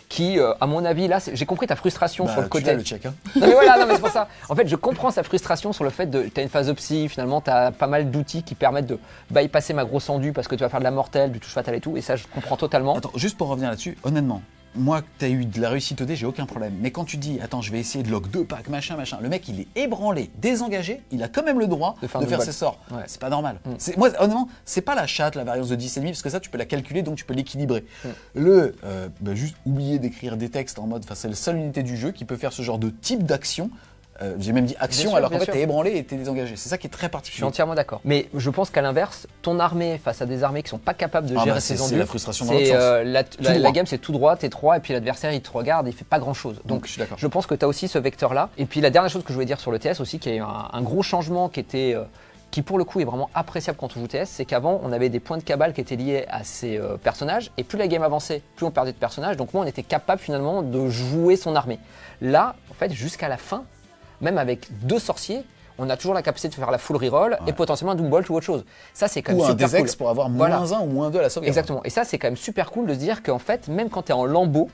qui, à mon avis, là, j'ai compris ta frustration sur le Tu côté. l'as, le check, hein. Non mais voilà, non mais c'est pour ça. En fait, je comprends sa frustration sur le fait de, t'as une phase psy, finalement, t'as pas mal d'outils qui permettent de bypasser ma grosse endue parce que tu vas faire de la mortelle, du touche fatal et tout, et ça, je comprends totalement. Attends, juste pour revenir là-dessus, honnêtement, moi, tu as eu de la réussite au dé, j'ai aucun problème. Mais quand tu dis, attends, je vais essayer de lock 2 packs, machin, le mec, il est ébranlé, désengagé, il a quand même le droit de faire ses sorts. Ouais. C'est pas normal. Moi, honnêtement, c'est pas la chatte, la variance de 10,5, parce que ça, tu peux la calculer, donc tu peux l'équilibrer. Juste oublier d'écrire des textes en mode, c'est la seule unité du jeu qui peut faire ce genre de type d'action. J'ai même dit action, sûr, alors qu'en bien fait, sûr. t'es ébranlé et t'es désengagé. C'est ça qui est très Je suis particulier. entièrement d'accord. Mais je pense qu'à l'inverse, ton armée face à des armées qui sont pas capables de gérer ces endus, c'est la frustration dans l'autre sens. la game c'est tout droit, t'es 3 et puis l'adversaire il te regarde et il fait pas grand chose. Donc je suis d'accord. je pense que tu as aussi ce vecteur là. Et puis la dernière chose que je voulais dire sur le TS aussi, qui a eu un gros changement qui pour le coup est vraiment appréciable quand on joue TS, c'est qu'avant on avait des points de cabale qui étaient liés à ces personnages et plus la game avançait, plus on perdait de personnages. Donc moi on était capable finalement de jouer son armée. Là en fait jusqu'à la fin, même avec 2 sorciers, on a toujours la capacité de faire la full reroll et potentiellement un Doombolt ou autre chose. Ça, c'est quand même Ou un super Desex cool. pour avoir Voilà. -1 ou -2 à la sauvegarde. Exactement. Et ça, c'est quand même super cool de se dire qu'en fait, même quand tu es en lambeau,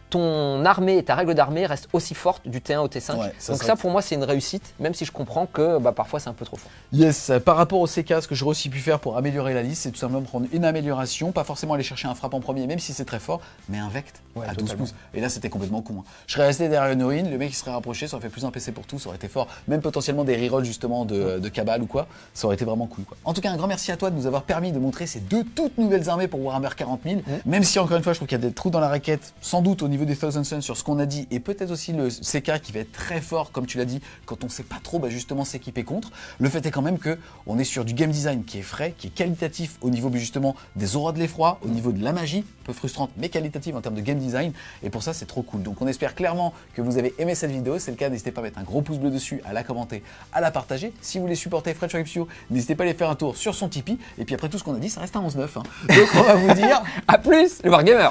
ton armée et ta règle d'armée restent aussi fortes du T1 au T5. Ouais, Donc ça, pour moi, c'est une réussite, même si je comprends que parfois, c'est un peu trop fort. Yes, par rapport au CK, ce que j'aurais aussi pu faire pour améliorer la liste, c'est tout simplement prendre une amélioration, pas forcément aller chercher un frappe en premier, même si c'est très fort, mais un Vect à 12 pouces. Et là, c'était complètement con. Hein. Je serais resté derrière une urine, le mec il serait rapproché, ça aurait fait plus un PC pour tout, ça aurait été fort. Même potentiellement des rerolls justement de Cabal ou quoi, ça aurait été vraiment cool. Quoi. En tout cas, un grand merci à toi de nous avoir permis de montrer ces 2 toutes nouvelles armées pour Warhammer 40 000. Même si encore une fois, je trouve qu'il y a des trous dans la raquette, sans doute au niveau des Thousand Suns sur ce qu'on a dit, et peut-être aussi le CK qui va être très fort, comme tu l'as dit, quand on sait pas trop justement s'équiper contre. Le fait est quand même que on est sur du game design qui est frais, qui est qualitatif au niveau justement des auras de l'effroi, au niveau de la magie, peu frustrante mais qualitative en termes de game design, et pour ça c'est trop cool. Donc on espère clairement que vous avez aimé cette vidéo. Si c'est le cas, n'hésitez pas à mettre un gros pouce bleu dessus, à la commenter, à la partager. Si vous voulez supporter Fred Choripsio, n'hésitez pas à aller faire un tour sur son Tipeee. Et puis après tout ce qu'on a dit, ça reste un 11-9. Hein. Donc on va vous dire A plus, le Wargamer.